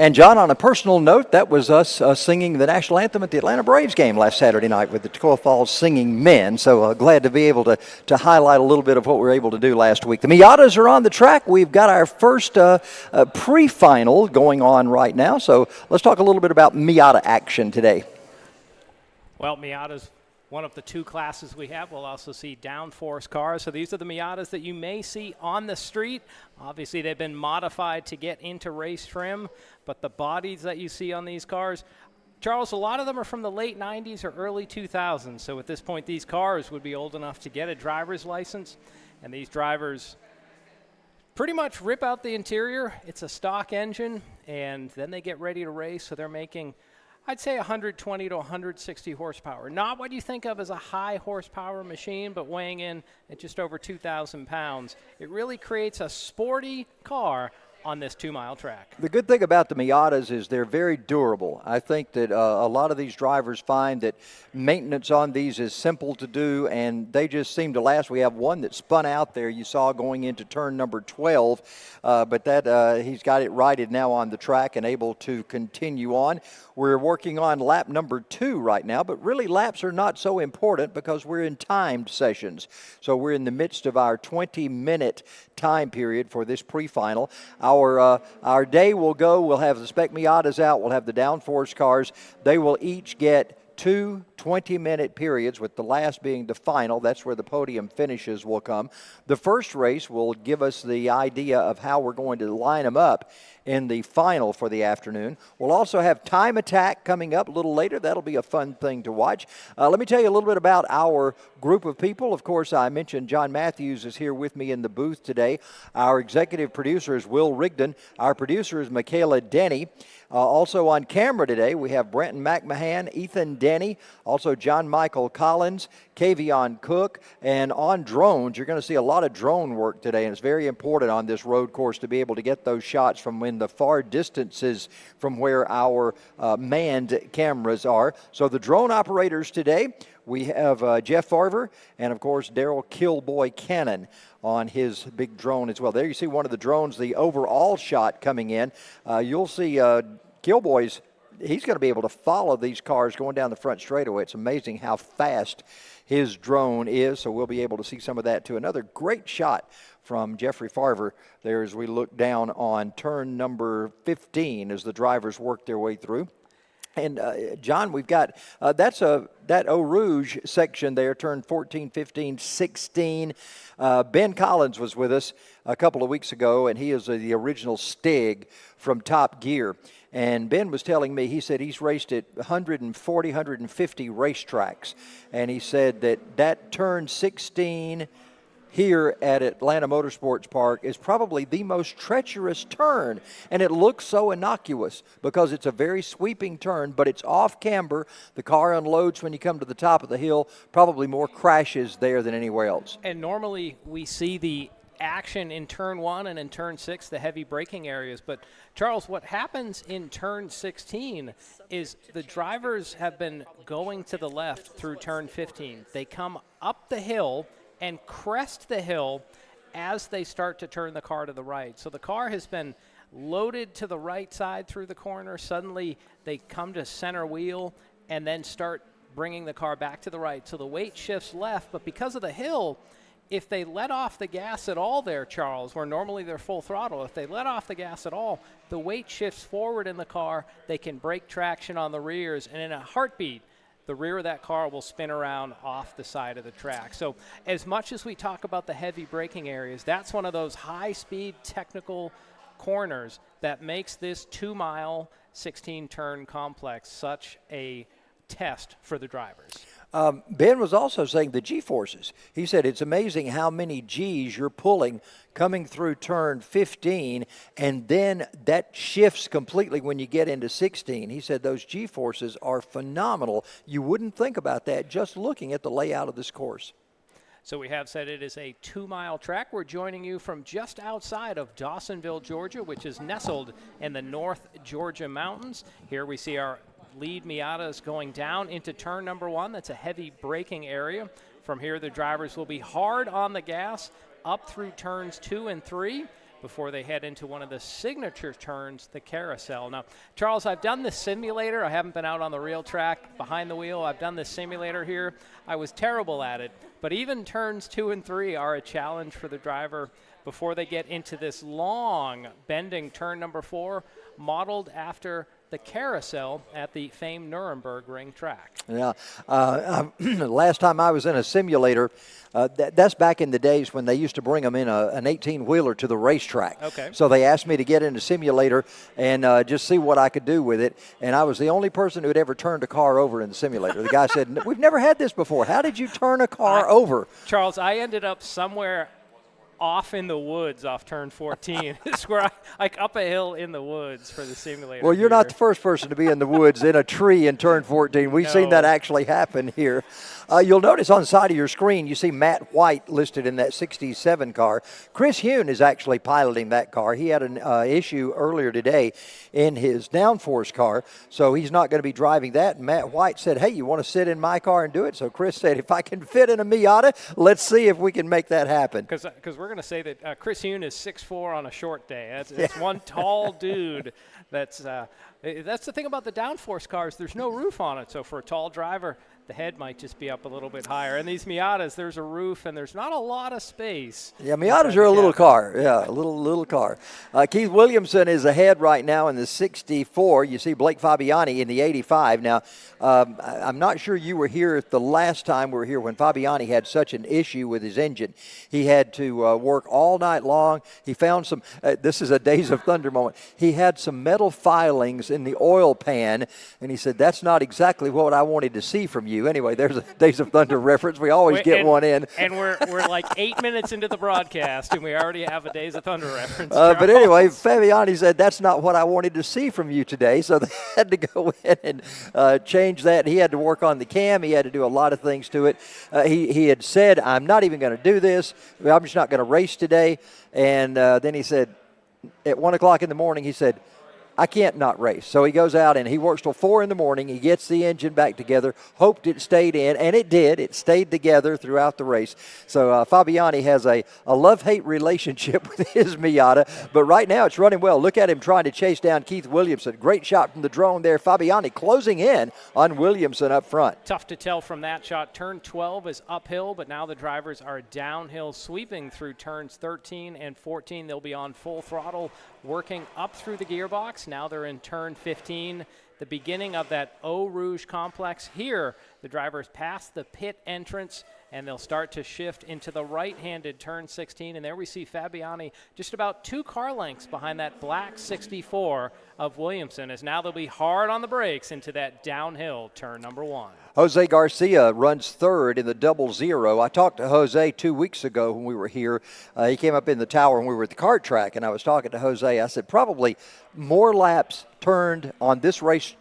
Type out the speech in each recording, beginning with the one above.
And, John, on a personal note, that was us singing the national anthem at the Atlanta Braves game last Saturday night with the Toccoa Falls singing men. So glad to be able to highlight a little bit of what we were able to do last week. The Miatas are on the track. We've got our first pre-final going on right now. So let's talk a little bit about Miata action today. Well, Miata's one of the two classes we have. We'll also see Downforce cars. So these are the Miatas that you may see on the street. Obviously, they've been modified to get into race trim, but the bodies that you see on these cars, Charles, a lot of them are from the late 90s or early 2000s. So at this point, these cars would be old enough to get a driver's license, and these drivers pretty much rip out the interior. It's a stock engine, and then they get ready to race. So they're making, I'd say, 120 to 160 horsepower. Not what you think of as a high horsepower machine, but weighing in at just over 2,000 pounds. It really creates a sporty car on this 2-mile track. The good thing about the Miatas is they're very durable. I think that a lot of these drivers find that maintenance on these is simple to do, and they just seem to last. We have one that spun out there you saw going into turn number 12, but that he's got it righted now on the track and able to continue on. We're working on lap number 2 right now, but really laps are not so important because we're in timed sessions. So we're in the midst of our 20-minute time period for this pre-final. Our day will go, we'll have the Spec Miatas out, we'll have the Downforce cars. They will each get 2 20-minute periods, with the last being the final. That's where the podium finishes will come. The first race will give us the idea of how we're going to line them up in the final for the afternoon. We'll also have time attack coming up a little later. That'll be a fun thing to watch. Let me tell you a little bit about our group of people. Of course, I mentioned John Matthews is here with me in the booth today. Our executive producer is Will Rigdon. Our producer is Michaela Denny. Also on camera today, we have Brenton McMahon, Ethan Denny, also John Michael Collins, Kavion Cook, and on drones, you're going to see a lot of drone work today, and it's very important on this road course to be able to get those shots from in the far distances from where our manned cameras are. So the drone operators today, we have Jeff Farver and, of course, Daryl Killboy Cannon on his big drone as well. There you see one of the drones, the overall shot coming in. You'll see Killboy's, he's going to be able to follow these cars going down the front straightaway. It's amazing how fast his drone is, so we'll be able to see some of that too. Another great shot from Jeffrey Farver there as we look down on turn number 15 as the drivers work their way through. And, John, we've got that Eau Rouge section there, turn 14, 15, 16. Ben Collins was with us a couple of weeks ago, and he is the original Stig from Top Gear. And Ben was telling me, he said he's raced at 140, 150 racetracks. And he said that turn 16 here at Atlanta Motorsports Park is probably the most treacherous turn, and it looks so innocuous because it's a very sweeping turn, but it's off camber. The car unloads when you come to the top of the hill, probably more crashes there than anywhere else. And normally we see the action in turn 1 and in turn 6, the heavy braking areas, but Charles, what happens in turn 16 is the drivers have been going to the left through turn 15. They come up the hill and crest the hill as they start to turn the car to the right. So the car has been loaded to the right side through the corner. Suddenly they come to center wheel and then start bringing the car back to the right. So the weight shifts left, but because of the hill, if they let off the gas at all there, Charles, where normally they're full throttle, if they let off the gas at all, the weight shifts forward in the car. They can break traction on the rears, and in a heartbeat, the rear of that car will spin around off the side of the track. So as much as we talk about the heavy braking areas, that's one of those high-speed technical corners that makes this 2-mile, 16-turn complex such a test for the drivers. Ben was also saying the G-forces. He said it's amazing how many G's you're pulling coming through turn 15, and then that shifts completely when you get into 16. He said those G-forces are phenomenal. You wouldn't think about that just looking at the layout of this course. So we have said it is a 2-mile track. We're joining you from just outside of Dawsonville, Georgia, which is nestled in the North Georgia mountains. Here we see our lead Miatas going down into turn number 1. That's a heavy braking area. From here, the drivers will be hard on the gas up through turns 2 and 3. before they head into one of the signature turns, the carousel. Now, Charles, I've done the simulator. I haven't been out on the real track behind the wheel. I've done the simulator here. I was terrible at it, but even turns 2 and 3 are a challenge for the driver before they get into this long bending turn number 4, modeled after the carousel at the famed Nuremberg Ring track. Yeah. Last time I was in a simulator, that's back in the days when they used to bring them in an 18-wheeler to the racetrack. Okay. So they asked me to get in a simulator and just see what I could do with it. And I was the only person who had ever turned a car over in the simulator. The guy said, "We've never had this before. How did you turn a car over?" Charles, I ended up somewhere off in the woods off turn 14. It's where like up a hill in the woods for the simulator. Well, you're not the first person to be in the woods in a tree in turn 14. We've seen that actually happen here. You'll notice on the side of your screen, you see Matt White listed in that 67 car. Chris Hune is actually piloting that car. He had an issue earlier today in his Downforce car, so he's not going to be driving that. And Matt White said, "Hey, you want to sit in my car and do it?" So Chris said, "If I can fit in a Miata, let's see if we can make that happen." Because we're going to say that Chris Hune is 6'4" on a short day. That's one tall dude. That's the thing about the Downforce cars. There's no roof on it, so for a tall driver, the head might just be up a little bit higher. And these Miatas, there's a roof, and there's not a lot of space. Yeah, Miatas are a little car. Yeah, a little car. Keith Williamson is ahead right now in the 64. You see Blake Fabiani in the 85. Now, I'm not sure you were here the last time we were here when Fabiani had such an issue with his engine. He had to work all night long. He found some, this is a Days of Thunder moment. He had some metal filings in the oil pan, and he said, "That's not exactly what I wanted to see from you." Anyway, there's a Days of Thunder reference. We always get one in. And we're like 8 minutes into the broadcast, and we already have a Days of Thunder reference. But anyway, Fabiani said, "That's not what I wanted to see from you today." So they had to go in and change that. He had to work on the cam. He had to do a lot of things to it. He had said, "I'm not even going to do this. I'm just not going to race today." And then he said, at 1 o'clock in the morning, he said, "I can't not race." So he goes out and he works till 4 in the morning. He gets the engine back together, hoped it stayed in, and it did. It stayed together throughout the race. So Fabiani has a love-hate relationship with his Miata, but right now it's running well. Look at him trying to chase down Keith Williamson. Great shot from the drone there. Fabiani closing in on Williamson up front. Tough to tell from that shot. Turn 12 is uphill, but now the drivers are downhill, sweeping through turns 13 and 14. They'll be on full throttle, working up through the gearbox. Now they're in turn 15, the beginning of that Eau Rouge complex. Here, the drivers pass the pit entrance, and they'll start to shift into the right-handed turn 16. And there we see Fabiani just about 2 car lengths behind that black 64 of Williamson, as now they'll be hard on the brakes into that downhill turn number 1. Jose Garcia runs third in the 00. I talked to Jose 2 weeks ago when we were here. He came up in the tower when we were at the kart track, and I was talking to Jose. I said, probably more laps turned on this race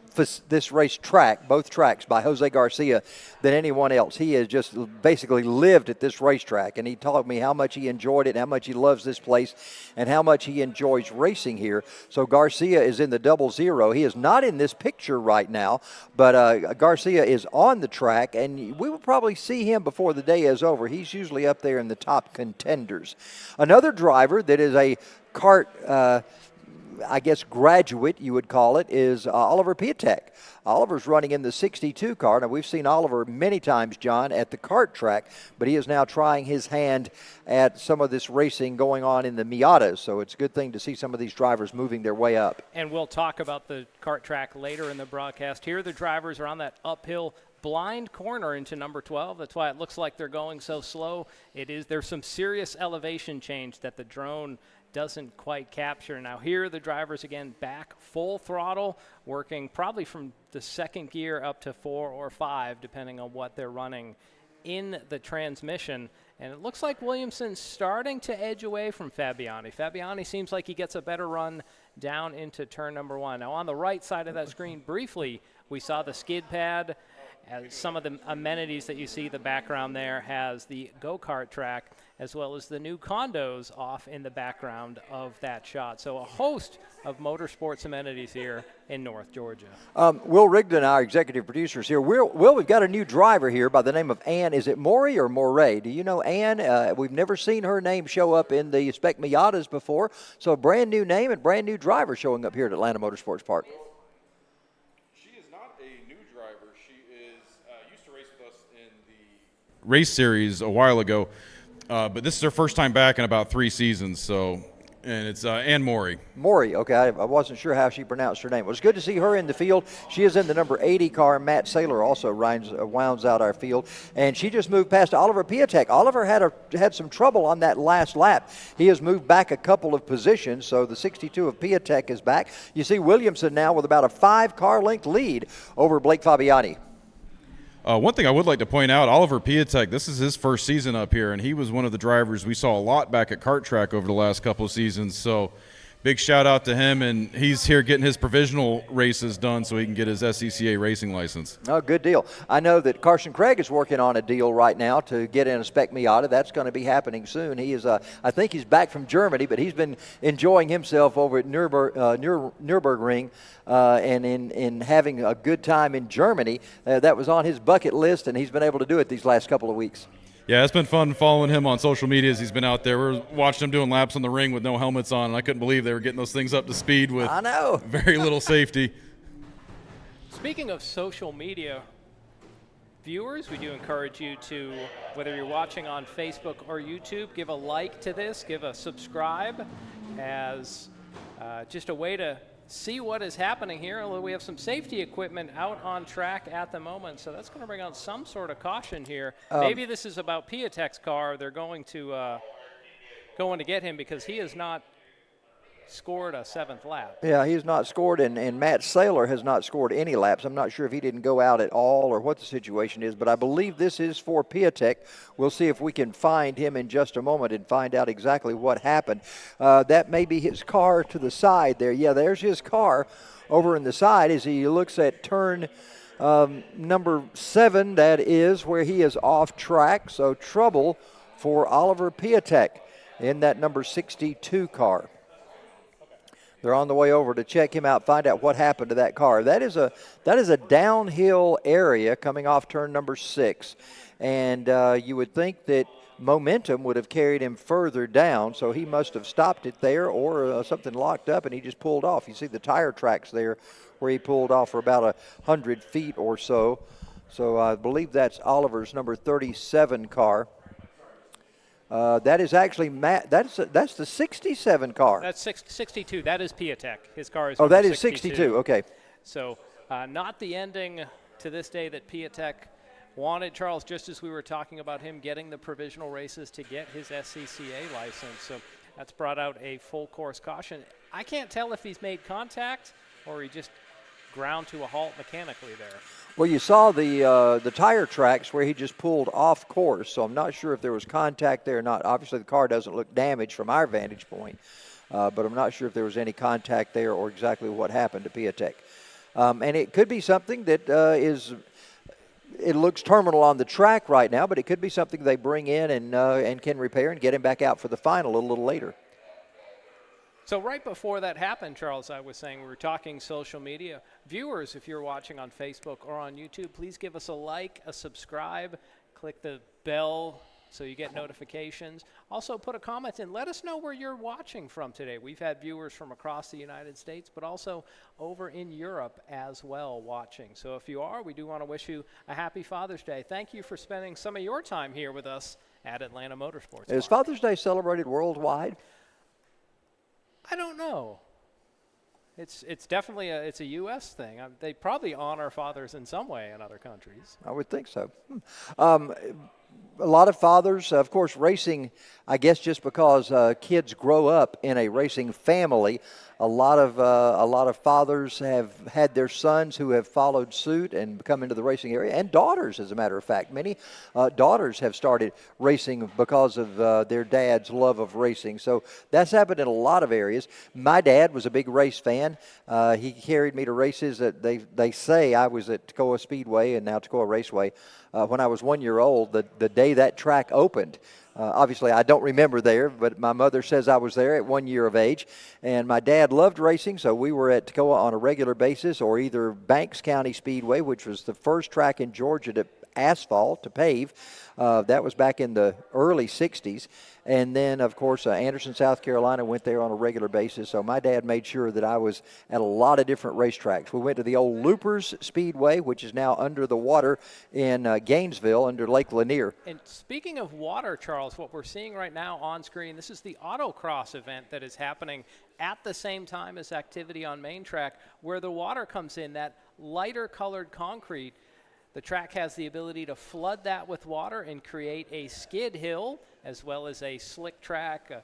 track, both tracks, by Jose Garcia than anyone else. He has just basically lived at this racetrack, and he told me how much he enjoyed it, how much he loves this place, and how much he enjoys racing here. So Garcia is in the 00. He is not in this picture right now, but Garcia is on the track, and we will probably see him before the day is over. He's usually up there in the top contenders. Another driver that is a kart I guess graduate, you would call it, is Oliver Piatek. Oliver's running in the 62 car. Now, we've seen Oliver many times, John, at the kart track, but he is now trying his hand at some of this racing going on in the Miatas. So it's a good thing to see some of these drivers moving their way up. And we'll talk about the kart track later in the broadcast. Here, the drivers are on that uphill blind corner into number 12. That's why it looks like they're going so slow. There's some serious elevation change that the drone doesn't quite capture. Now here the drivers again back full throttle, working probably from the second gear up to 4 or 5 depending on what they're running in the transmission. And it looks like Williamson's starting to edge away from Fabiani. Fabiani seems like he gets a better run down into turn number 1. Now on the right side of that screen briefly we saw the skid pad, Some of the amenities that you see, the background there has the go-kart track as well as the new condos off in the background of that shot. So a host of motorsports amenities here in North Georgia. Will Rigdon, our executive producer, is here. Will, we've got a new driver here by the name of Ann. Is it Maury or Moray? Do you know Ann? We've never seen her name show up in the Spec Miatas before. So a brand new name and brand new driver showing up here at Atlanta Motorsports Park. Race series a while ago, but this is her first time back in about 3 seasons. So, and it's Ann Maury. Maury, okay. I wasn't sure how she pronounced her name. Well, it's good to see her in the field. She is in the number 80 car. Matt Saylor also rounds out our field, and she just moved past Oliver Piatek. Oliver had some trouble on that last lap. He has moved back a couple of positions, so the 62 of Piatek is back. You see Williamson now with about a 5-car length lead over Blake Fabiani. One thing I would like to point out, Oliver Piatek, this is his first season up here, and he was one of the drivers we saw a lot back at Kart Track over the last couple of seasons. So big shout out to him, and he's here getting his provisional races done so he can get his SCCA racing license. Oh, good deal. I know that Carson Craig is working on a deal right now to get in a Spec Miata. That's going to be happening soon. He is, I think he's back from Germany, but he's been enjoying himself over at Nürburgring and in having a good time in Germany. That was on his bucket list, and he's been able to do it these last couple of weeks. Yeah, it's been fun following him on social media as he's been out there. We're watching him doing laps on the ring with no helmets on, and I couldn't believe they were getting those things up to speed with very little safety. Speaking of social media, viewers, we do encourage you to, whether you're watching on Facebook or YouTube, give a like to this, give a subscribe as just a way to see what is happening here. Although we have some safety equipment out on track at the moment, so that's going to bring out some sort of caution here. Maybe this is about Piatek's car. They're going to get him because he has not scored a 7th lap. Yeah, he's not scored, and Matt Saylor has not scored any laps. I'm not sure if he didn't go out at all or what the situation is, but I believe this is for Piatek. We'll see if we can find him in just a moment and find out exactly what happened. That may be his car to the side there. Yeah, there's his car over in the side as he looks at turn number 7, that is, where he is off track. So trouble for Oliver Piatek in that number 62 car. They're on the way over to check him out, find out what happened to that car. That is a downhill area coming off turn number 6. And you would think that momentum would have carried him further down, so he must have stopped it there or something locked up and he just pulled off. You see the tire tracks there where he pulled off for about 100 feet or so. So I believe that's Oliver's number 37 car. That is actually Matt. That's the 67 car. That's 62. That is Piatek. His car is. Oh, that is 62. Okay. So not the ending to this day that Piatek wanted, Charles. Just as we were talking about him getting the provisional races to get his SCCA license, so that's brought out a full course caution. I can't tell if he's made contact or he just ground to a halt mechanically there. Well, you saw the tire tracks where he just pulled off course, so I'm not sure if there was contact there or not. Obviously, the car doesn't look damaged from our vantage point, but I'm not sure if there was any contact there or exactly what happened to Piatek. And it could be something that it looks terminal on the track right now, but it could be something they bring in and can repair and get him back out for the final a little later. So right before that happened, Charles, I was saying we were talking social media. Viewers, if you're watching on Facebook or on YouTube, please give us a like, a subscribe, click the bell so you get notifications. Also put a comment in. Let us know where you're watching from today. We've had viewers from across the United States, but also over in Europe as well watching. So if you are, we do want to wish you a happy Father's Day. Thank you for spending some of your time here with us at Atlanta Motorsports. Is Father's Day celebrated worldwide? I don't know. It's definitely a U.S. thing. They probably honor fathers in some way in other countries. I would think so. a lot of fathers, of course, racing, I guess just because kids grow up in a racing family, a lot of fathers have had their sons who have followed suit and come into the racing area, and daughters, as a matter of fact. Many daughters have started racing because of their dad's love of racing. So that's happened in a lot of areas. My dad was a big race fan. He carried me to races that they say I was at Toccoa Speedway and now Toccoa Raceway when I was 1 year old, the day that track opened. Obviously, I don't remember there, but my mother says I was there at 1 year of age. And my dad loved racing, so we were at Toccoa on a regular basis, or either Banks County Speedway, which was the first track in Georgia to asphalt, to pave. That was back in the early 60s. And then, of course, Anderson, South Carolina, went there on a regular basis. So my dad made sure that I was at a lot of different racetracks. We went to the old Loopers Speedway, which is now under the water in Gainesville under Lake Lanier. And speaking of water, Charles, what we're seeing right now on screen, this is the Autocross event that is happening at the same time as activity on main track, where the water comes in, that lighter colored concrete. The track has the ability to flood that with water and create a skid hill as well as a slick track.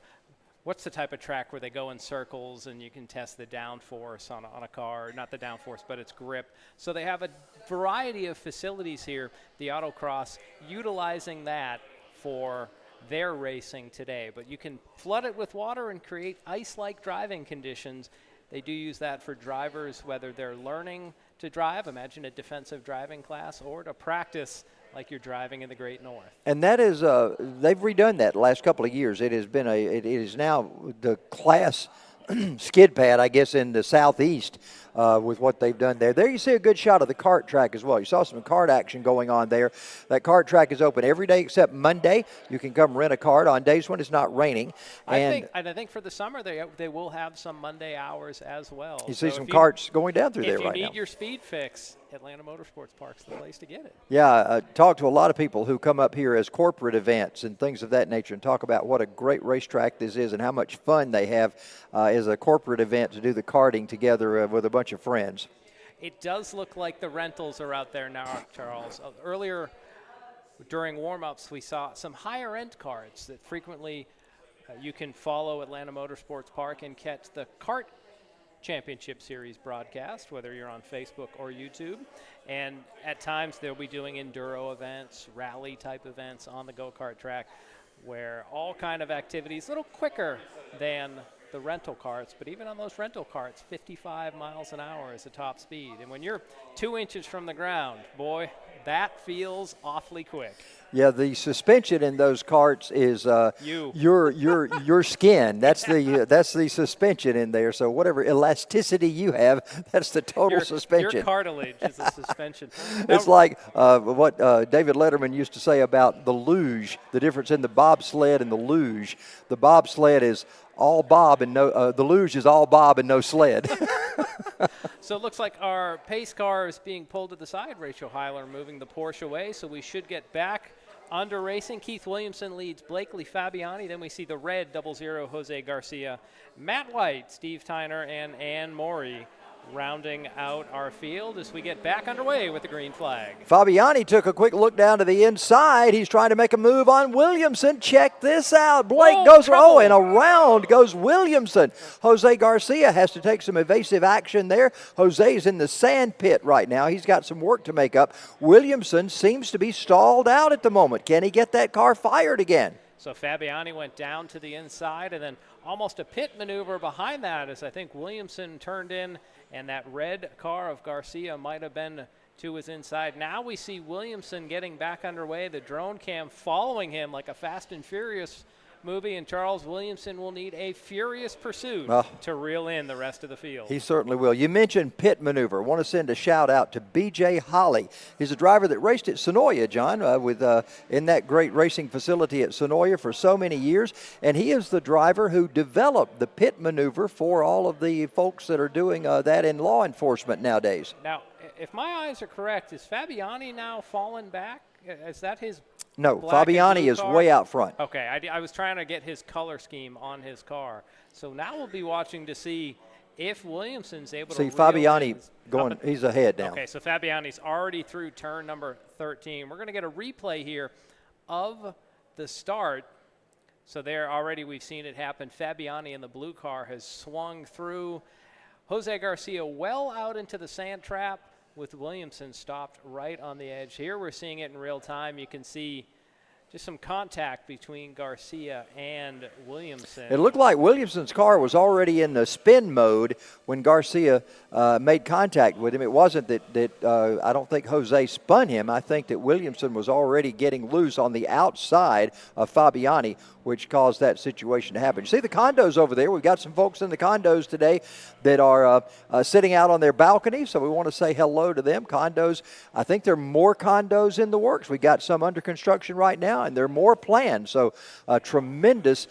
What's the type of track where they go in circles and you can test the downforce on a car? Not the downforce, but its grip. So they have a variety of facilities here, the Autocross, utilizing that for their racing today. But you can flood it with water and create ice-like driving conditions. They do use that for drivers, whether they're learning to drive, imagine a defensive driving class, or to practice like you're driving in the Great North. And that is, they've redone that the last couple of years. It is now the class skid pad, I guess, in the southeast with what they've done there. There you see a good shot of the kart track as well. You saw some kart action going on there. That kart track is open every day except Monday. You can come rent a kart on days when it's not raining. I think for the summer they will have some Monday hours as well. You see some karts going down through there right now. If you need your speed fix, Atlanta Motorsports Park's the place to get it. Yeah, talk to a lot of people who come up here as corporate events and things of that nature and talk about what a great racetrack this is and how much fun they have as a corporate event to do the karting together with a bunch of friends. It does look like the rentals are out there now, Charles. Earlier during warm-ups, we saw some higher-end karts that frequently you can follow Atlanta Motorsports Park and catch the kart Championship Series broadcast, whether you're on Facebook or YouTube. And at times they'll be doing enduro events, rally type events on the go-kart track, where all kind of activities, a little quicker than the rental carts, but even on those rental carts, 55 miles an hour is the top speed. And when you're 2 inches from the ground, boy, that feels awfully quick. Yeah, the suspension in those carts is your skin. That's the suspension in there. So whatever elasticity you have, that's the total suspension. Your cartilage is the suspension. It's like what David Letterman used to say about the luge. The difference in the bobsled and the luge. The bobsled is all bob and no. The luge is all bob and no sled. So it looks like our pace car is being pulled to the side. Rachel Heiler moving the Porsche away, so we should get back under racing. Keith Williamson leads Blakely Fabiani. Then we see the red 00 Jose Garcia, Matt White, Steve Tyner, and Ann Morey rounding out our field as we get back underway with the green flag. Fabiani took a quick look down to the inside. He's trying to make a move on Williamson. Check this out. Blake goes, and around goes Williamson. Jose Garcia has to take some evasive action there. Jose's in the sand pit right now. He's got some work to make up. Williamson seems to be stalled out at the moment. Can he get that car fired again? So Fabiani went down to the inside and then almost a pit maneuver behind that as I think Williamson turned in, and that red car of Garcia might have been to his inside. Now we see Williamson getting back underway, the drone cam following him like a Fast and Furious movie, and Charles Williamson will need a furious pursuit to reel in the rest of the field. He certainly will. You mentioned pit maneuver. I want to send a shout out to B.J. Holly. He's a driver that raced at Sonoya, John, in that great racing facility at Sonoya for so many years, and he is the driver who developed the pit maneuver for all of the folks that are doing that in law enforcement nowadays. Now, if my eyes are correct, is Fabiani now fallen back? Is that his No, Fabiani is way out front. Okay, I was trying to get his color scheme on his car. So now we'll be watching to see if Williamson's able to see Fabiani going, he's ahead now. Okay, so Fabiani's already through turn number 13. We're going to get a replay here of the start. So there already we've seen it happen. Fabiani in the blue car has swung through. Jose Garcia well out into the sand trap with Williamson stopped right on the edge. Here we're seeing it in real time. You can see just some contact between Garcia and Williamson. It looked like Williamson's car was already in the spin mode when Garcia made contact with him. It wasn't that I don't think Jose spun him. I think that Williamson was already getting loose on the outside of Fabiani, which caused that situation to happen. You see the condos over there. We've got some folks in the condos today that are sitting out on their balcony, so we want to say hello to them. Condos, I think there are more condos in the works. We got some under construction right now, and there are more planned. So a tremendous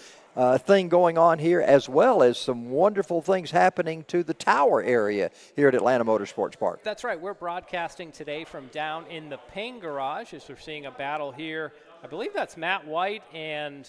thing going on here, as well as some wonderful things happening to the tower area here at Atlanta Motorsports Park. That's right. We're broadcasting today from down in the Ping Garage as we're seeing a battle here. I believe that's Matt White and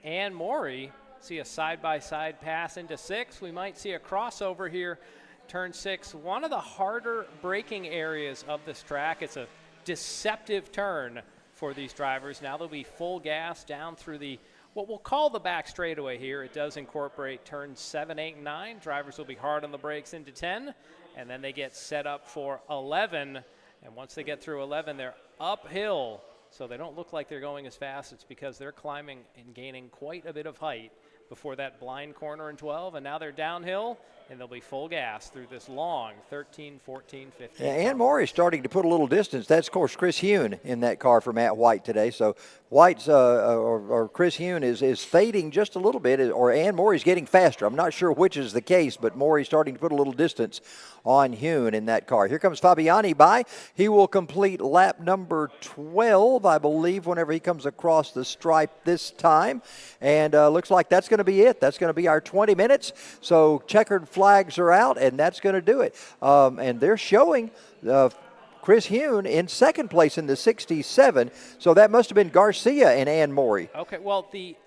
Ann Morey. See a side-by-side pass into 6. We might see a crossover here, turn 6. One of the harder braking areas of this track. It's a deceptive turn for these drivers. Now they'll be full gas down through the what we'll call the back straightaway here. It does incorporate turns 7, 8, and 9. Drivers will be hard on the brakes into 10, and then they get set up for 11. And once they get through 11, they're uphill. So they don't look like they're going as fast. It's because they're climbing and gaining quite a bit of height before that blind corner in 12. And now they're downhill, and they'll be full gas through this long 13, 14, 15. Yeah, Ann Morey's starting to put a little distance. That's, of course, Chris Hune in that car for Matt White today. So White's or Chris Hune is fading just a little bit, or Ann Morey's getting faster. I'm not sure which is the case, but Morey's starting to put a little distance on Hune in that car. Here comes Fabiani by. He will complete lap number 12, I believe, whenever he comes across the stripe this time. And looks like that's going to be it. That's going to be our 20 minutes. So checkered flags are out, and that's going to do it. And they're showing Chris Hune in second place in the 67. So that must have been Garcia and Ann Morey. Okay, well, the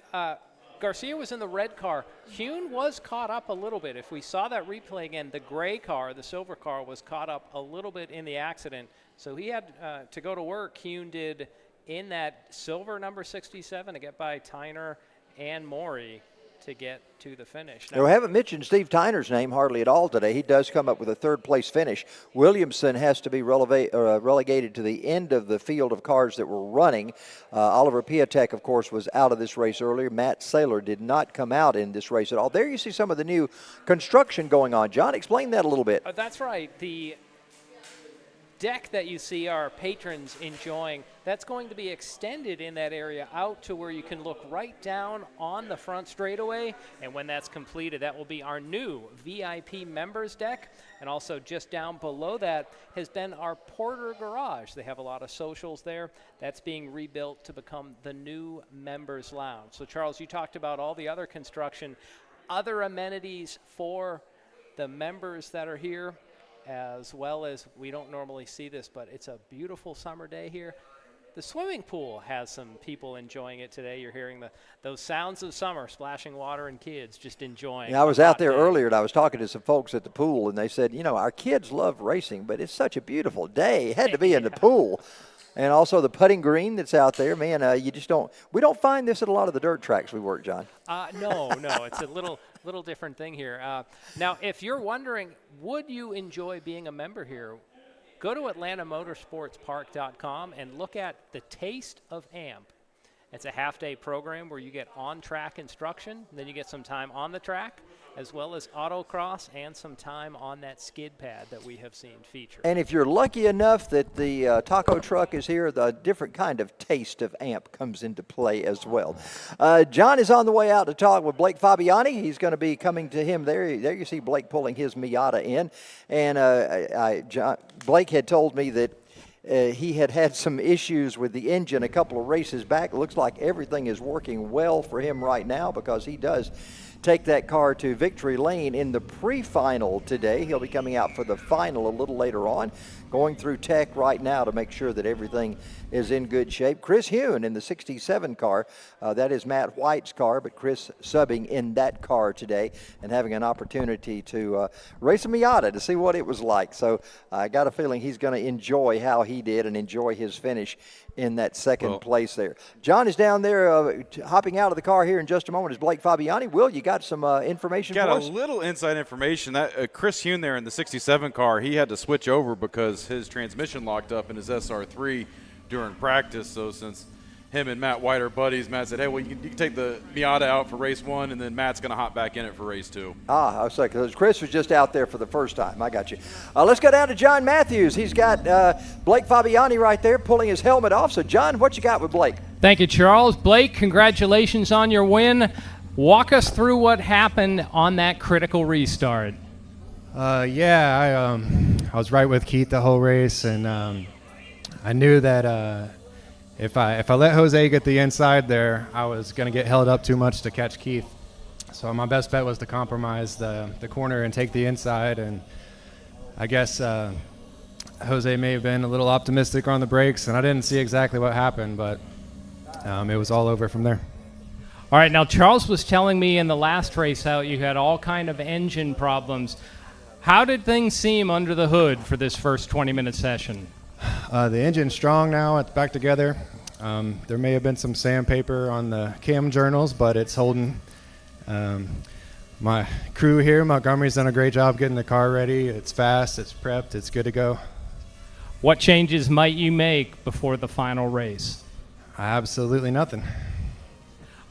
Garcia was in the red car. Hune was caught up a little bit. If we saw that replay again, the gray car, the silver car, was caught up a little bit in the accident. So he had to go to work. Hune did in that silver number 67 to get by Tyner and Morey to get to the finish. Now, we haven't mentioned Steve Tyner's name hardly at all today. He does come up with a third-place finish. Williamson has to be relegated to the end of the field of cars that were running. Oliver Piatek, of course, was out of this race earlier. Matt Saylor did not come out in this race at all. There you see some of the new construction going on. John, explain that a little bit. That's right. The deck that you see our patrons enjoying, that's going to be extended in that area out to where you can look right down on the front straightaway. And when that's completed, that will be our new VIP members deck. And also just down below that has been our Porter Garage. They have a lot of socials there. That's being rebuilt to become the new members lounge. So Charles, you talked about all the other construction, other amenities for the members that are here, as well as, we don't normally see this, but it's a beautiful summer day here. The swimming pool has some people enjoying it today. You're hearing those sounds of summer, splashing water and kids just enjoying. Yeah, I was out there earlier, and I was talking to some folks at the pool, and they said, you know, our kids love racing, but it's such a beautiful day. It had to be in the pool. And also the putting green that's out there, man, we don't find this at a lot of the dirt tracks we work, John. No, it's a little different thing here. Now, if you're wondering, would you enjoy being a member here, go to AtlantaMotorsportsPark.com and look at the Taste of AMP. It's a half-day program where you get on-track instruction, then you get some time on the track, as well as autocross and some time on that skid pad that we have seen featured. And if you're lucky enough that the taco truck is here, the different kind of Taste of AMP comes into play as well. John is on the way out to talk with Blake Fabiani. He's going to be coming to him there. There you see Blake pulling his Miata in. And Blake had told me that he had some issues with the engine a couple of races back. It looks like everything is working well for him right now, because he does take that car to victory lane in the pre-final today. He'll be coming out for the final a little later on, going through tech right now to make sure that everything is in good shape. Chris Hune in the 67 car. That is Matt White's car, but Chris subbing in that car today and having an opportunity to race a Miata to see what it was like. So I got a feeling he's going to enjoy how he did and enjoy his finish in that second place there. John is down there hopping out of the car here in just a moment. Is Blake Fabiani. Will, you got some information for us? Got a little inside information. That Chris Hune there in the 67 car, he had to switch over because his transmission locked up in his SR3 during practice. So since him and Matt White are buddies, Matt said, hey, well, you can take the Miata out for race 1, and then Matt's going to hop back in it for race 2. I was like, because Chris was just out there for the first time. I got you. Let's go down to John Matthews. He's got Blake Fabiani right there pulling his helmet off. So, John, what you got with Blake? Thank you, Charles. Blake, congratulations on your win. Walk us through what happened on that critical restart. I was right with Keith the whole race, and I knew that if I let Jose get the inside there, I was going to get held up too much to catch Keith. So my best bet was to compromise the corner and take the inside, and I guess Jose may have been a little optimistic on the brakes, and I didn't see exactly what happened, but it was all over from there. All right, now Charles was telling me in the last race out you had all kind of engine problems. How did things seem under the hood for this first 20-minute session? The engine's strong now. It's back together. There may have been some sandpaper on the cam journals, but it's holding. My crew here, Montgomery's done a great job getting the car ready. It's fast, it's prepped, it's good to go. What changes might you make before the final race? Absolutely nothing.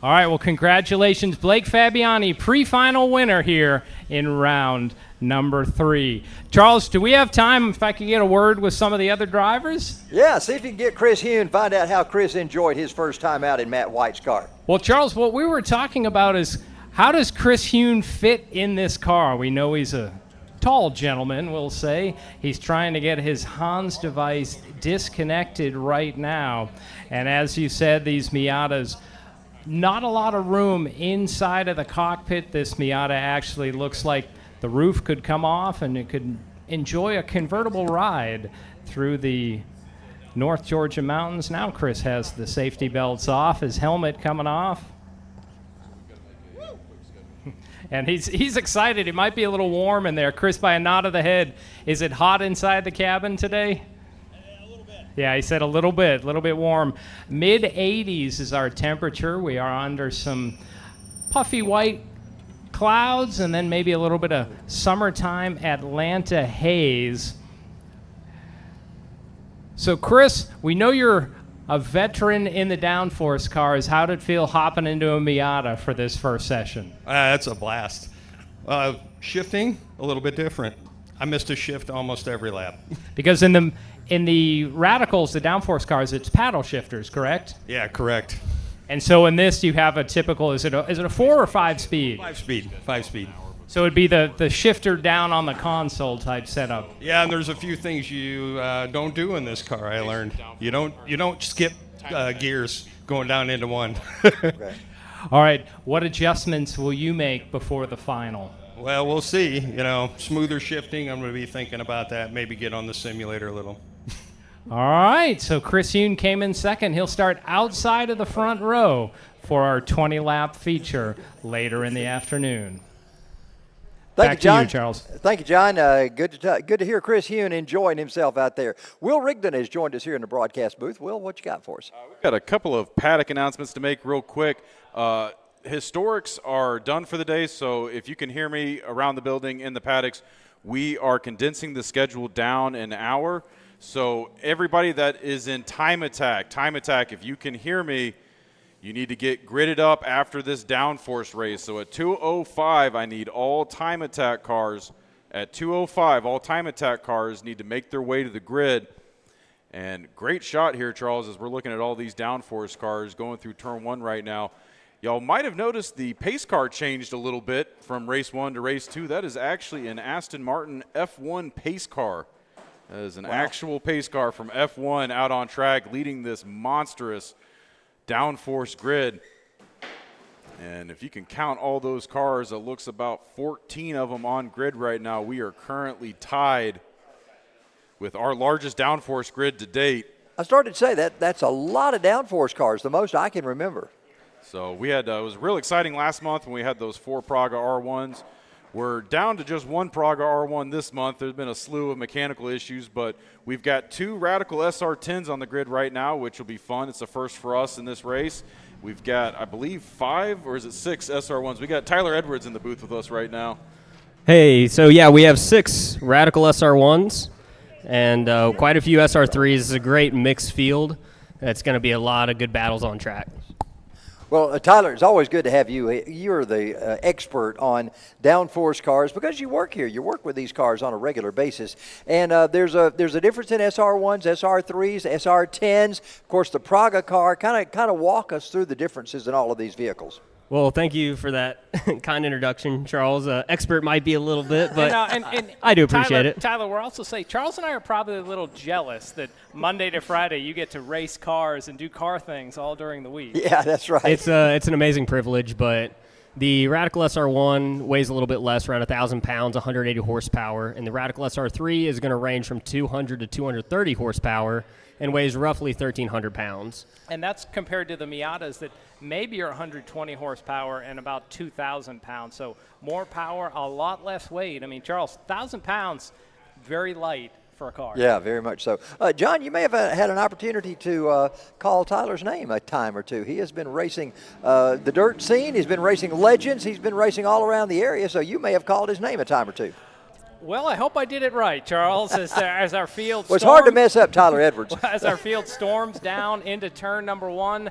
All right, well, congratulations, Blake Fabiani, pre-final winner here in round number 3. Charles, do we have time if I could get a word with some of the other drivers? Yeah, see if you can get Chris Hune and find out how Chris enjoyed his first time out in Matt White's car. Well, Charles, what we were talking about is how does Chris Hune fit in this car? We know he's a tall gentleman, we'll say. He's trying to get his Hans device disconnected right now. And as you said, these Miatas, not a lot of room inside of the cockpit. This Miata actually looks like the roof could come off and it could enjoy a convertible ride through the North Georgia mountains. Now Chris has the safety belts off, his helmet coming off. And he's excited. It might be a little warm in there. Chris, by a nod of the head, is it hot inside the cabin today? A little bit. Yeah, he said a little bit warm. Mid-80s is our temperature. We are under some puffy white clouds and then maybe a little bit of summertime Atlanta haze. So, Chris, we know you're a veteran in the Downforce cars. How did it feel hopping into a Miata for this first session? That's a blast. Shifting, a little bit different. I missed a shift almost every lap. Because in the Radicals, the Downforce cars, it's paddle shifters, correct? Yeah, correct. And so in this, you have a typical, is it a 4 or 5 speed? 5 speed. So it'd be the shifter down on the console type setup. Yeah, and there's a few things you don't do in this car, I learned. You don't skip gears going down into one. Okay. All right, what adjustments will you make before the final? Well, we'll see. Smoother shifting, I'm going to be thinking about that. Maybe get on the simulator a little. All right, so Chris Hune came in second. He'll start outside of the front row for our 20-lap feature later in the afternoon. Thank Back you, John. to you, Charles. Thank you, John. Good to hear Chris Hune enjoying himself out there. Will Rigdon has joined us here in the broadcast booth. Will, what you got for us? We've got a couple of paddock announcements to make real quick. Historics are done for the day, so if you can hear me around the building in the paddocks, we are condensing the schedule down an hour. So everybody that is in time attack, if you can hear me, you need to get gridded up after this Downforce race. So at 2:05, I need all time attack cars. At 2:05, all time attack cars need to make their way to the grid. And great shot here, Charles, as we're looking at all these Downforce cars going through turn 1 right now. Y'all might have noticed the pace car changed a little bit from race 1 to race 2. That is actually an Aston Martin F1 pace car. That is an actual pace car from F1 out on track leading this monstrous Downforce grid. And if you can count all those cars, it looks about 14 of them on grid right now. We are currently tied with our largest Downforce grid to date. I started to say that's a lot of Downforce cars, the most I can remember. So we had it was real exciting last month when we had those 4 Praga R1s. We're down to just 1 Praga R1 this month. There's been a slew of mechanical issues, but we've got 2 Radical SR10s on the grid right now, which will be fun. It's the first for us in this race. We've got, I believe, 5 or is it 6 SR1s. We got Tyler Edwards in the booth with us right now. Hey, so yeah, we have 6 Radical SR1s and quite a few SR3s. It's a great mixed field. It's going to be a lot of good battles on track. Well, Tyler, it's always good to have you. You're the expert on Downforce cars because you work here. You work with these cars on a regular basis. And there's a difference in SR1s, SR3s, SR10s. Of course, the Praga car. Kind of walk us through the differences in all of these vehicles. Well, thank you for that kind introduction, Charles. Expert might be a little bit, but and I do appreciate it. Tyler, we're also saying Charles and I are probably a little jealous that Monday to Friday you get to race cars and do car things all during the week. Yeah, that's right. It's an amazing privilege, but the Radical SR1 weighs a little bit less, around 1,000 pounds, 180 horsepower, and the Radical SR3 is going to range from 200 to 230 horsepower and weighs roughly 1,300 pounds. And that's compared to the Miatas that maybe are 120 horsepower and about 2,000 pounds. So more power, a lot less weight. I mean, Charles, 1,000 pounds, very light for a car. Yeah, very much so. John, you may have had an opportunity to call Tyler's name a time or two. He has been racing the dirt scene. He's been racing legends. He's been racing all around the area, so you may have called his name a time or two. Well, I hope I did it right, Charles, as our field Well, it's hard to mess up Tyler Edwards. As our field storms down into turn number 1.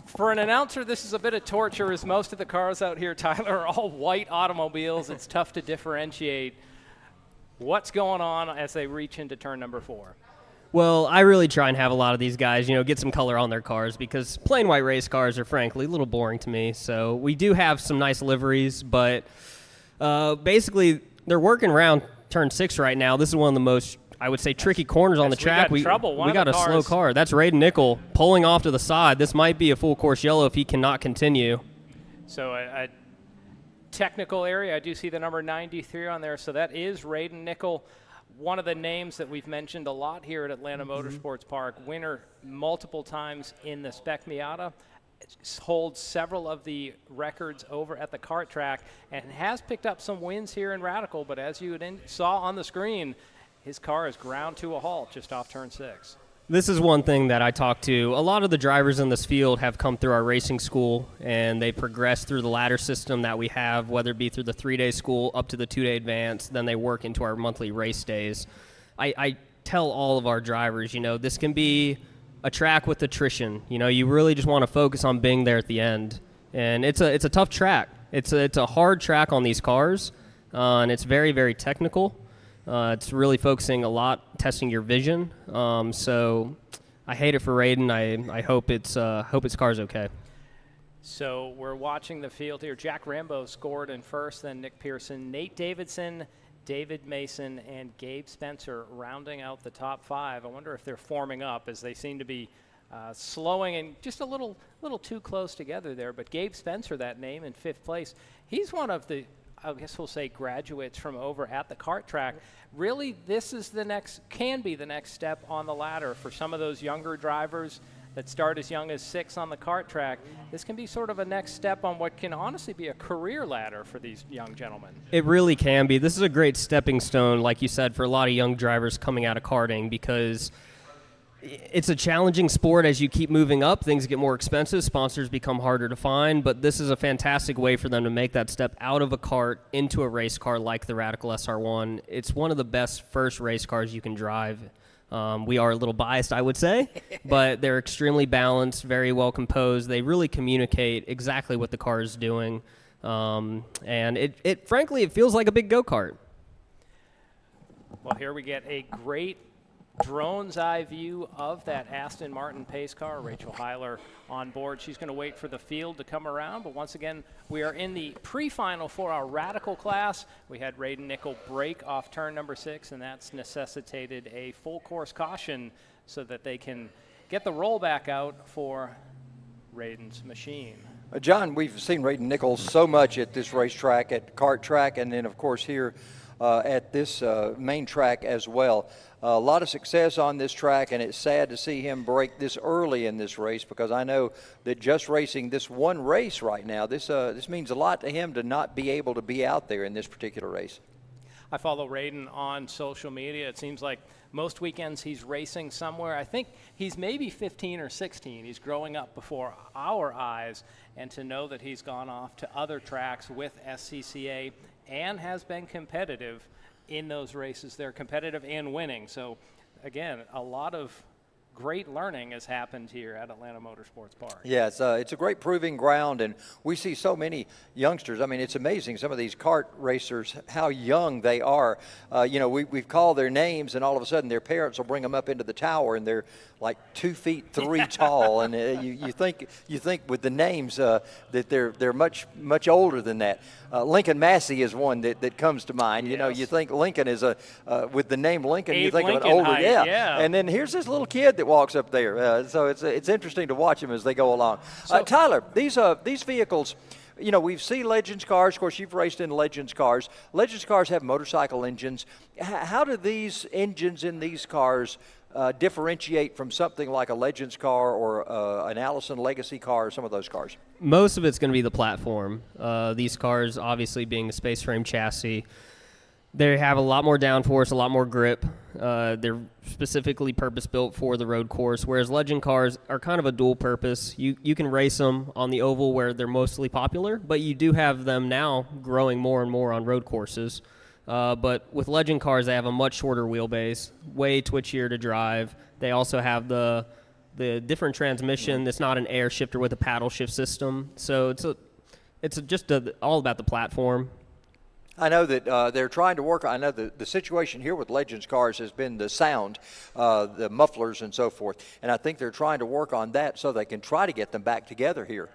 For an announcer, this is a bit of torture, as most of the cars out here, Tyler, are all white automobiles. It's tough to differentiate what's going on as they reach into turn number 4. Well, I really try and have a lot of these guys, get some color on their cars because plain white race cars are, frankly, a little boring to me. So we do have some nice liveries, but basically they're working around turn 6 right now. This is one of the most, I would say, tricky corners on the track. We got a slow car. That's Raiden Nickel pulling off to the side. This might be a full course yellow if he cannot continue. So a technical area, I do see the number 93 on there. So that is Raiden Nickel, one of the names that we've mentioned a lot here at Atlanta Motorsports Park. Winner multiple times in the Spec Miata. Holds several of the records over at the kart track and has picked up some wins here in Radical, but as you saw on the screen, his car is ground to a halt just off turn 6. This is one thing that I talked to. A lot of the drivers in this field have come through our racing school, and they progress through the ladder system that we have, whether it be through the 3-day school up to the 2-day advance, then they work into our monthly race days. I tell all of our drivers, this can be a track with attrition. You really just want to focus on being there at the end. And it's a tough track. It's a hard track on these cars, and it's very, very technical. It's really focusing a lot, testing your vision. So I hate it for Raiden. I hope its car's okay. So we're watching the field here. Jack Rambo scored in first, then Nick Pearson, Nate Davidson, David Mason, and Gabe Spencer rounding out the top 5. I wonder if they're forming up as they seem to be slowing and just a little too close together there. But Gabe Spencer, that name, in 5th place. He's one of the, I guess we'll say, graduates from over at the kart track. Really, this is can be the next step on the ladder for some of those younger drivers that start as young as 6 on the kart track. This can be sort of a next step on what can honestly be a career ladder for these young gentlemen. It really can be. This is a great stepping stone, like you said, for a lot of young drivers coming out of karting because it's a challenging sport. As you keep moving up, things get more expensive, sponsors become harder to find, but this is a fantastic way for them to make that step out of a kart into a race car like the Radical SR1. It's one of the best first race cars you can drive. We are a little biased, I would say, but they're extremely balanced, very well composed. They really communicate exactly what the car is doing, and it frankly, it feels like a big go-kart. Well, here we get a great drone's eye view of that Aston Martin pace car. Rachel Heiler on board. She's going to wait for the field to come around, but once again, we are in the pre-final for our Radical class. We had Raiden Nickel break off turn number 6, and that's necessitated a full course caution so that they can get the rollback out for Raiden's machine. John, we've seen Radon Nichols so much at this racetrack, at kart track, and then, of course, here at this main track as well. A lot of success on this track, and it's sad to see him break this early in this race, because I know that just racing this one race right now, this means a lot to him to not be able to be out there in this particular race. I follow Radon on social media. It seems like most weekends he's racing somewhere. I think he's maybe 15 or 16. He's growing up before our eyes, and to know that he's gone off to other tracks with SCCA and has been competitive in those races. They're competitive and winning. So, again, a lot of great learning has happened here at Atlanta Motorsports Park. Yeah, it's a great proving ground, and we see so many youngsters. I mean, it's amazing, some of these kart racers, how young they are. We've called their names, and all of a sudden their parents will bring them up into the tower, and they're like 2 feet 3 tall. And you think with the names that they're much older than that. Lincoln Massey is one that comes to mind. Yes. You think Lincoln is with the name Lincoln, you Abe think Lincoln of an older, height, yeah. And then here's this little kid that walks up there. So it's interesting to watch them as they go along. Tyler, these vehicles, we've seen Legends cars. Of course, you've raced in Legends cars. Legends cars have motorcycle engines. How do these engines in these cars differentiate from something like a Legends car or an Allison Legacy car or some of those cars? Most of it's going to be the platform. These cars, obviously being a space frame chassis, they have a lot more downforce, a lot more grip. They're specifically purpose-built for the road course, whereas Legend cars are kind of a dual purpose. You can race them on the oval where they're mostly popular, but you do have them now growing more and more on road courses. But with Legend cars, they have a much shorter wheelbase, way twitchier to drive. They also have the different transmission. It's not an air shifter with a paddle shift system. So it's just all about the platform. I know that they're trying to work. I know the situation here with Legends cars has been the sound, the mufflers and so forth. And I think they're trying to work on that so they can try to get them back together here.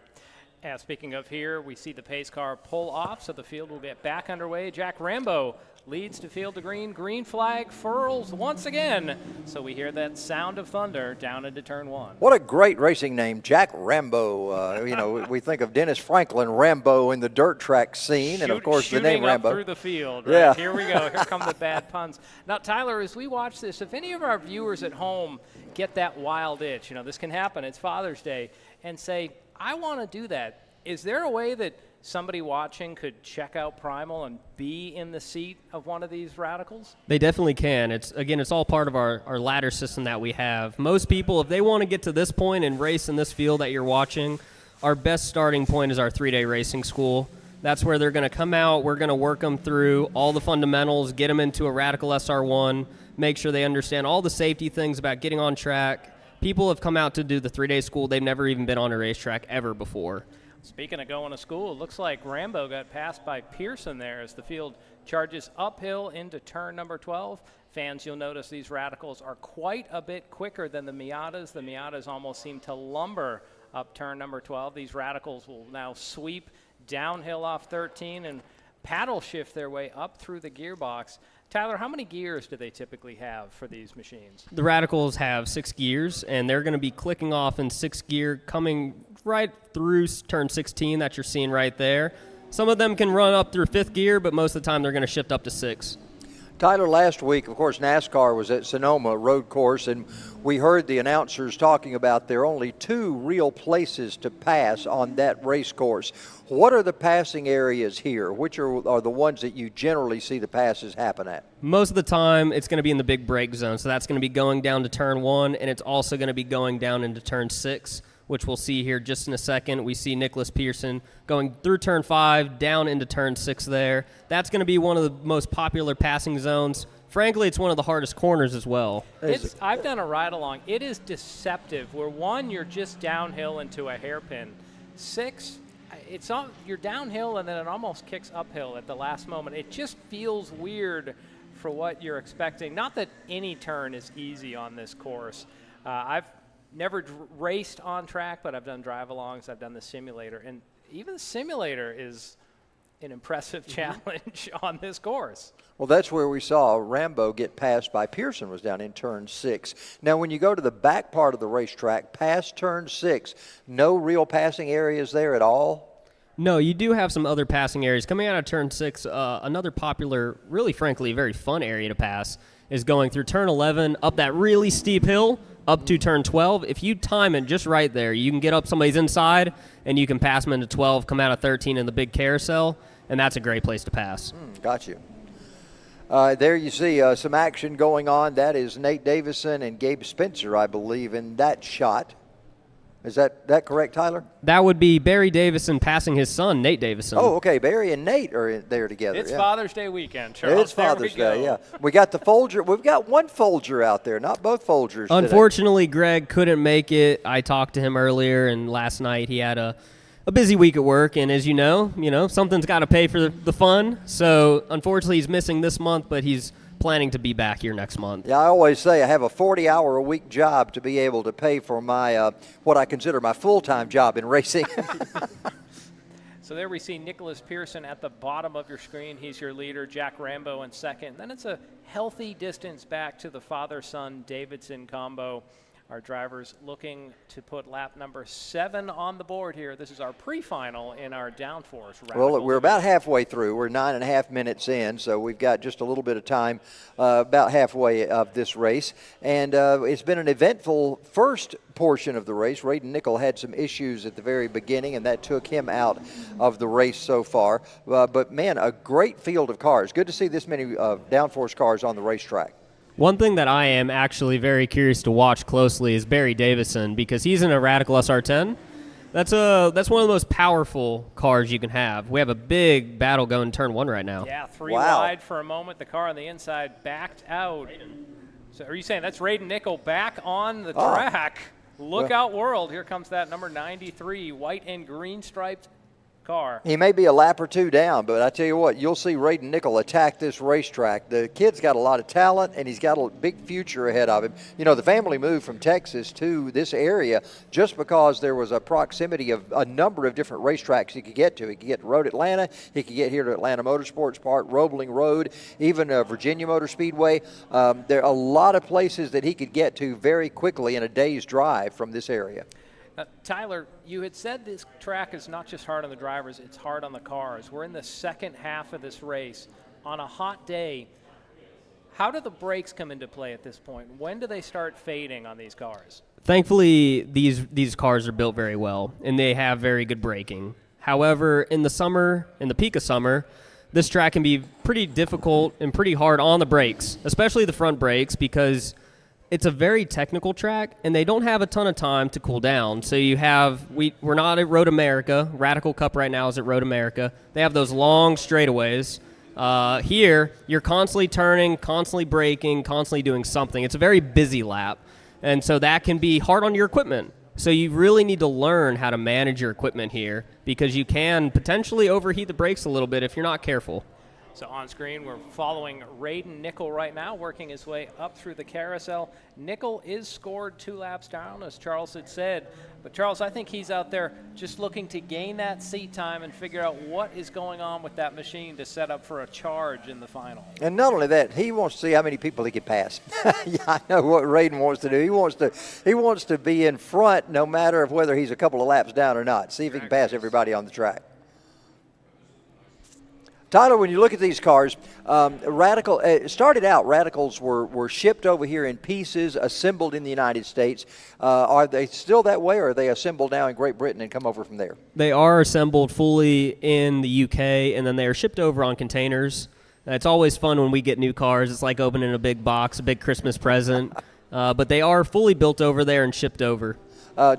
Yeah, speaking of here, we see the pace car pull off, so the field will get back underway. Jack Rambo leads to field to green. Green flag furls once again. So we hear that sound of thunder down into turn one. What a great racing name, Jack Rambo. We think of Dennis Franklin Rambo in the dirt track scene, and of course the name Rambo. Shooting up through the field. Right? Yeah. Here we go. Here come the bad puns. Now, Tyler, as we watch this, if any of our viewers at home get that wild itch, this can happen. It's Father's Day, and say, I want to do that. Is there a way that somebody watching could check out Primal and be in the seat of one of these radicals? They definitely can. It's all part of our ladder system that we have. Most people, if they want to get to this point and race in this field that you're watching, our best starting point is our 3-day racing school. That's where they're going to come out. We're going to work them through all the fundamentals, get them into a Radical SR1, make sure they understand all the safety things about getting on track. People have come out to do the 3-day school. They've never even been on a racetrack ever before. Speaking of going to school, it looks like Rambo got passed by Pearson there as the field charges uphill into turn number 12. Fans, you'll notice these radicals are quite a bit quicker than the Miatas. The Miatas almost seem to lumber up turn number 12. These radicals will now sweep downhill off 13 and paddle shift their way up through the gearbox. Tyler, how many gears do they typically have for these machines? The Radicals have 6 gears, and they're going to be clicking off in 6th gear coming right through turn 16 that you're seeing right there. Some of them can run up through 5th gear, but most of the time they're going to shift up to 6. Tyler, last week, of course, NASCAR was at Sonoma road course, and we heard the announcers talking about there are only 2 real places to pass on that race course. What are the passing areas here? Which are the ones that you generally see the passes happen at? Most of the time, it's going to be in the big break zone, so that's going to be going down to turn 1, and it's also going to be going down into turn 6, which we'll see here just in a second. We see Nicholas Pearson going through turn 5, down into turn 6 there. That's going to be one of the most popular passing zones. Frankly, it's one of the hardest corners as well. I've done a ride-along. It is deceptive. Where 1, you're just downhill into a hairpin. 6, you're downhill, and then it almost kicks uphill at the last moment. It just feels weird for what you're expecting. Not that any turn is easy on this course. I've never raced on track, but I've done drive-alongs. I've done the simulator, and even the simulator is an impressive challenge on this course. Well, that's where we saw Rambo get passed by Pearson, was down in turn 6. Now, when you go to the back part of the racetrack, past turn 6, no real passing areas there at all? No, you do have some other passing areas. Coming out of turn 6, another popular, really frankly, very fun area to pass is going through turn 11, up that really steep hill, up to turn 12. If you time it just right there, you can get up somebody's inside, and you can pass them into 12, come out of 13 in the big carousel, and that's a great place to pass. Got you. There you see some action going on. That is Nate Davison and Gabe Spencer, I believe, in that shot. Is that correct, Tyler? That would be Barry Davison passing his son, Nate Davison. Oh, okay. Barry and Nate are there together. It's yeah. Father's Day weekend, Charles. It's Father's Day, yeah. We got the Folger. We've got one Folger out there, not both Folgers today. Unfortunately, Greg couldn't make it. I talked to him earlier, and last night he had a busy week at work, and as you know, something's got to pay for the fun. So, unfortunately, he's missing this month, but he's planning to be back here next month. Yeah, I always say I have a 40-hour-a-week job to be able to pay for my what I consider my full-time job in racing. So there we see Nicholas Pearson at the bottom of your screen. He's your leader, Jack Rambo in second. Then it's a healthy distance back to the father-son Davidson combo. Our drivers looking to put lap number 7 on the board here. This is our pre-final in our Downforce round. Well, we're about halfway through. We're 9.5 minutes in, so we've got just a little bit of time, about halfway of this race. And it's been an eventful first portion of the race. Radon Nickel had some issues at the very beginning, and that took him out of the race so far. But, man, a great field of cars. Good to see this many Downforce cars on the racetrack. One thing that I am actually very curious to watch closely is Barry Davison, because he's in a Radical SR10. That's one of the most powerful cars you can have. We have a big battle going turn 1 right now. Yeah, 3 Wow. wide for a moment. The car on the inside backed out. So are you saying that's Radon Nickel back on the track? Look out, world. Here comes that number 93, white and green striped car. He may be a lap or two down, but I tell you what, you'll see Radon Nickel attack this racetrack. The kid's got a lot of talent, and he's got a big future ahead of him. The family moved from Texas to this area just because there was a proximity of a number of different racetracks he could get to. He could get to Road Atlanta. He could get here to Atlanta Motorsports Park, Roebling Road, even Virginia Motor Speedway. There are a lot of places that he could get to very quickly in a day's drive from this area. Tyler, you had said this track is not just hard on the drivers, it's hard on the cars. We're in the second half of this race. On a hot day, how do the brakes come into play at this point? When do they start fading on these cars? Thankfully, these cars are built very well, and they have very good braking. However, in the summer, in the peak of summer, this track can be pretty difficult and pretty hard on the brakes, especially the front brakes, because it's a very technical track, and they don't have a ton of time to cool down. So we're not at Road America. Radical Cup right now is at Road America. They have those long straightaways. Here, you're constantly turning, constantly braking, constantly doing something. It's a very busy lap, and so that can be hard on your equipment. So you really need to learn how to manage your equipment here, because you can potentially overheat the brakes a little bit if you're not careful. So on screen, we're following Radon Nickel right now, working his way up through the carousel. Nickel is scored 2 laps down, as Charles had said. But, Charles, I think he's out there just looking to gain that seat time and figure out what is going on with that machine to set up for a charge in the final. And not only that, he wants to see how many people he can pass. Yeah, I know what Radon wants to do. He wants to be in front no matter whether he's a couple of laps down or not. See if he can pass everybody on the track. Tyler, when you look at these cars, started out, Radicals were shipped over here in pieces, assembled in the United States. Are they still that way, or are they assembled now in Great Britain and come over from there? They are assembled fully in the UK, and then they are shipped over on containers. It's always fun when we get new cars. It's like opening a big box, a big Christmas present. But they are fully built over there and shipped over.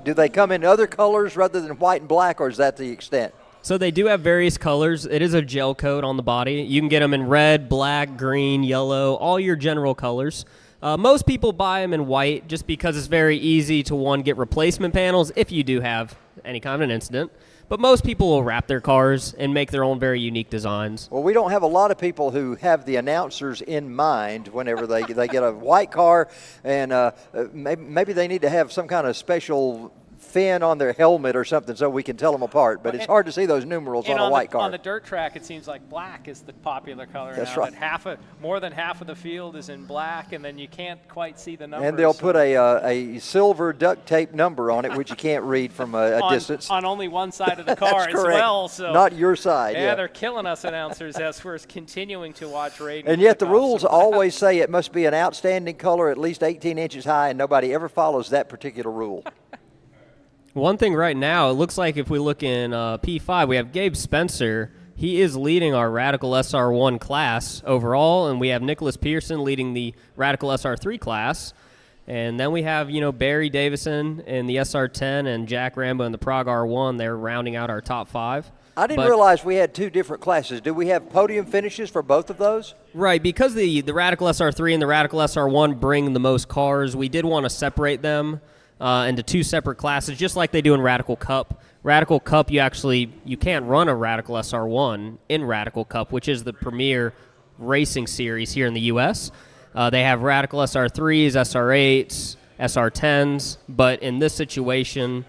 Do they come in other colors rather than white and black, or is that the extent? So they do have various colors. It is a gel coat on the body. You can get them in red, black, green, yellow, all your general colors. Most people buy them in white just because it's very easy to, get replacement panels if you do have any kind of an incident. But most people will wrap their cars and make their own very unique designs. Well, we don't have a lot of people who have the announcers in mind whenever they get a white car, and maybe they need to have some kind of special fin on their helmet or something so we can tell them apart. But it's hard to see those numerals on a white car. On the dirt track, it seems like black is the popular color That's now. right. That more than half of the field is in black, and then you can't quite see the numbers. And they'll put a silver duct tape number on it, which you can't read from a distance. On only one side of the car That's as correct. well. So not your side. yeah, they're killing us announcers as we're continuing to watch rain. And yet the rules always say it must be an outstanding color, at least 18 inches high, and nobody ever follows that particular rule. One thing right now, it looks like if we look in P5, we have Gabe Spencer. He is leading our Radical SR1 class overall, and we have Nicholas Pearson leading the Radical SR3 class. And then we have, Barry Davison in the SR10 and Jack Rambo in the Prague R1. They're rounding out our top 5. I didn't realize we had 2 different classes. Do we have podium finishes for both of those? Right, because the Radical SR3 and the Radical SR1 bring the most cars, we did want to separate them into 2 separate classes, just like they do in Radical Cup. Radical Cup, you can't run a Radical SR1 in Radical Cup, which is the premier racing series here in the U.S. They have Radical SR3s, SR8s, SR10s, but in this situation,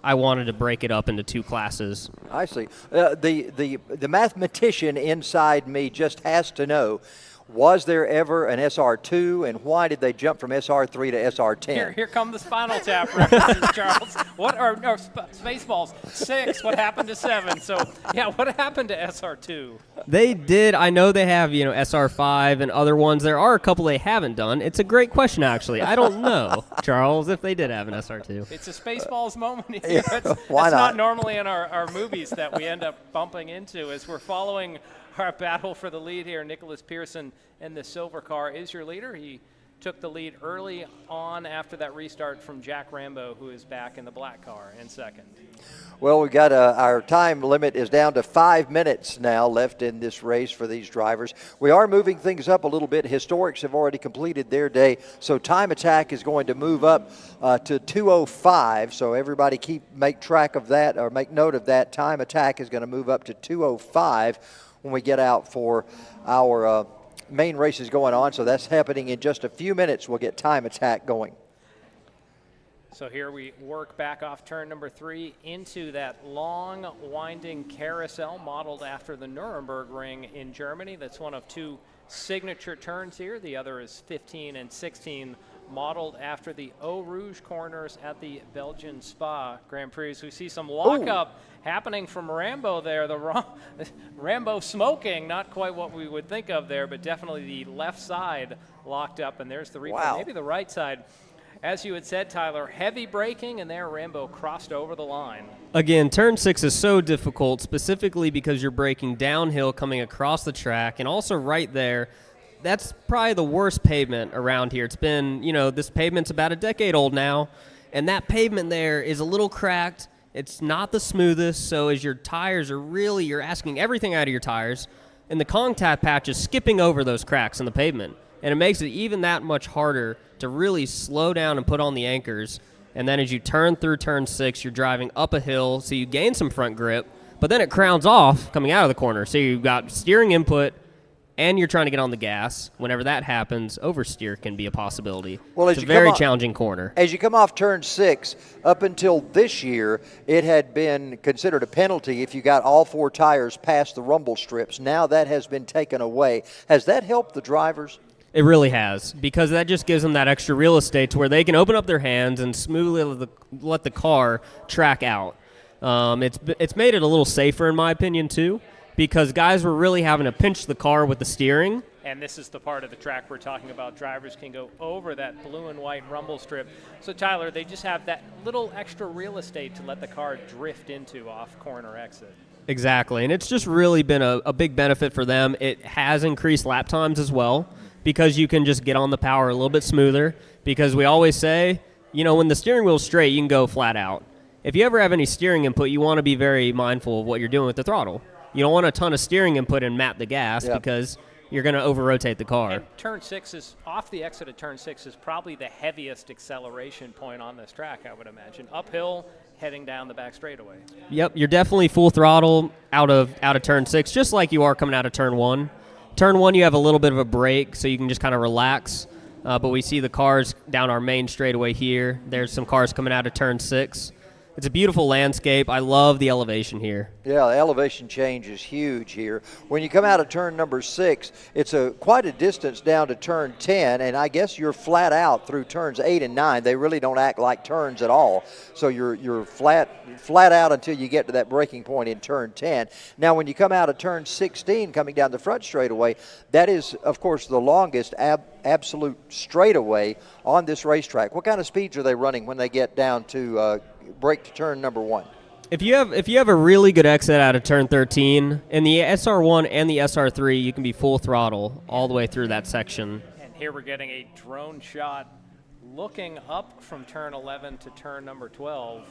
I wanted to break it up into 2 classes. I see. The mathematician inside me just has to know, was there ever an SR2, and why did they jump from SR3 to SR10? Here come the Spinal Tap references, Charles. What are Spaceballs 6? What happened to 7? So yeah, what happened to SR2? They did. I know they have SR5 and other ones. There are a couple they haven't done. It's a great question, actually. I don't know, Charles, if they did have an SR2. It's a Spaceballs moment here. Why that's not? not normally in our movies that we end up bumping into as we're following our battle for the lead here. Nicholas Pearson in the silver car is your leader. He took the lead early on after that restart from Jack Rambo, who is back in the black car in second. Well, we've got our time limit is down to 5 minutes now left in this race for these drivers. We are moving things up a little bit. Historics have already completed their day, so time attack is going to move up to 2:05. So everybody make track of that, or make note of that. Time attack is going to move up to 2:05 when we get out for our main races going on. So that's happening in just a few minutes. We'll get time attack going. So here we work back off turn number 3 into that long winding carousel modeled after the Nuremberg Ring in Germany. That's one of 2 signature turns here. The other is 15 and 16, modeled after the Eau Rouge corners at the Belgian Spa Grand Prix. We see some walk-up happening from Rambo there. Rambo smoking, not quite what we would think of there, but definitely the left side locked up, and there's the replay. Wow. Maybe the right side. As you had said, Tyler, heavy braking, and there Rambo crossed over the line. Again, turn 6 is so difficult, specifically because you're braking downhill coming across the track, and also right there, that's probably the worst pavement around here. It's been, this pavement's about a decade old now, and that pavement there is a little cracked. It's not the smoothest, so as your tires are you're asking everything out of your tires, and the contact patch is skipping over those cracks in the pavement, and it makes it even that much harder to really slow down and put on the anchors. And then as you turn through turn 6, you're driving up a hill, so you gain some front grip, but then it crowns off coming out of the corner. So you've got steering input, and you're trying to get on the gas. Whenever that happens, oversteer can be a possibility. Well, it's a very challenging corner. As you come off turn 6, up until this year, it had been considered a penalty if you got all 4 tires past the rumble strips. Now that has been taken away. Has that helped the drivers? It really has, because that just gives them that extra real estate to where they can open up their hands and smoothly let the car track out. It's made it a little safer, in my opinion, too, because guys were really having to pinch the car with the steering. And this is the part of the track we're talking about. Drivers can go over that blue and white rumble strip. So, Tyler, they just have that little extra real estate to let the car drift into off corner exit. Exactly, and it's just really been a big benefit for them. It has increased lap times as well, because you can just get on the power a little bit smoother, because we always say, when the steering wheel's straight, you can go flat out. If you ever have any steering input, you want to be very mindful of what you're doing with the throttle. You don't want a ton of steering input and map the gas, because you're going to over-rotate the car. And turn 6 is, off the exit of turn 6 is probably the heaviest acceleration point on this track, I would imagine. Uphill, heading down the back straightaway. Yep, you're definitely full throttle out of turn 6, just like you are coming out of turn 1. Turn 1, you have a little bit of a break, so you can just kind of relax. But we see the cars down our main straightaway here. There's some cars coming out of turn 6. It's a beautiful landscape. I love the elevation here. Yeah, the elevation change is huge here. When you come out of turn number 6, it's quite a distance down to turn 10, and I guess you're flat out through turns 8 and 9. They really don't act like turns at all. So you're flat out until you get to that breaking point in turn 10. Now, when you come out of turn 16, coming down the front straightaway, that is, of course, the longest absolute straightaway on this racetrack. What kind of speeds are they running when they get down to break to turn number 1? If you have a really good exit out of turn 13, in the SR1 and the SR3, you can be full throttle all the way through that section. And here we're getting a drone shot looking up from turn 11 to turn number 12.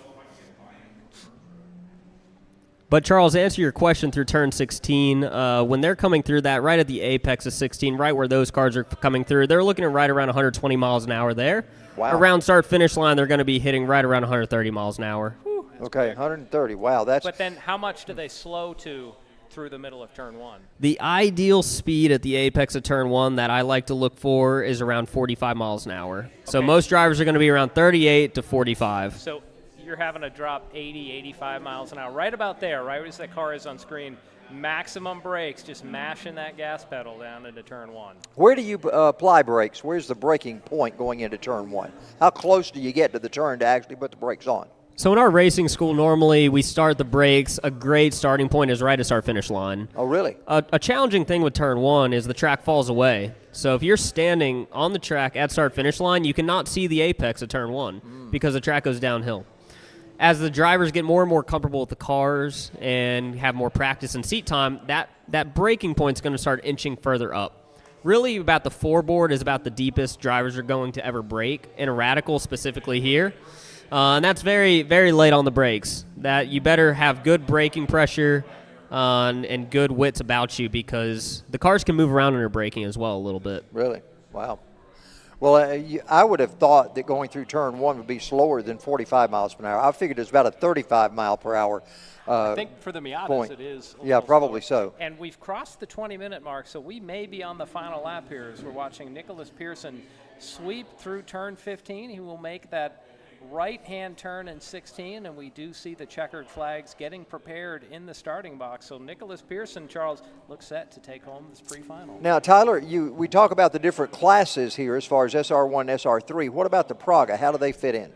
But Charles, to answer your question through turn 16, when they're coming through that, right at the apex of 16, right where those cars are coming through, they're looking at right around 120 miles an hour there. Wow. Around start-finish line, they're going to be hitting right around 130 miles an hour. Okay, 130. Wow, that's. But then how much do they slow to through the middle of turn 1? The ideal speed at the apex of turn 1 that I like to look for is around 45 miles an hour. So most drivers are going to be around 38 to 45. So you're having to drop 80, 85 miles an hour, right about there, right as that car is on screen. Maximum brakes, just mashing that gas pedal down into turn 1. Where do you apply brakes? Where's the braking point going into turn 1? How close do you get to the turn to actually put the brakes on? So in our racing school, normally we start the brakes. A great starting point is right at our finish line. Oh, really? A challenging thing with turn 1 is the track falls away. So if you're standing on the track at start-finish line, you cannot see the apex of turn 1 because the track goes downhill. As the drivers get more and more comfortable with the cars and have more practice and seat time, that braking point is going to start inching further up. Really, about the four-board is about the deepest drivers are going to ever brake, in a radical specifically here. And that's very, very late on the brakes. That you better have good braking pressure and good wits about you because the cars can move around under braking as well a little bit. Really? Wow. Well, I would have thought that going through turn 1 would be slower than 45 miles per hour. I figured it's about a 35 mile per hour I think for the Miatas point. it is. Yeah, probably slower. so. And we've crossed the 20-minute mark, so we may be on the final lap here as we're watching Nicholas Pearson sweep through turn 15. He will make that right-hand turn in 16, and we do see the checkered flags getting prepared in the starting box. So Nicholas Pearson, Charles, looks set to take home this pre-final. Now, Tyler, we talk about the different classes here as far as SR1, SR3. What about the Praga? How do they fit in?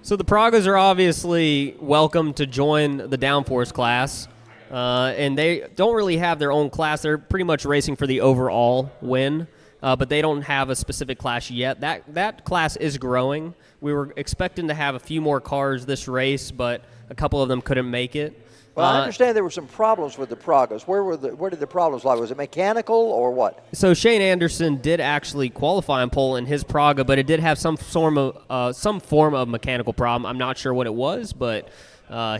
So the Pragas are obviously welcome to join the Downforce class, and they don't really have their own class. They're pretty much racing for the overall win, but they don't have a specific class yet. That class is growing. We were expecting to have a few more cars this race, but a couple of them couldn't make it. Well, I understand there were some problems with the Pragas. Where did the problems lie? Was it mechanical or what? So Shane Anderson did actually qualify in pole in his Praga, but it did have some form of mechanical problem. I'm not sure what it was, but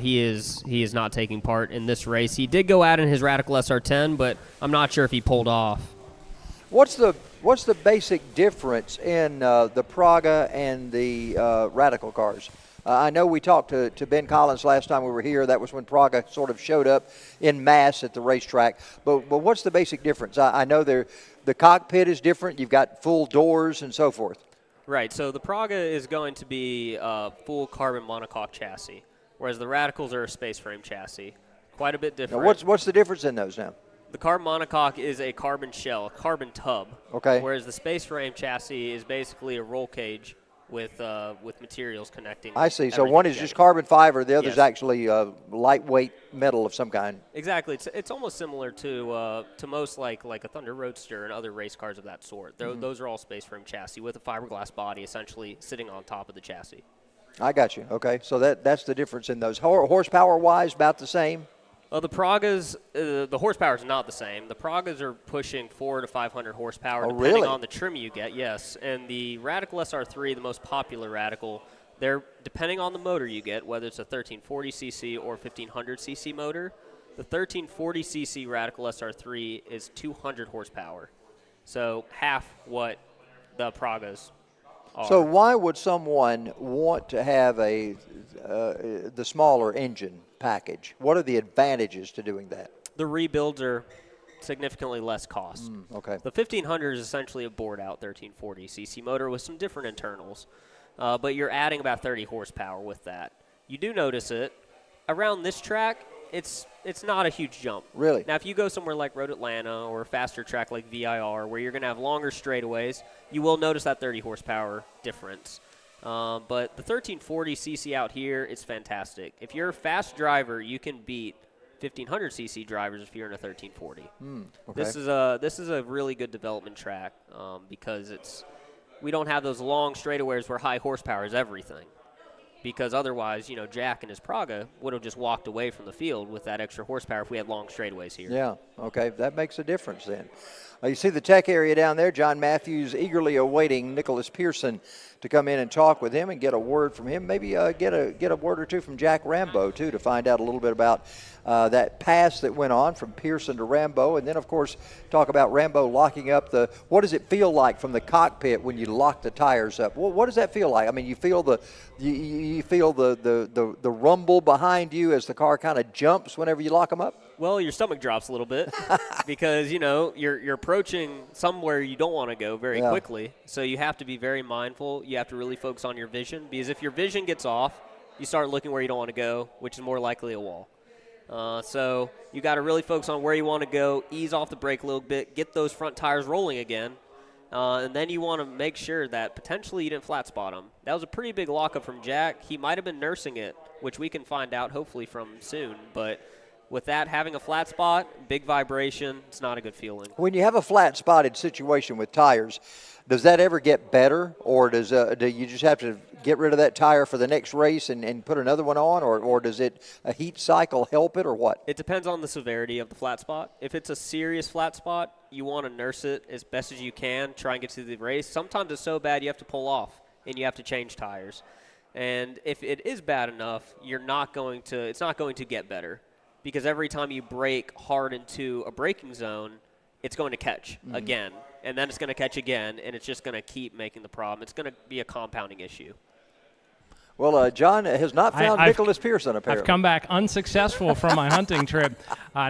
he is not taking part in this race. He did go out in his Radical SR10, but I'm not sure if he pulled off. What's the basic difference in the Praga and the Radical cars? I know we talked to Ben Collins last time we were here. That was when Praga sort of showed up in mass at the racetrack. But what's the basic difference? I know the cockpit is different. You've got full doors and so forth. Right. So the Praga is going to be a full carbon monocoque chassis, whereas the Radicals are a space frame chassis. Quite a bit different. Now what's the difference in those now? The carbon monocoque is a carbon shell, a carbon tub. Okay. Whereas the space frame chassis is basically a roll cage with materials connecting. I see. So everything one is together. just carbon fiber, the other is Yes. actually lightweight metal of some kind. Exactly. It's almost similar to most like a Thunder Roadster and other race cars of that sort. Those are all space frame chassis with a fiberglass body essentially sitting on top of the chassis. I got you. Okay. So that's the difference in those. Horsepower-wise, about the same? The Pragas, the horsepower is not the same. The Pragas are pushing 400 to 500 horsepower, depending really? on the trim you get, yes. And the Radical SR3, the most popular Radical, they're depending on the motor you get, whether it's a 1340cc or 1500cc motor. The 1340cc Radical SR3 is 200 horsepower, so half what the Pragas are. So why would someone want to have the smaller engine package? What are the advantages to doing that? The rebuilds are significantly less cost. Okay. The 1500 is essentially a bored-out 1340cc motor with some different internals, but you're adding about 30 horsepower with that. You do notice it. Around this track, it's not a huge jump. Really? Now, if you go somewhere like Road Atlanta or a faster track like VIR, where you're going to have longer straightaways, you will notice that 30 horsepower difference. But the 1340cc out here is fantastic. If you're a fast driver, you can beat 1500cc drivers if you're in a 1340. Okay. This is a really good development track because we don't have those long straightaways where high horsepower is everything. Because otherwise, Jack and his Praga would have just walked away from the field with that extra horsepower if we had long straightaways here. Yeah, okay, that makes a difference then. You see the tech area down there. John Matthews eagerly awaiting Nicholas Pearson to come in and talk with him and get a word from him. Maybe get a word or two from Jack Rambo, too, to find out a little bit about that pass that went on from Pearson to Rambo. And then, of course, talk about Rambo locking up what does it feel like from the cockpit when you lock the tires up? What does that feel like? I mean, you feel the rumble behind you as the car kind of jumps whenever you lock them up? Well, your stomach drops a little bit because, you're approaching somewhere you don't want to go very quickly. So you have to be very mindful. You have to really focus on your vision because if your vision gets off, you start looking where you don't want to go, which is more likely a wall. So you got to really focus on where you want to go, ease off the brake a little bit, get those front tires rolling again, and then you want to make sure that potentially you didn't flat spot him. That was a pretty big lockup from Jack. He might have been nursing it, which we can find out hopefully from soon, but with that, having a flat spot, big vibration, it's not a good feeling. When you have a flat spotted situation with tires, does that ever get better, or do you just have to get rid of that tire for the next race and put another one on, or does a heat cycle help it, or what? It depends on the severity of the flat spot. If it's a serious flat spot, you want to nurse it as best as you can, try and get to the race. Sometimes it's so bad you have to pull off and you have to change tires. And if it is bad enough, it's not going to get better. Because every time you brake hard into a braking zone, it's going to catch again. And then it's going to catch again, and it's just going to keep making the problem. It's going to be a compounding issue. Well, John has not found Nicholas Pearson, apparently. I've come back unsuccessful from my hunting trip.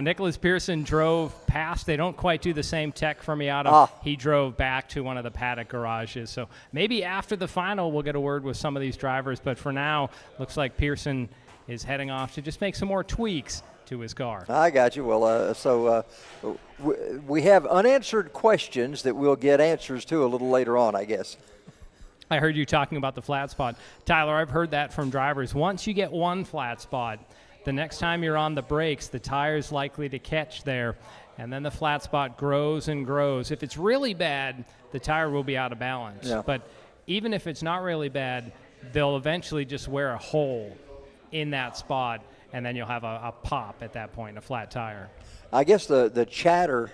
Nicholas Pearson drove past. They don't quite do the same tech for Miata. He drove back to one of the paddock garages. So maybe after the final we'll get a word with some of these drivers. But for now, looks like Pearson is heading off to just make some more tweaks to his car. I got you. Well, we have unanswered questions that we'll get answers to a little later on, I guess. I heard you talking about the flat spot. Tyler, I've heard that from drivers. Once you get one flat spot, the next time you're on the brakes, the tire's likely to catch there, and then the flat spot grows and grows. If it's really bad, the tire will be out of balance. Yeah. But even if it's not really bad, they'll eventually just wear a hole in that spot, and then you'll have a pop at that point, a flat tire. I guess the chatter,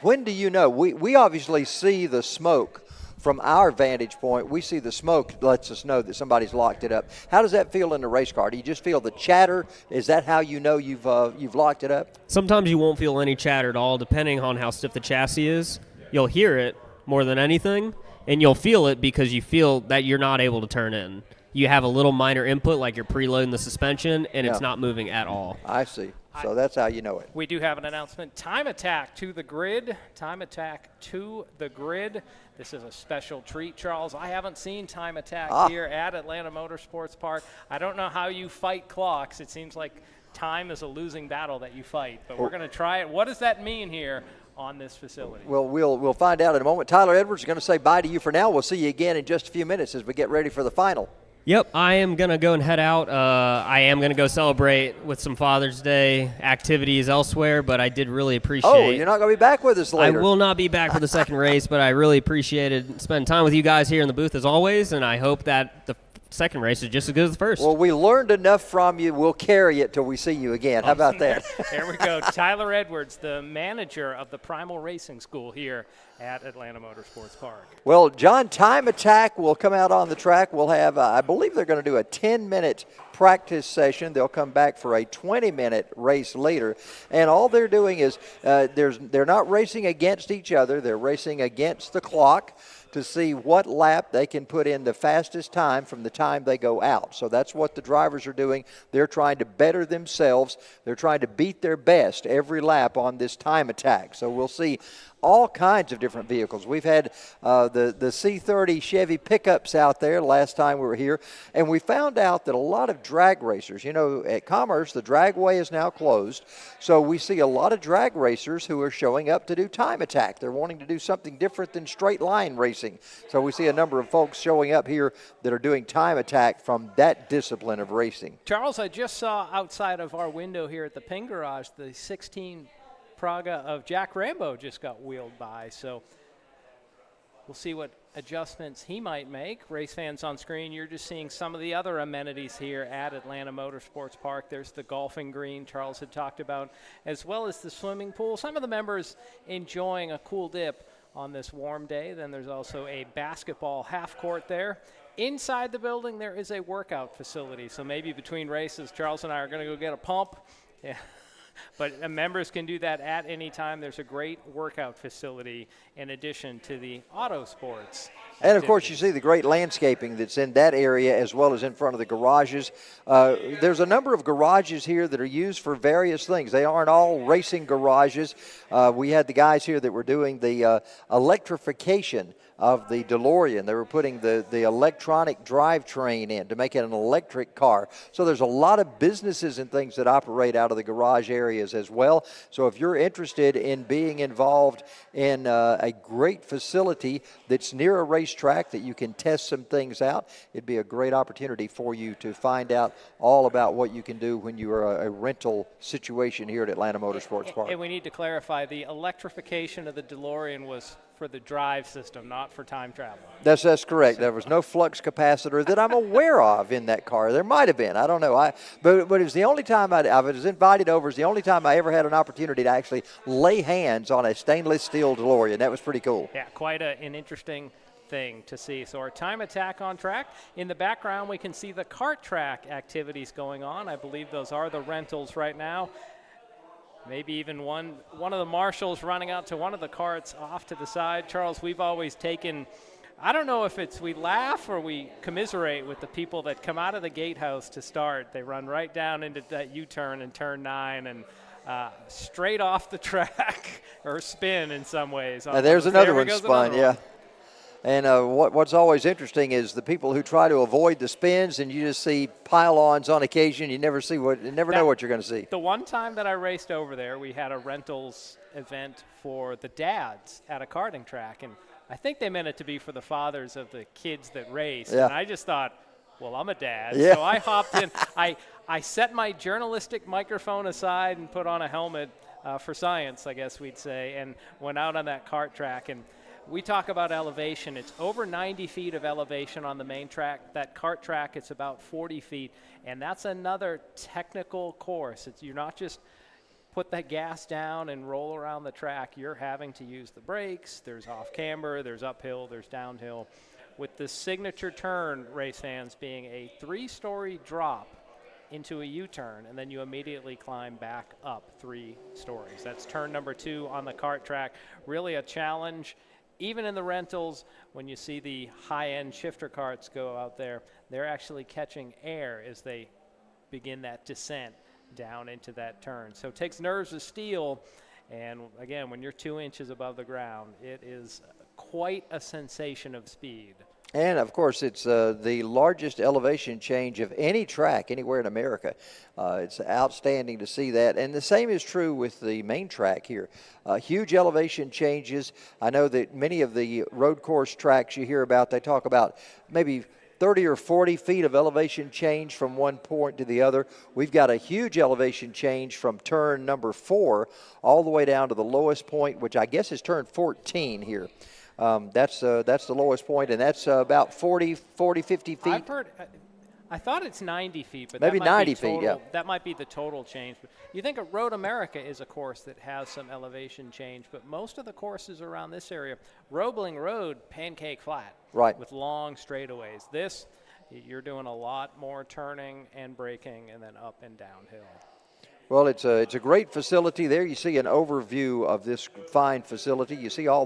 when do you know? We obviously see the smoke from our vantage point. We see the smoke lets us know that somebody's locked it up. How does that feel in the race car? Do you just feel the chatter? Is that how you know you've locked it up? Sometimes you won't feel any chatter at all, depending on how stiff the chassis is. You'll hear it more than anything, and you'll feel it because you feel that you're not able to turn in. You have a little minor input, like you're preloading the suspension, and it's not moving at all. I see. So that's how you know it. We do have an announcement. Time attack to the grid. Time attack to the grid. This is a special treat, Charles. I haven't seen time attack here at Atlanta Motorsports Park. I don't know how you fight clocks. It seems like time is a losing battle that you fight, but we're going to try it. What does that mean here on this facility? Well, we'll find out in a moment. Tyler Edwards is going to say bye to you for now. We'll see you again in just a few minutes as we get ready for the final. Yep, I am going to go and head out. I am going to go celebrate with some Father's Day activities elsewhere, but I did really appreciate Oh, you're not going to be back with us later. I will not be back for the second race, but I really appreciated spending time with you guys here in the booth as always, and I hope that the second race is just as good as the first. Well, we learned enough from you. We'll carry it till we see you again. How about that? There we go. Tyler Edwards, the manager of the Primal Racing School here at Atlanta Motorsports Park. Well, John, time attack will come out on the track. We'll have, I believe they're going to do a 10-minute practice session. They'll come back for a 20-minute race later. And all they're doing is they're not racing against each other. They're racing against the clock to see what lap they can put in the fastest time from the time they go out. So that's what the drivers are doing. They're trying to better themselves. They're trying to beat their best every lap on this time attack. So we'll see all kinds of different vehicles. We've had the C30 Chevy pickups out there last time we were here, and we found out that a lot of drag racers, at Commerce, the dragway is now closed, so we see a lot of drag racers who are showing up to do time attack. They're wanting to do something different than straight line racing. So we see a number of folks showing up here that are doing time attack from that discipline of racing. Charles, I just saw outside of our window here at the Ping Garage, the 16 Praga of Jack Rambo just got wheeled by. So we'll see what adjustments he might make. Race fans on screen, you're just seeing some of the other amenities here at Atlanta Motorsports Park. There's the golfing green Charles had talked about, as well as the swimming pool. Some of the members enjoying a cool dip on this warm day. Then there's also a basketball half court there. Inside the building, there is a workout facility. So maybe between races, Charles and I are going to go get a pump. Yeah. But members can do that at any time. There's a great workout facility in addition to the auto sports. And, of course, you see the great landscaping that's in that area as well as in front of the garages. There's a number of garages here that are used for various things. They aren't all racing garages. We had the guys here that were doing the electrification of the DeLorean. They were putting the electronic drivetrain in to make it an electric car. So there's a lot of businesses and things that operate out of the garage areas as well. So if you're interested in being involved in a great facility that's near a racetrack that you can test some things out, it'd be a great opportunity for you to find out all about what you can do when you are a rental situation here at Atlanta Motorsports Park. And we need to clarify, the electrification of the DeLorean was for the drive system, not for time travel. That's correct. There was no flux capacitor that I'm aware of in that car. There might have been. I don't know. But it was the only time I was invited over. It's the only time I ever had an opportunity to actually lay hands on a stainless steel DeLorean. That was pretty cool. Yeah, quite an interesting thing to see. So our time attack on track. In the background, we can see the kart track activities going on. I believe those are the rentals right now. Maybe even one of the marshals running out to one of the carts off to the side. Charles, we've always taken, I don't know if it's we laugh or we commiserate with the people that come out of the gatehouse to start. They run right down into that U-turn in turn 9 and straight off the track or spin in some ways. There's another one spun, yeah. And what's always interesting is the people who try to avoid the spins, and you just see pile-ons on occasion. You never know what you're going to see. The one time that I raced over there, we had a rentals event for the dads at a karting track, and I think they meant it to be for the fathers of the kids that raced. Yeah. And I just thought, well, I'm a dad. Yeah. So I hopped in. I set my journalistic microphone aside and put on a helmet for science, I guess we'd say, and went out on that kart track. And we talk about elevation. It's over 90 feet of elevation on the main track. That kart track, it's about 40 feet, and that's another technical course. You're not just put the gas down and roll around the track. You're having to use the brakes. There's off camber, there's uphill, there's downhill. With the signature turn, race fans, being a 3-story drop into a U-turn, and then you immediately climb back up 3 stories. That's turn number 2 on the kart track. Really a challenge. Even in the rentals, when you see the high-end shifter carts go out there, they're actually catching air as they begin that descent down into that turn. So it takes nerves of steel, and again, when you're 2 inches above the ground, it is quite a sensation of speed. And, of course, it's the largest elevation change of any track anywhere in America. It's outstanding to see that. And the same is true with the main track here. Huge elevation changes. I know that many of the road course tracks you hear about, they talk about maybe 30 or 40 feet of elevation change from one point to the other. We've got a huge elevation change from turn number 4 all the way down to the lowest point, which I guess is turn 14 here. That's the lowest point, and that's about 40, 50 feet. I thought it's 90 feet, but maybe that might 90 be total, feet, yeah. That might be the total change. But you think of Road America is a course that has some elevation change, but most of the courses around this area, Roebling Road, pancake flat, right, with long straightaways. This, you're doing a lot more turning and braking, and then up and downhill. Well, it's a great facility. There you see an overview of this fine facility. You see all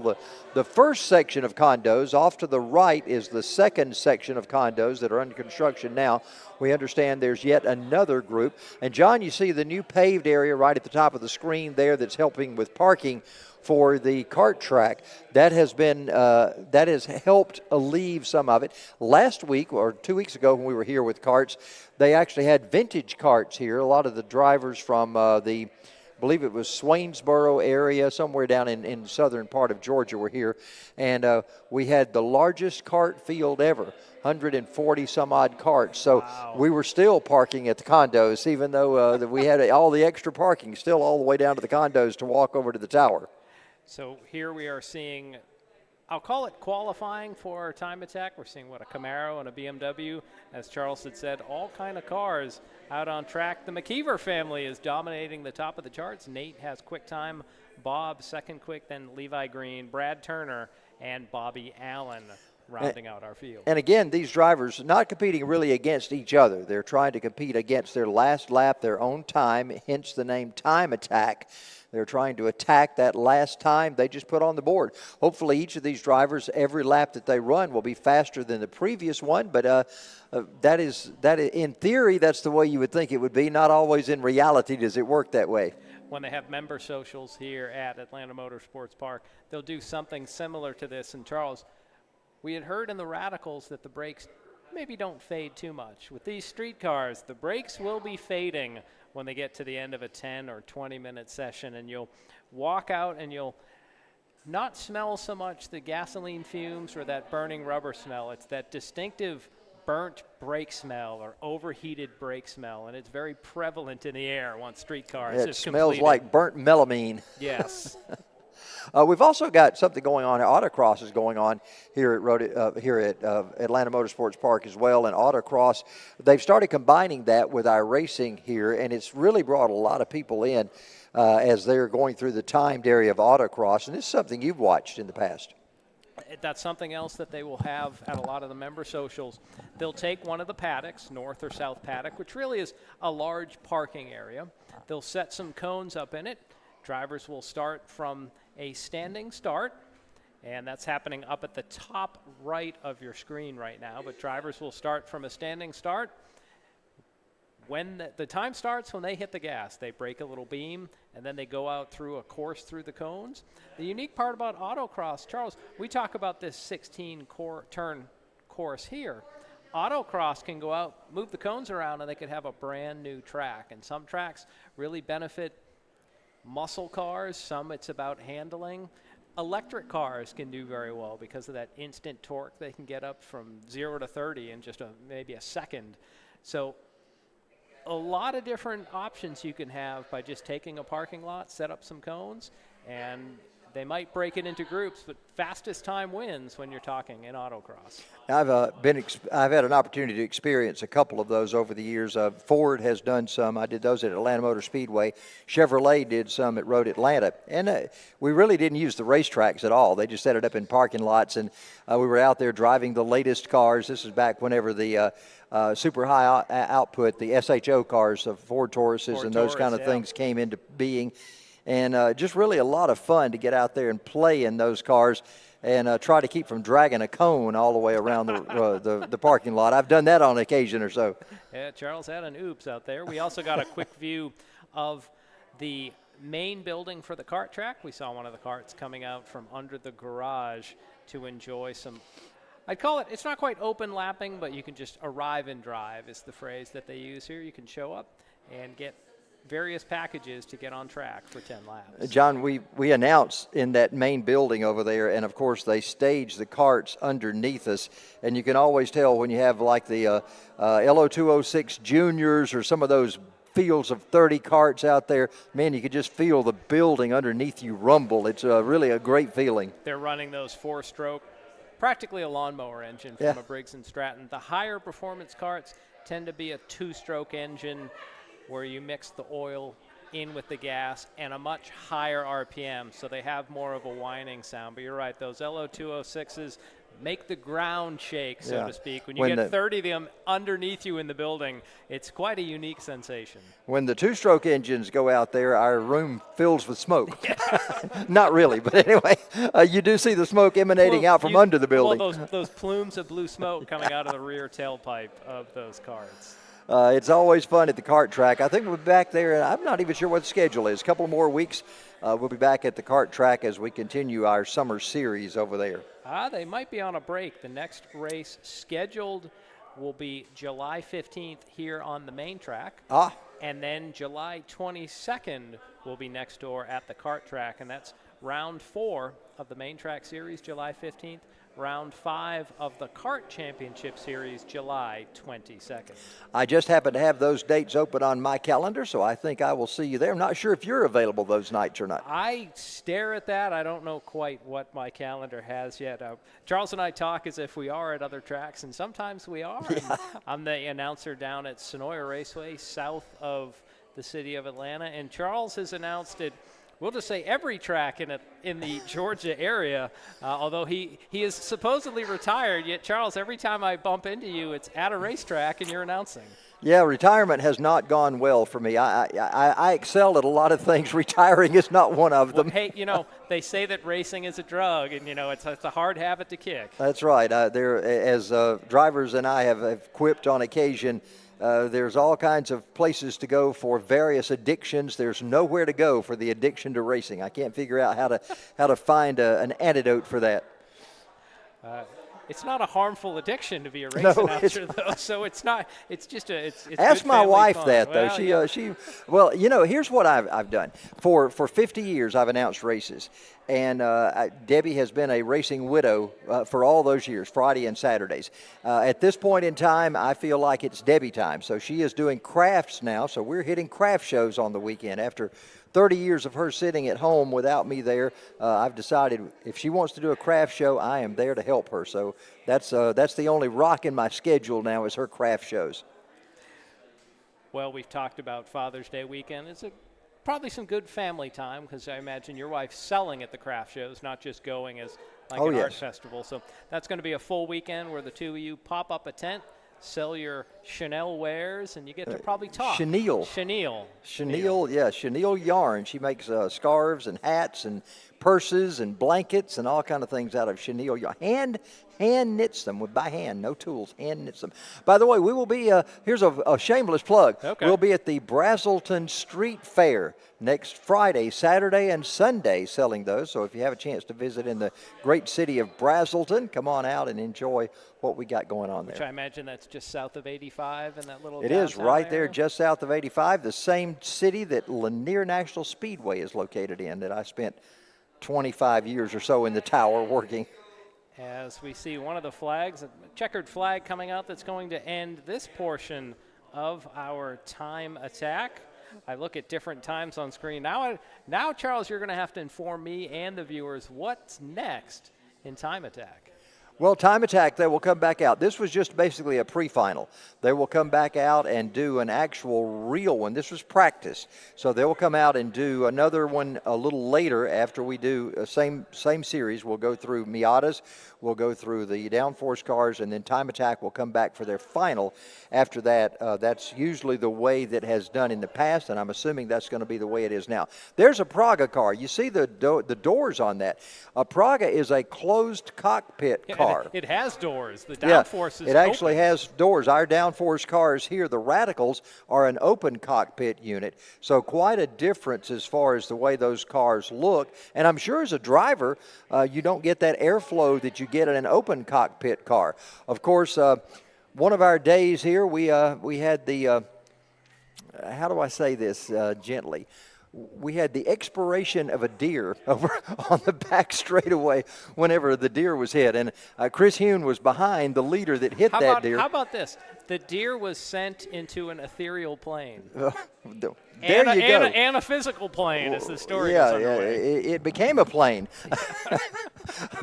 the first section of condos. Off to the right is the second section of condos that are under construction now. We understand there's yet another group. And, John, you see the new paved area right at the top of the screen there that's helping with parking. for the kart track. That has been that has helped alleviate some of it. Last week or 2 weeks ago when we were here with karts, they actually had vintage karts here. A lot of the drivers from I believe it was Swainsboro area, somewhere down in southern part of Georgia were here. And we had the largest kart field ever, 140 some odd karts. So we were still parking at the condos, even though that we had all the extra parking, still all the way down to the condos to walk over to the tower. So here we are seeing, I'll call it qualifying for time attack. We're seeing, a Camaro and a BMW. As Charles had said, all kind of cars out on track. The McKeever family is dominating the top of the charts. Nate has quick time, Bob second quick, then Levi Green, Brad Turner, and Bobby Allen rounding out our field. And again, these drivers not competing really against each other. They're trying to compete against their last lap, their own time, hence the name time attack. They're trying to attack that last time they just put on the board. Hopefully each of these drivers, every lap that they run will be faster than the previous one, but that is in theory, that's the way you would think it would be. Not always in reality does it work that way. When they have member socials here at Atlanta Motorsports Park, they'll do something similar to this. And Charles, we had heard in the radicals that the brakes maybe don't fade too much. With these street cars, the brakes will be fading when they get to the end of a 10 or 20-minute session, and you'll walk out and you'll not smell so much the gasoline fumes or that burning rubber smell. It's that distinctive burnt brake smell or overheated brake smell, and it's very prevalent in the air once street cars. It smells like burnt melamine. Yes. We've also got something going on. Autocross is going on here at Atlanta Motorsports Park as well. And Autocross, they've started combining that with our racing here, and it's really brought a lot of people in as they're going through the timed area of Autocross. And this is something you've watched in the past. That's something else that they will have at a lot of the member socials. They'll take one of the paddocks, north or south paddock, which really is a large parking area. They'll set some cones up in it. Drivers will start from a standing start, and that's happening up at the top right of your screen right now, but drivers will start from a standing start. When the time starts, when they hit the gas, they break a little beam, and then they go out through a course through the cones. The unique part about Autocross, Charles, we talk about this 16-turn course here. Autocross can go out, move the cones around, and they could have a brand new track, and some tracks really benefit muscle cars, some it's about handling. Electric cars can do very well because of that instant torque. They can get up from 0 to 30 in just maybe a second. So a lot of different options you can have by just taking a parking lot, set up some cones, and they might break it into groups, but fastest time wins when you're talking in autocross. I've had an opportunity to experience a couple of those over the years. Ford has done some. I did those at Atlanta Motor Speedway. Chevrolet did some at Road Atlanta, and we really didn't use the racetracks at all. They just set it up in parking lots, and we were out there driving the latest cars. This is back whenever the super high output, the SHO cars, of Ford Tauruses and those kind of things came into being. And just really a lot of fun to get out there and play in those cars and try to keep from dragging a cone all the way around the parking lot. I've done that on occasion or so. Yeah, Charles had an oops out there. We also got a quick view of the main building for the kart track. We saw one of the karts coming out from under the garage to enjoy some, I'd call it, it's not quite open lapping, but you can just arrive and drive is the phrase that they use here. You can show up and get various packages to get on track for 10 laps. John, we announced in that main building over there, and of course they stage the karts underneath us, and you can always tell when you have like the LO206 juniors or some of those fields of 30 karts out there, man, you could just feel the building underneath you rumble. It's really a great feeling. They're running those 4-stroke, practically a lawnmower engine from a Briggs & Stratton. The higher performance karts tend to be a 2-stroke engine where you mix the oil in with the gas and a much higher RPM, so they have more of a whining sound. But you're right, those LO206s make the ground shake, so to speak. When you get 30 of them underneath you in the building, it's quite a unique sensation. When the 2-stroke engines go out there, our room fills with smoke. Not really, but anyway, you do see the smoke emanating out from under the building. Well, those plumes of blue smoke coming out of the rear tailpipe of those karts. It's always fun at the kart track. I think we'll be back there, and I'm not even sure what the schedule is. A couple more weeks we'll be back at the kart track as we continue our summer series over there. They might be on a break. The next race scheduled will be July 15th here on the main track. And then July 22nd will be next door at the kart track, and that's round 4 of the main track series, July 15th. Round 5 of the Kart Championship Series, July 22nd. I just happen to have those dates open on my calendar, so I think I will see you there. I'm not sure if you're available those nights or not. I stare at that. I don't know quite what my calendar has yet. Charles and I talk as if we are at other tracks, and sometimes we are. Yeah. I'm the announcer down at Sonoya Raceway, south of the city of Atlanta, and Charles has announced it. We'll just say every track in the Georgia area, although he is supposedly retired, yet, Charles, every time I bump into you, it's at a racetrack and you're announcing. Yeah, retirement has not gone well for me. I excel at a lot of things. Retiring is not one of them. Well, hey, they say that racing is a drug, and, it's a hard habit to kick. That's right. As drivers and I have quipped on occasion, there's all kinds of places to go for various addictions. There's nowhere to go for the addiction to racing. I can't figure out how to find an antidote for that. It's not a harmful addiction to be a race announcer, though. So it's not. It's just it's Ask good my wife fun. that, though. Well, Here's what I've done. For 50 years, I've announced races. And Debbie has been a racing widow for all those years, Friday and Saturdays. At this point in time, I feel like it's Debbie time. So she is doing crafts now. So we're hitting craft shows on the weekend. After 30 years of her sitting at home without me there, I've decided if she wants to do a craft show, I am there to help her. So that's the only rock in my schedule now is her craft shows. Well, we've talked about Father's Day weekend. It's probably some good family time because I imagine your wife's selling at the craft shows, not just going as like an art festival. So that's going to be a full weekend where the two of you pop up a tent, sell your Chanel wares, and you get to probably talk. Chenille, yeah, chenille yarn. She makes scarves and hats and purses and blankets and all kind of things out of chenille yarn. Hand knits them by hand, no tools, hand knits them. By the way, we will be, here's a shameless plug. Okay. We'll be at the Brazelton Street Fair next Friday, Saturday, and Sunday selling those. So if you have a chance to visit in the great city of Brazelton, come on out and enjoy what we got going on there. Which I imagine that's just south of 85 in that little It is right there area. just south of 85, the same city that Lanier National Speedway is located in that I spent 25 years or so in the tower working. As we see one of the flags, a checkered flag coming out that's going to end this portion of our time attack. I look at different times on screen. Now, Charles, you're going to have to inform me and the viewers what's next in time attack. Well, time attack, they will come back out. This was just basically a pre-final. They will come back out and do an actual real one. This was practice. So they will come out and do another one a little later after we do the same series. We'll go through Miatas, we'll go through the Downforce cars, and then time attack will come back for their final. After that, that's usually the way that has done in the past, and I'm assuming that's going to be the way it is now. There's a Praga car. You see the doors on that. A Praga is a closed cockpit car. It has doors. The Downforce is it actually open. has doors. Our Downforce cars here, the Radicals, are an open cockpit unit. So quite a difference as far as the way those cars look. And I'm sure as a driver, you don't get that airflow that you get in an open cockpit car. Of course, one of our days here, we had the, how do I say this gently? We had the expiration of a deer over on the back straightaway whenever the deer was hit. And Chris Hune was behind the leader that hit that deer. How about this? The deer was sent into an ethereal plane. There you go. And a physical plane as the story yeah, goes underway. It became a plane.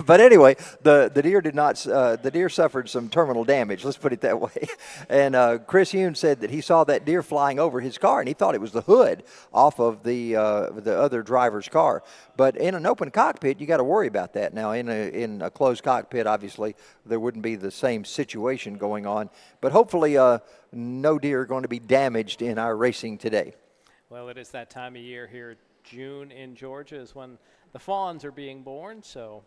But anyway, the deer did not. The deer suffered some terminal damage. Let's put it that way. And Chris Hune said that he saw that deer flying over his car, and he thought it was the hood off of the other driver's car. But in an open cockpit, you got to worry about that. Now, in a closed cockpit, obviously, there wouldn't be the same situation going on. But hopefully, no deer are going to be damaged in our racing today. Well, it is that time of year here. June in Georgia is when the fawns are being born, so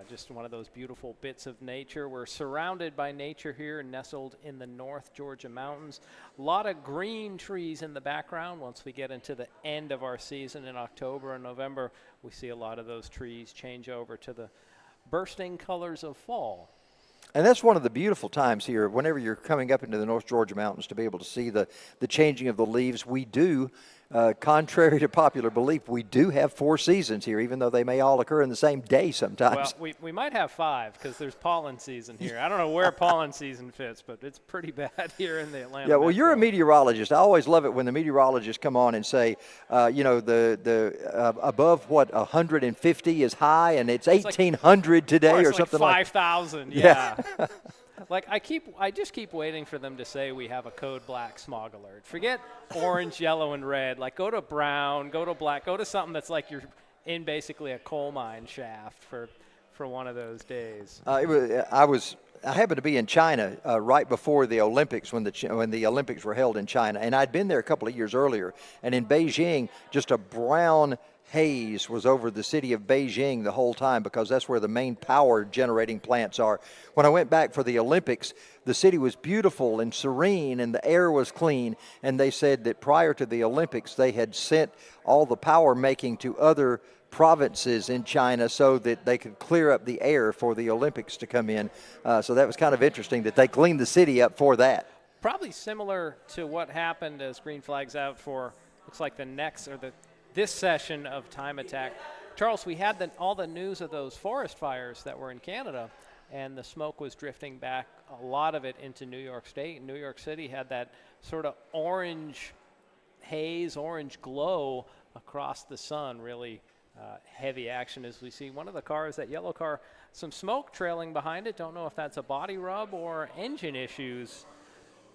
Just one of those beautiful bits of nature. We're surrounded by nature here, nestled in the North Georgia mountains. A lot of green trees in the background. Once we get into the end of our season in October and November, we see a lot of those trees change over to the bursting colors of fall. And that's one of the beautiful times here, whenever you're coming up into the North Georgia mountains, to be able to see the changing of the leaves. We do, contrary to popular belief, we do have 4 seasons here, even though they may all occur in the same day sometimes. Well, we might have 5 because there's pollen season here. I don't know where pollen season fits, but it's pretty bad here in the Atlanta. Yeah, well, you're a metro. meteorologist. I always love it when the meteorologists come on and say, above 150 is high, and it's 1,800 today Or or it's something like like. 5,000. Yeah. Like I just keep waiting for them to say we have a code black smog alert. Forget orange, yellow, and red. Like go to brown, go to black, go to something that's like you're in basically a coal mine shaft for one of those days. I happened to be in China right before the Olympics when the Olympics were held in China, and I'd been there a couple of years earlier. And in Beijing, just a brown haze was over the city of Beijing the whole time because that's where the main power generating plants are. When I went back for the Olympics, the city was beautiful and serene and the air was clean, and they said that prior to the Olympics they had sent all the power making to other provinces in China so that they could clear up the air for the Olympics to come in. So that was kind of interesting that they cleaned the city up for that. Probably similar to what happened as green flags out for looks like this session of Time Attack. Charles, we had all the news of those forest fires that were in Canada, and the smoke was drifting back, a lot of it into New York State. New York City had that sort of orange haze, orange glow across the sun, really heavy action as we see one of the cars, that yellow car, some smoke trailing behind it. Don't know if that's a body rub or engine issues.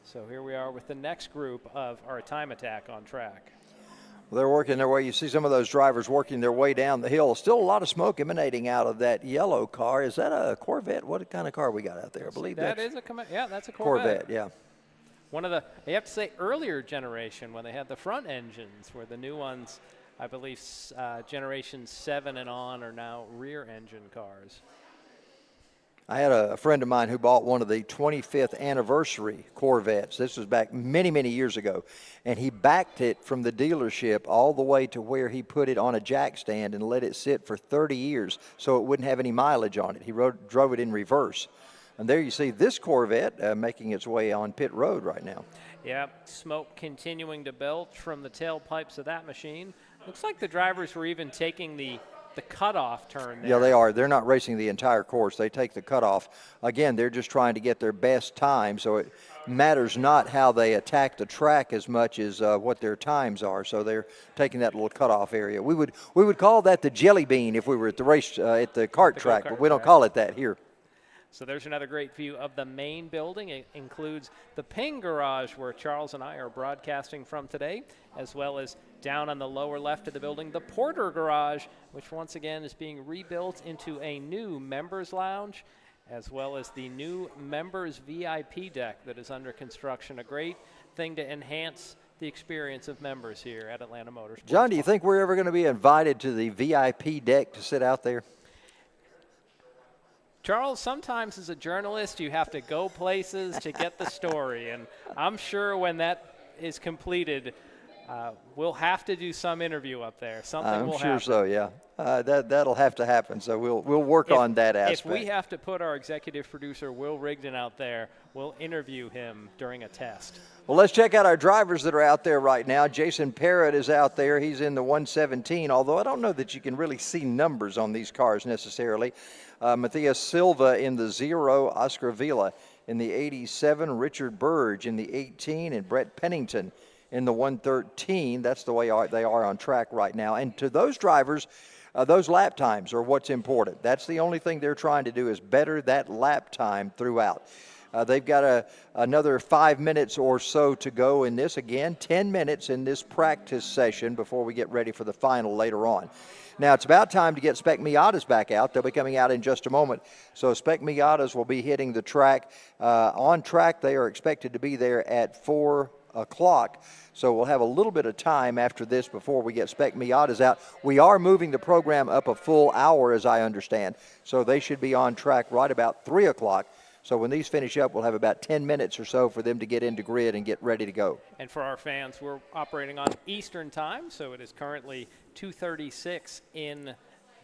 So here we are with the next group of our Time Attack on track. They're working their way. You see some of those drivers working their way down the hill. Still a lot of smoke emanating out of that yellow car. Is that a Corvette? What kind of car we got out there? I believe that's a Corvette. Yeah. One of you have to say earlier generation when they had the front engines, where the new ones, I believe, generation 7 and on are now rear engine cars. I had a friend of mine who bought one of the 25th anniversary Corvettes. This was back many, many years ago. And he backed it from the dealership all the way to where he put it on a jack stand and let it sit for 30 years so it wouldn't have any mileage on it. He drove it in reverse. And there you see this Corvette making its way on pit road right now. Yeah, smoke continuing to belch from the tailpipes of that machine. Looks like the drivers were even taking the cutoff turn there. Yeah, they are. They're not racing the entire course. They take the cutoff. Again, they're just trying to get their best time, so it matters not how they attack the track as much as what their times are. So they're taking that little cutoff area. We would call that the jelly bean if we were at the race at the kart track, but we don't call it that here. So there's another great view of the main building. It includes the Ping Garage, where Charles and I are broadcasting from today, as well as down on the lower left of the building, the Porter Garage, which once again is being rebuilt into a new members lounge, as well as the new members VIP deck that is under construction. A great thing to enhance the experience of members here at Atlanta Motorsports. John, do you think we're ever going to be invited to the VIP deck to sit out there? Charles, sometimes as a journalist, you have to go places to get the story, and I'm sure when that is completed, we'll have to do some interview up there. Something will happen. I'm sure so, yeah. That'll have to happen, so we'll work on that aspect. If we have to put our executive producer, Will Rigdon, out there, we'll interview him during a test. Well, let's check out our drivers that are out there right now. Jason Parrott is out there. He's in the 117, although I don't know that you can really see numbers on these cars necessarily. Matthias Silva in the 0, Oscar Vila in the 87, Richard Burge in the 18, and Brett Pennington in the 113. That's the way they are on track right now. And to those drivers, those lap times are what's important. That's the only thing they're trying to do, is better that lap time throughout. They've got another 5 minutes or so to go in this. Again, 10 minutes in this practice session before we get ready for the final later on. Now, it's about time to get Spec Miatas back out. They'll be coming out in just a moment. So Spec Miatas will be hitting the track. On track, they are expected to be there at 4 o'clock. So we'll have a little bit of time after this before we get Spec Miatas out. We are moving the program up a full hour, as I understand. So they should be on track right about 3 o'clock. So when these finish up, we'll have about 10 minutes or so for them to get into grid and get ready to go. And for our fans, we're operating on Eastern time, so it is currently 2:36 in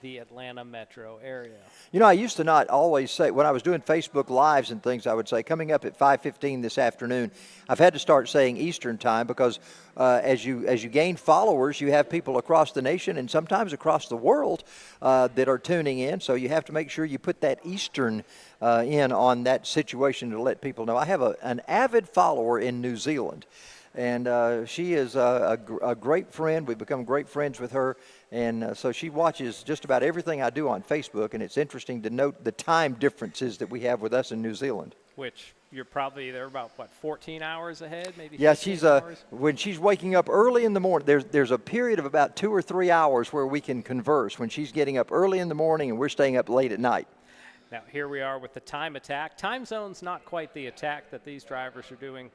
the Atlanta metro area. You know, I used to not always say, when I was doing Facebook Lives and things, I would say, coming up at 5:15 this afternoon. I've had to start saying Eastern time because as you gain followers, you have people across the nation and sometimes across the world that are tuning in. So you have to make sure you put that Eastern in on that situation to let people know. I have an avid follower in New Zealand. And she is a great friend. We've become great friends with her. And so she watches just about everything I do on Facebook. And it's interesting to note the time differences that we have with us in New Zealand. Which you're probably, they're about, 14 hours ahead, maybe? Yeah, 15 hours? when she's waking up early in the morning, there's a period of about 2 or 3 hours where we can converse when she's getting up early in the morning and we're staying up late at night. Now, here we are with the time attack. Time zone's not quite the attack that these drivers are doing.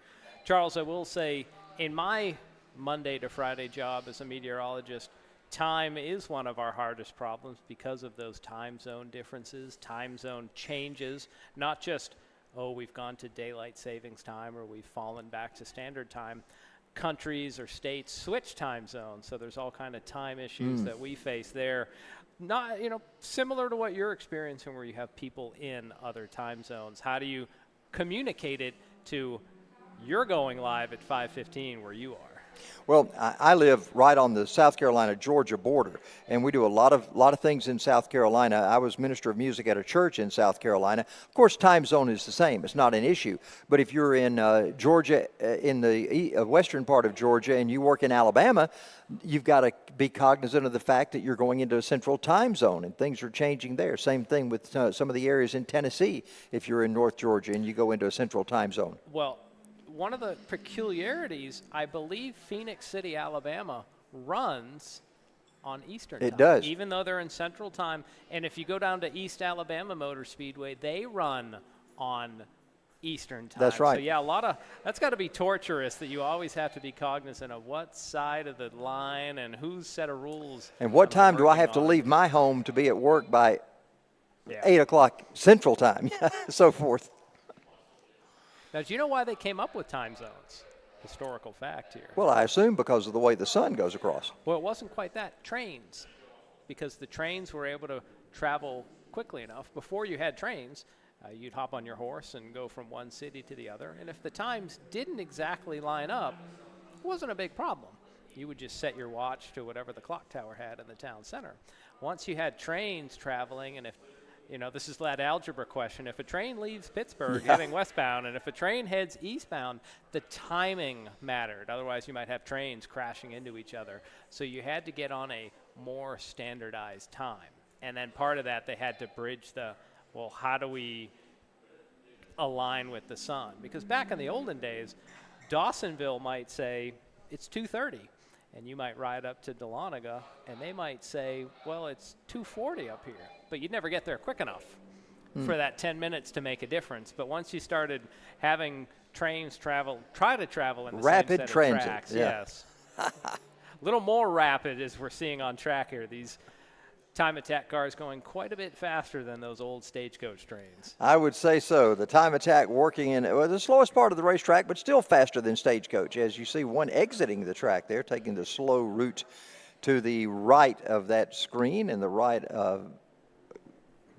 Charles, I will say, in my Monday to Friday job as a meteorologist, time is one of our hardest problems because of those time zone differences, time zone changes, not just, we've gone to daylight savings time or we've fallen back to standard time. Countries or states switch time zones, so there's all kind of time issues that we face there. Not, similar to what you're experiencing where you have people in other time zones. How do you communicate it to you're going live at 5:15 where you are? Well, I live right on the South Carolina-Georgia border, and we do a lot of things in South Carolina. I was minister of music at a church in South Carolina. Of course, time zone is the same. It's not an issue. But if you're in Georgia, in the western part of Georgia, and you work in Alabama, you've got to be cognizant of the fact that you're going into a central time zone, and things are changing there. Same thing with some of the areas in Tennessee if you're in North Georgia and you go into a central time zone. Well, one of the peculiarities, I believe Phoenix City, Alabama, runs on Eastern time. It does. Even though they're in Central time. And if you go down to East Alabama Motor Speedway, they run on Eastern time. That's right. So, yeah, that's got to be torturous that you always have to be cognizant of what side of the line and whose set of rules. And what time do I have to leave my home to be at work by 8 o'clock Central time, so forth. Now, do you know why they came up with time zones? Historical fact here. Well, I assume because of the way the sun goes across. Well, it wasn't quite that. Trains, because the trains were able to travel quickly enough. Before you had trains, you'd hop on your horse and go from one city to the other. And if the times didn't exactly line up, it wasn't a big problem. You would just set your watch to whatever the clock tower had in the town center. Once you had trains traveling, and if this is that algebra question. If a train leaves Pittsburgh heading westbound, and if a train heads eastbound, the timing mattered. Otherwise, you might have trains crashing into each other. So you had to get on a more standardized time. And then part of that, they had to bridge how do we align with the sun? Because back in the olden days, Dawsonville might say, it's 2:30. And you might ride up to Dahlonega, and they might say, well, it's 2:40 up here. But you'd never get there quick enough for that 10 minutes to make a difference. But once you started having trains try to travel in the rapid same set transit, of tracks, yeah. yes. A little more rapid as we're seeing on track here. These time attack cars going quite a bit faster than those old stagecoach trains. I would say so. The time attack working in the slowest part of the racetrack, but still faster than stagecoach. As you see one exiting the track there, taking the slow route to the right of that screen and the right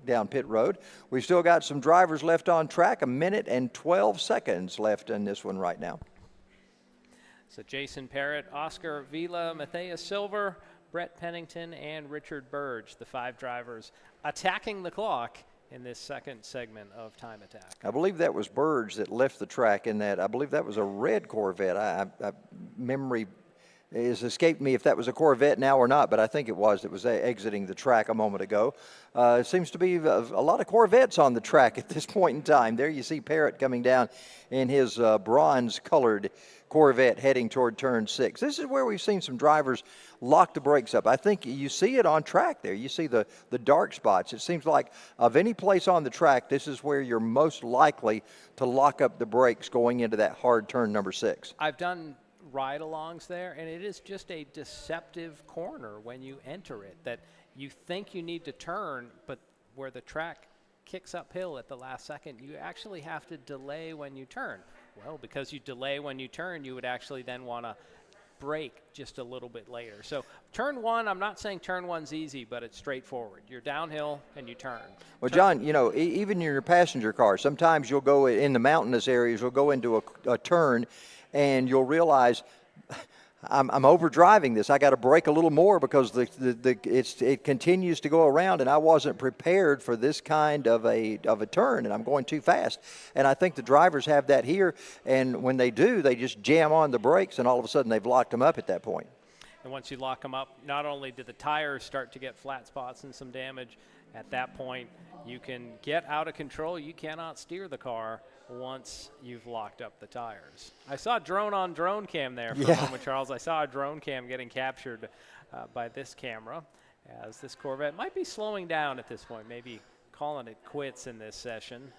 down pit road. We've still got some drivers left on track, 1 minute and 12 seconds left in this one right now. So Jason Parrott, Oscar Vila, Matthias Silver, Brett Pennington, and Richard Burge, the 5 drivers attacking the clock in this second segment of Time Attack. I believe that was Burge that left the track in that. I believe that was a red Corvette. Memory has escaped me if that was a Corvette now or not, but I think it was. It was exiting the track a moment ago. It seems to be a lot of Corvettes on the track at this point in time. There you see Parrott coming down in his bronze-colored Corvette heading toward turn 6. This is where we've seen some drivers lock the brakes up. I think you see it on track there. You see the dark spots. It seems like of any place on the track, this is where you're most likely to lock up the brakes going into that hard turn number 6. I've done ride-alongs there, and it is just a deceptive corner when you enter it, that you think you need to turn, but where the track kicks uphill at the last second, you actually have to delay when you turn. Well, because you delay when you turn, you would actually then want to brake just a little bit later. So turn 1, I'm not saying turn 1's easy, but it's straightforward. You're downhill and you turn. Well, John, you know, even in your passenger car, sometimes you'll go in the mountainous areas, you'll go into a turn, and you'll realize I'm overdriving this. I got to brake a little more because it continues to go around, and I wasn't prepared for this kind of a turn, and I'm going too fast. And I think the drivers have that here, and when they do, they just jam on the brakes, and all of a sudden they've locked them up at that point. And once you lock them up, not only do the tires start to get flat spots and some damage, at that point you can get out of control. You cannot steer the car once you've locked up the tires. I saw drone cam there for a moment, Charles. I saw a drone cam getting captured by this camera as this Corvette might be slowing down at this point, maybe calling it quits in this session.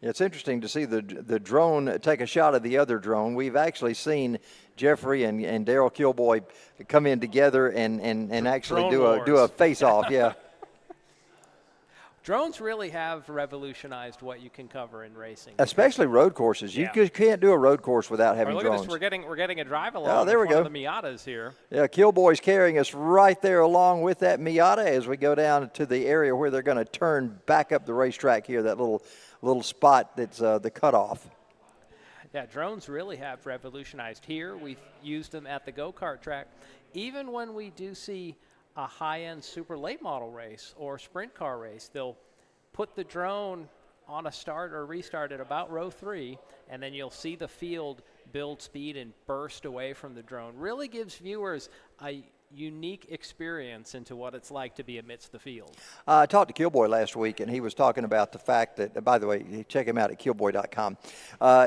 It's interesting to see the drone take a shot at the other drone. We've actually seen Jeffrey and Daryl Kilboy come in together and actually do a face-off, yeah. Drones really have revolutionized what you can cover in racing. Especially road courses. You can't do a road course without having look drones. At this. We're getting a drive along. Oh, there we go. The Miatas here. Yeah, Kilboy's carrying us right there along with that Miata as we go down to the area where they're going to turn back up the racetrack here, that little spot that's the cutoff. Yeah, drones really have revolutionized here. We've used them at the go-kart track. Even when we do see a high-end super late model race or sprint car race, they'll put the drone on a start or restart at about row 3, and then you'll see the field build speed and burst away from the drone. Really gives viewers a unique experience into what it's like to be amidst the field. I talked to Kilboy last week, and he was talking about the fact that, by the way, check him out at kilboy.com.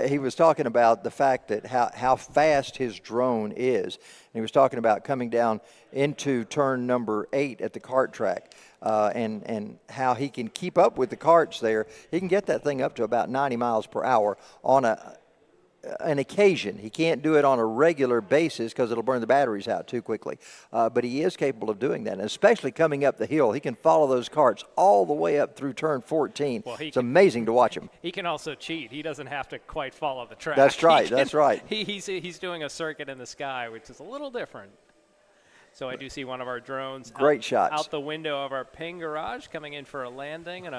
He was talking about the fact that how fast his drone is. And he was talking about coming down into turn number 8 at the kart track and how he can keep up with the karts there. He can get that thing up to about 90 miles per hour on an occasion. He can't do it on a regular basis because it'll burn the batteries out too quickly. But he is capable of doing that, and especially coming up the hill. He can follow those karts all the way up through turn 14. Well, it's amazing to watch him. He can also cheat. He doesn't have to quite follow the track. That's right. That's right. He's doing a circuit in the sky, which is a little different. So I do see one of our drones out the window of our ping garage coming in for a landing and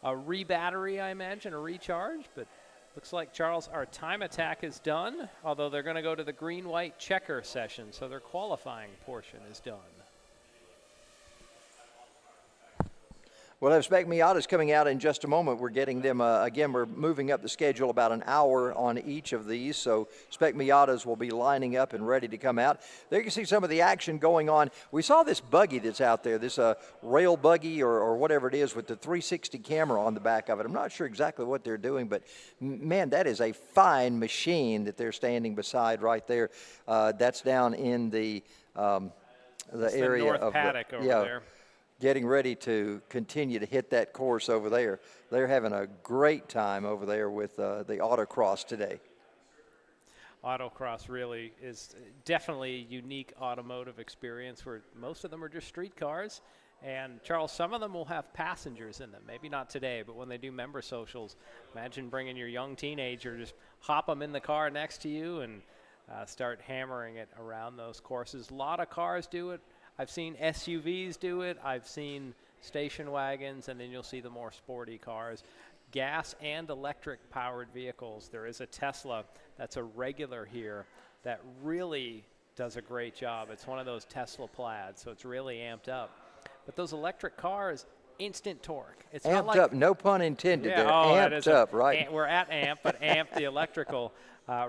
a re-battery, I imagine, a recharge. But looks like, Charles, our time attack is done, although they're going to go to the green-white checker session, so their qualifying portion is done. Well, if Spec Miata's coming out in just a moment, we're getting them, again, we're moving up the schedule about an hour on each of these, so Spec Miatas will be lining up and ready to come out. There you can see some of the action going on. We saw this buggy that's out there, this rail buggy or whatever it is with the 360 camera on the back of it. I'm not sure exactly what they're doing, but, man, that is a fine machine that they're standing beside right there. That's down in the area north of paddock over there. Getting ready to continue to hit that course over there. They're having a great time over there with the Autocross today. Autocross really is definitely a unique automotive experience where most of them are just street cars. And, Charles, some of them will have passengers in them. Maybe not today, but when they do member socials, imagine bringing your young teenager, just hop them in the car next to you and start hammering it around those courses. A lot of cars do it. I've seen SUVs do it. I've seen station wagons, and then you'll see the more sporty cars. Gas and electric powered vehicles. There is a Tesla that's a regular here that really does a great job. It's one of those Tesla Plaids, so it's really amped up. But those electric cars, instant torque. It's amped not like, up, no pun intended there. Amped up, right? We're at amp, but amp, the electrical,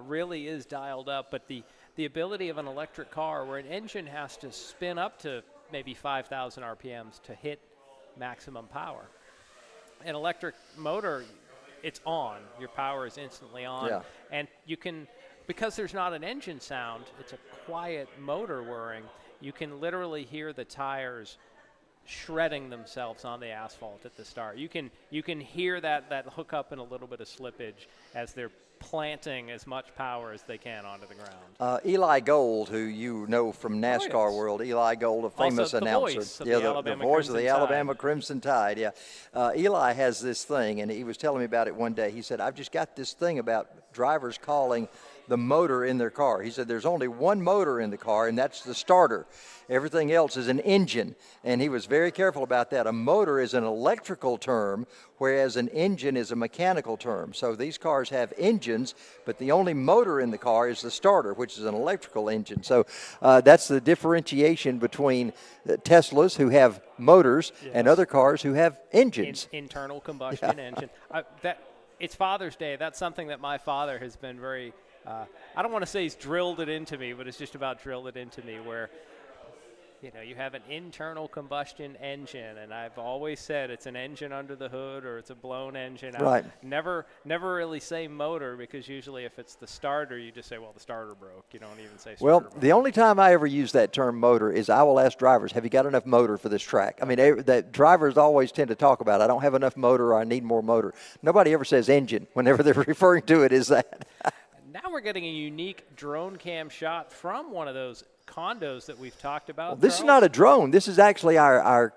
really is dialed up. But the the ability of an electric car where an engine has to spin up to maybe 5,000 RPMs to hit maximum power. An electric motor, it's on. Your power is instantly on. Yeah. And you can, because there's not an engine sound, it's a quiet motor whirring, you can literally hear the tires shredding themselves on the asphalt at the start. You can hear that hookup and a little bit of slippage as they're planting as much power as they can onto the ground. Eli Gold, who you know from NASCAR yes. world, Eli Gold, a famous Also the announcer. voice of yeah, the the Alabama voice of the Crimson Alabama Tide. Crimson Tide, yeah. Eli has this thing, and he was telling me about it one day. He said, I've just got this thing about drivers calling the motor in their car. He said there's only one motor in the car, and that's the starter. Everything else is an engine, and he was very careful about that. A motor is an electrical term, whereas an engine is a mechanical term. So these cars have engines, but the only motor in the car is the starter, which is an electrical engine. So that's the differentiation between Teslas, who have motors, and other cars who have engines. Internal combustion engine. It's Father's Day. That's something that my father has been very, I don't want to say he's drilled it into me, but it's just about drilled it into me where, you have an internal combustion engine, and I've always said it's an engine under the hood or it's a blown engine. Right. Never really say motor, because usually if it's the starter, you just say, well, the starter broke. You don't even say starter Well, broke. the only time I ever use that term motor is I will ask drivers, have you got enough motor for this track? I mean, that drivers always tend to talk about, I don't have enough motor or I need more motor. Nobody ever says engine whenever they're referring to it as that. Now we're getting a unique drone cam shot from one of those condos that we've talked about. Well, this is Charles. not a drone. This is actually our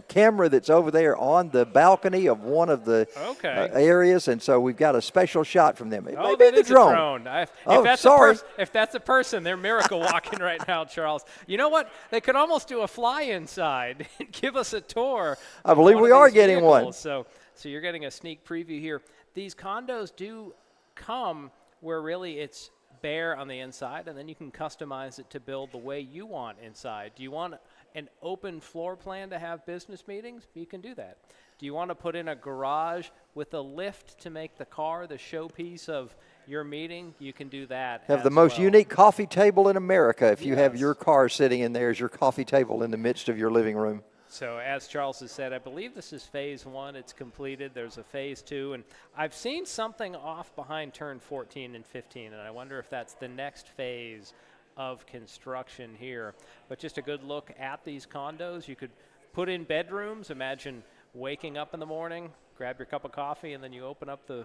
camera that's over there on the balcony of one of the areas, and so we've got a special shot from them. It may be that the is drone. a Oh, that's sorry. If that's a person, they're miracle walking right now, Charles. You know what? They could almost do a fly inside and give us a tour. I of believe one we of are these getting one. vehicles. So you're getting a sneak preview here. These condos do come where really it's bare on the inside, and then you can customize it to build the way you want inside. Do you want an open floor plan to have business meetings? You can do that. Do you want to put in a garage with a lift to make the car the showpiece of your meeting? You can do that. Have as the most well. unique coffee table in America if you have Yes. your car sitting in there as your coffee table in the midst of your living room. So as Charles has said, I believe this is phase 1. It's completed. There's a phase 2. And I've seen something off behind turn 14 and 15, and I wonder if that's the next phase of construction here. But just a good look at these condos. You could put in bedrooms. Imagine waking up in the morning, grab your cup of coffee, and then you open up the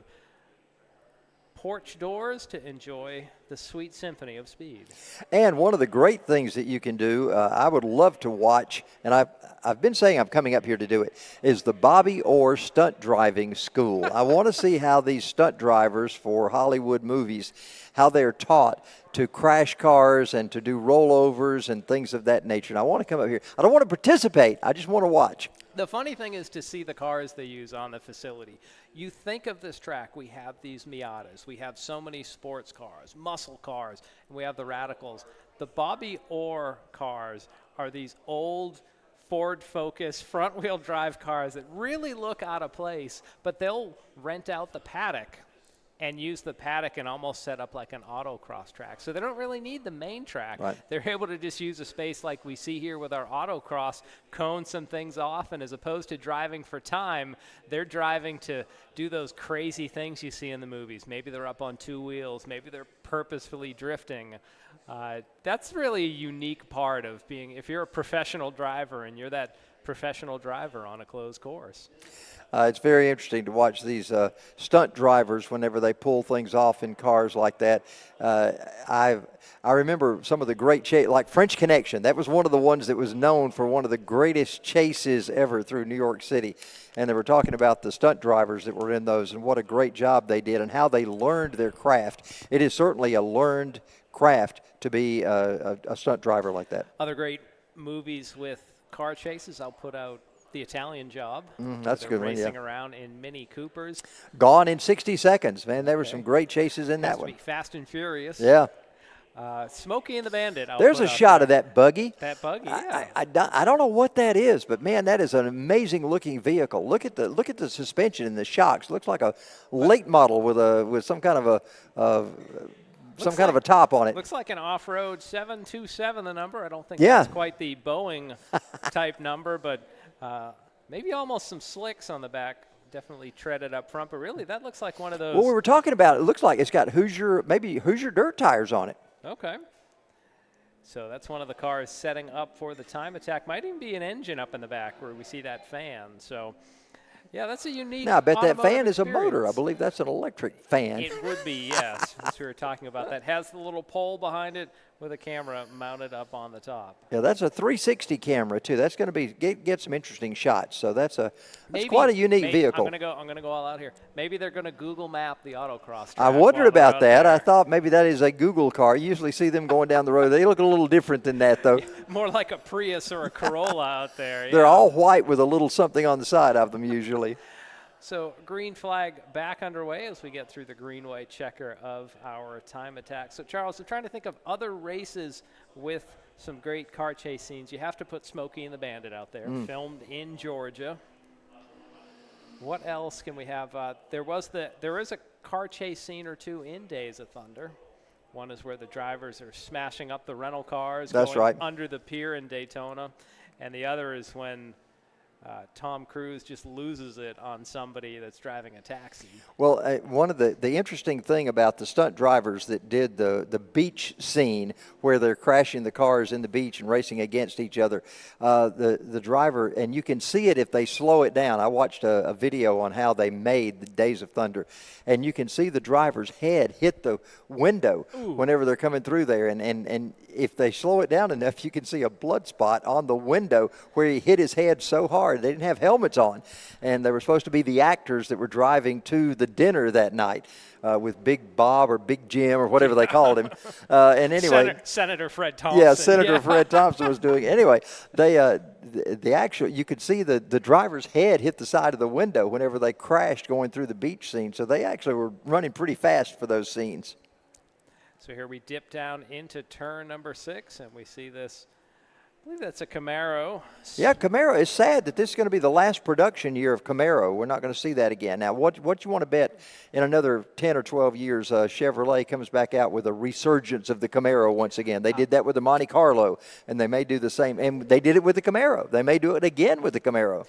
porch doors to enjoy the sweet symphony of speed. And one of the great things that you can do, I would love to watch, and I've been saying I'm coming up here to do it, is the Bobby Orr Stunt Driving School. I want to see how these stunt drivers for Hollywood movies, how they're taught to crash cars and to do rollovers and things of that nature. And I want to come up here. I don't want to participate. I just want to watch. The funny thing is to see the cars they use on the facility. You think of this track, we have these Miatas, we have so many sports cars, muscle cars, and we have the Radicals. The Bobby Orr cars are these old Ford Focus front-wheel drive cars that really look out of place, but they'll rent out the paddock and use the paddock and almost set up like an autocross track. So they don't really need the main track. Right. They're able to just use a space like we see here with our autocross, cone some things off, and as opposed to driving for time, they're driving to do those crazy things you see in the movies. Maybe they're up on 2 wheels. Maybe they're purposefully drifting. That's really a unique part of being, if you're a professional driver and you're that professional driver on a closed course. It's very interesting to watch these stunt drivers whenever they pull things off in cars like that. I remember some of the great like French Connection. That was one of the ones that was known for one of the greatest chases ever through New York City. And they were talking about the stunt drivers that were in those and what a great job they did and how they learned their craft. It is certainly a learned craft to be a stunt driver like that. Other great movies with car chases, I'll put out The Italian Job. That's a good one, yeah. Racing around in Mini Coopers. Gone in 60 seconds, man. There were some great chases in that Has to one. be Fast and Furious. Yeah. Smokey and the Bandit. There's a shot of that buggy. That buggy, yeah. I don't know what that is, but man, that is an amazing looking vehicle. Look at the suspension and the shocks. Looks like a late model with some kind of a some kind of a top on it. Looks like an off-road 727, the number. I don't think Yeah. that's quite the Boeing type number, but maybe almost some slicks on the back. Definitely treaded up front, but really that looks like one of those. Well, we were talking about it looks like it's got Hoosier dirt tires on it. Okay. So that's one of the cars setting up for the time attack. Might even be an engine up in the back where we see that fan. So, yeah, that's a unique. Now, I bet that fan is a experience. motor. I believe that's an electric fan. It would be, yes. Since we were talking about that. Has the little pole behind it with a camera mounted up on the top. Yeah, that's a 360 camera too. That's going to be get some interesting shots. So that's Maybe, quite a unique vehicle. I'm gonna go all out here. Maybe they're gonna Google map the autocross track. I wondered while about they're that. out I thought maybe that is a Google car. You usually see them going down the road. They look a little different than that, though. there. More like a Prius or a Corolla out there. They're yeah. all white with a little something on the side of them usually. So green flag back underway as we get through the green-white checker of our time attack. So Charles, I'm trying to think of other races with some great car chase scenes. You have to put Smokey and the Bandit out there, filmed in Georgia. What else can we have? There is a car chase scene or two in Days of Thunder. One is where the drivers are smashing up the rental cars That's going right. under the pier in Daytona. And the other is when Tom Cruise just loses it on somebody that's driving a taxi. Well, one of the interesting thing about the stunt drivers that did the beach scene where they're crashing the cars in the beach and racing against each other, the driver, and you can see it if they slow it down. I watched a video on how they made the Days of Thunder, and you can see the driver's head hit the window whenever they're coming through there, and if they slow it down enough, you can see a blood spot on the window where he hit his head so hard. They didn't have helmets on, and they were supposed to be the actors that were driving to the dinner that night with Big Bob or Big Jim or whatever they called him. And anyway, Senator Fred Thompson. yeah, Senator Fred Thompson was doing it. Anyway, they the actual, you could see the driver's head hit the side of the window whenever they crashed going through the beach scene. So they actually were running pretty fast for those scenes. So here we dip down into turn number 6, and we see this. I believe that's a Camaro. Yeah, Camaro. It's sad that this is going to be the last production year of Camaro. We're not going to see that again. Now, what you want to bet in another 10 or 12 years, Chevrolet comes back out with a resurgence of the Camaro once again. They did that with the Monte Carlo, and they may do the same. And they did it with the Camaro. They may do it again with the Camaro.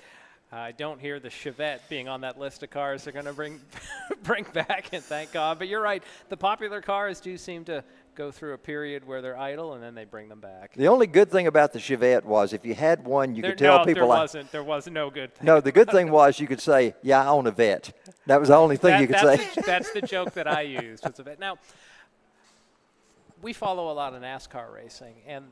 I don't hear the Chevette being on that list of cars they're going to bring back, and thank God. But you're right. The popular cars do seem to go through a period where they're idle, and then they bring them back. The only good thing about the Chevette was if you had one, you could tell people. There was no good thing. No, the good thing was you could say, yeah, I own a Vet. That was the only thing you could say. That's the joke that I used. Was a Vet. Now, we follow a lot of NASCAR racing, and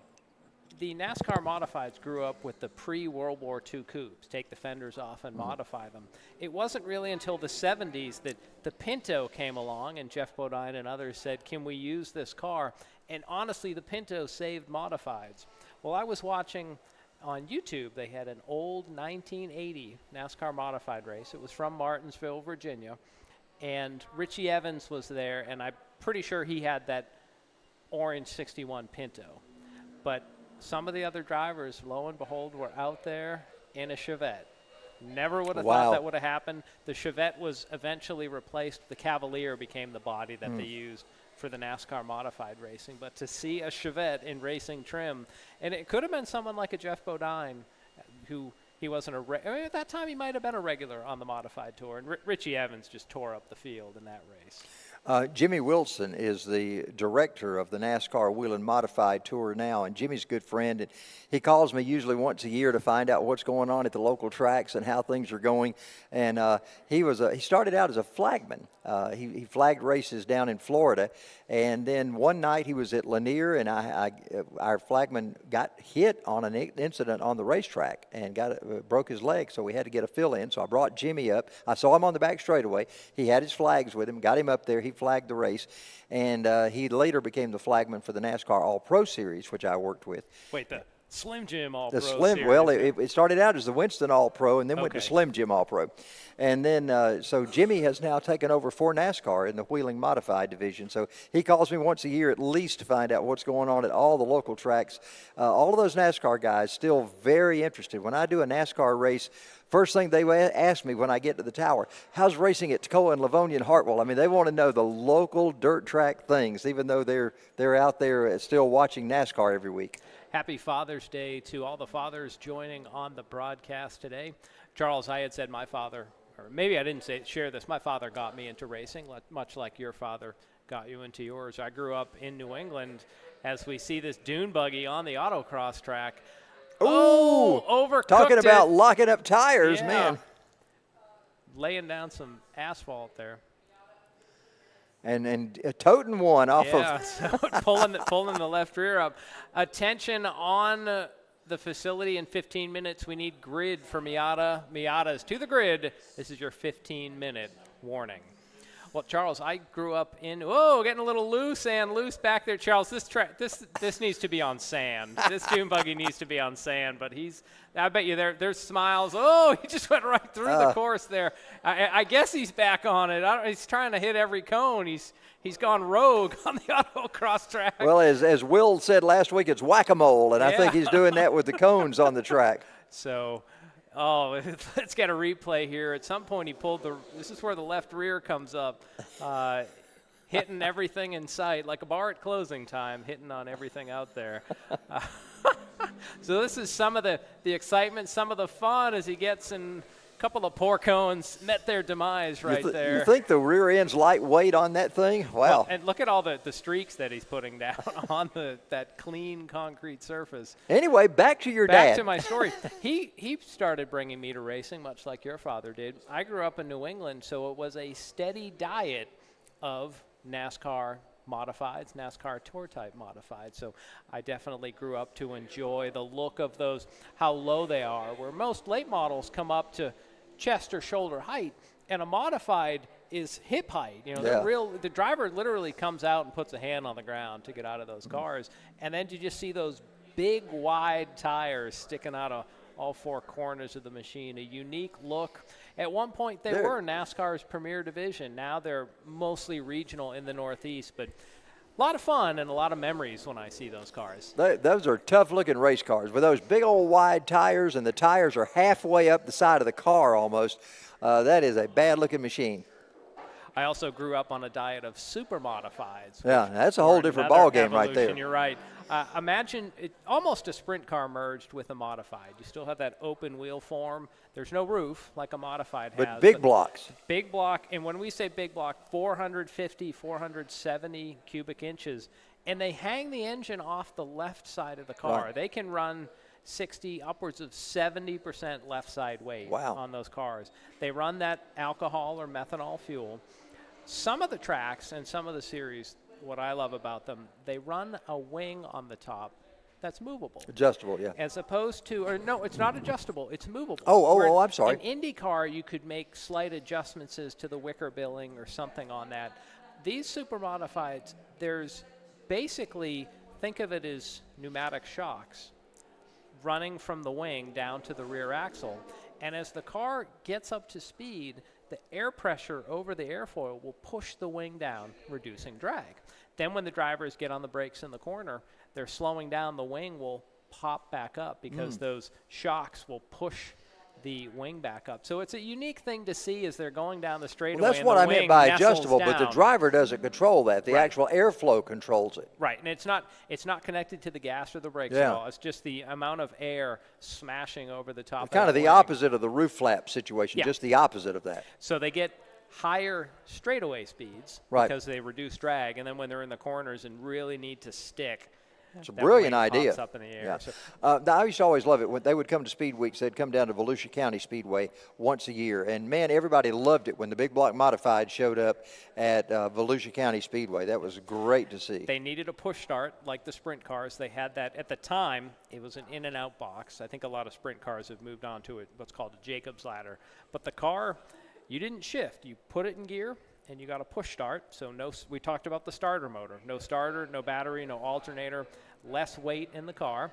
the NASCAR modifieds grew up with the pre-World War II coupes, take the fenders off and modify them. It wasn't really until the 70s that the Pinto came along, and Jeff Bodine and others said, can we use this car? And honestly, the Pinto saved modifieds. Well, I was watching on YouTube, they had an old 1980 NASCAR modified race. It was from Martinsville, Virginia, and Richie Evans was there, and I'm pretty sure he had that orange 61 Pinto. But some of the other drivers, lo and behold, were out there in a Chevette. Never would have thought that would have happened. The Chevette was eventually replaced. The Cavalier became the body that they used for the NASCAR modified racing. But to see a Chevette in racing trim, and it could have been someone like a Jeff Bodine, who he wasn't at that time he might have been a regular on the modified tour. And Richie Evans just tore up the field in that race. Jimmy Wilson is the director of the NASCAR Wheel and Modified Tour now, and Jimmy's a good friend. And he calls me usually once a year to find out what's going on at the local tracks and how things are going. And he started out as a flagman. He flagged races down in Florida, and then one night he was at Lanier, and our flagman got hit on an incident on the racetrack and broke his leg, so we had to get a fill-in. So I brought Jimmy up. I saw him on the back straightaway. He had his flags with him, got him up there. He flagged the race, and he later became the flagman for the NASCAR All-Pro Series, which I worked with. Wait, Slim Jim All The Pro Slim, series. well, it started out as the Winston All Pro and then went to Okay. Slim Jim All Pro. And then, so Jimmy has now taken over for NASCAR in the Wheeling Modified division. So he calls me once a year at least to find out what's going on at all the local tracks. All of those NASCAR guys still very interested. When I do a NASCAR race, first thing they ask me when I get to the tower, how's racing at Toccoa and Livonia and Hartwell? I mean, they want to know the local dirt track things, even though they're out there still watching NASCAR every week. Happy Father's Day to all the fathers joining on the broadcast today. Charles, I had said my father, or maybe I didn't share this, my father got me into racing, much like your father got you into yours. I grew up in New England as we see this dune buggy on the autocross track. Ooh, overcooked talking about it. locking up tires, Yeah. man. Laying down some asphalt there. And toting one off Yeah, of. so pulling the left rear up. Attention on the facility in 15 minutes. We need grid for Miata. Miata's to the grid. This is your 15-minute warning. Well, Charles, I grew up in, getting a little loose back there. Charles, this needs to be on sand. This dune buggy needs to be on sand, but I bet you there's smiles. Oh, he just went right through the course there. I guess he's back on it. He's trying to hit every cone. He's gone rogue on the autocross track. Well, as Will said last week, it's whack-a-mole, and I think Yeah. he's doing that with the cones on the track. So, let's get a replay here. At some point, he pulled this is where the left rear comes up, hitting everything in sight, like a bar at closing time, hitting on everything out there. So this is some of the excitement, some of the fun as he gets in. A couple of poor cones met their demise right there. You think the rear end's lightweight on that thing? Wow. Well, and look at all the streaks that he's putting down on that clean concrete surface. Anyway, back to your Back dad. to my story. He started bringing me to racing, much like your father did. I grew up in New England, so it was a steady diet of NASCAR modifieds, NASCAR Tour type modifieds. So I definitely grew up to enjoy the look of those, how low they are, where most late models come up to chest or shoulder height, and a modified is hip height. You know, Yeah. the driver literally comes out and puts a hand on the ground to get out of those cars, and then you just see those big, wide tires sticking out of all four corners of the machine. A unique look. At one point, they were NASCAR's premier division. Now they're mostly regional in the Northeast, but a lot of fun and a lot of memories when I see those cars. Those are tough-looking race cars with those big old wide tires, and the tires are halfway up the side of the car almost. That is a bad-looking machine. I also grew up on a diet of super modifieds. Yeah, that's a whole different Another ball game right there. evolution, You're right. Imagine it, almost a sprint car merged with a modified. You still have that open wheel form. There's no roof like a modified has. But big blocks. Big block, and when we say big block, 450, 470 cubic inches, and they hang the engine off the left side of the car. Right. They can run 60, upwards of 70% left side weight on those cars. They run that alcohol or methanol fuel. Some of the tracks and some of the series, what I love about them, they run a wing on the top that's movable. Adjustable, yeah. As opposed to, or no, it's not adjustable, it's movable. Oh, I'm sorry. In Indy car, you could make slight adjustments as to the wicker billing or something on that. These super modifieds, there's basically, think of it as pneumatic shocks running from the wing down to the rear axle. And as the car gets up to speed, the air pressure over the airfoil will push the wing down, reducing drag. Then when the drivers get on the brakes in the corner, they're slowing down, the wing will pop back up because those shocks will push the wing back up. So it's a unique thing to see as they're going down the straightaway. Well, that's and what the I meant wing by nestles adjustable, but the down. driver doesn't control that. The actual airflow controls it. Right, and it's not connected to the gas or the brakes Yeah. at all. It's just the amount of air smashing over the top. Kind of the wing. opposite of the roof flap situation, Yeah. just the opposite of that. So they get higher straightaway speeds Right. because they reduce drag, and then when they're in the corners and really need to stick, It's a that brilliant wing idea. pops up in the air. Yeah. So Now, I used to always love it when they would come to Speed Weeks. They'd come down to Volusia County Speedway once a year, and man, everybody loved it when the big block modified showed up at Volusia County Speedway. That was great to see. they needed a push start like the sprint cars. They had that at the time. It was an in and out box. I think a lot of sprint cars have moved on to what's called a Jacob's ladder. But the car, you didn't shift. You put it in gear, and you got a push start. So we talked about the starter motor. No starter, no battery, no alternator, less weight in the car.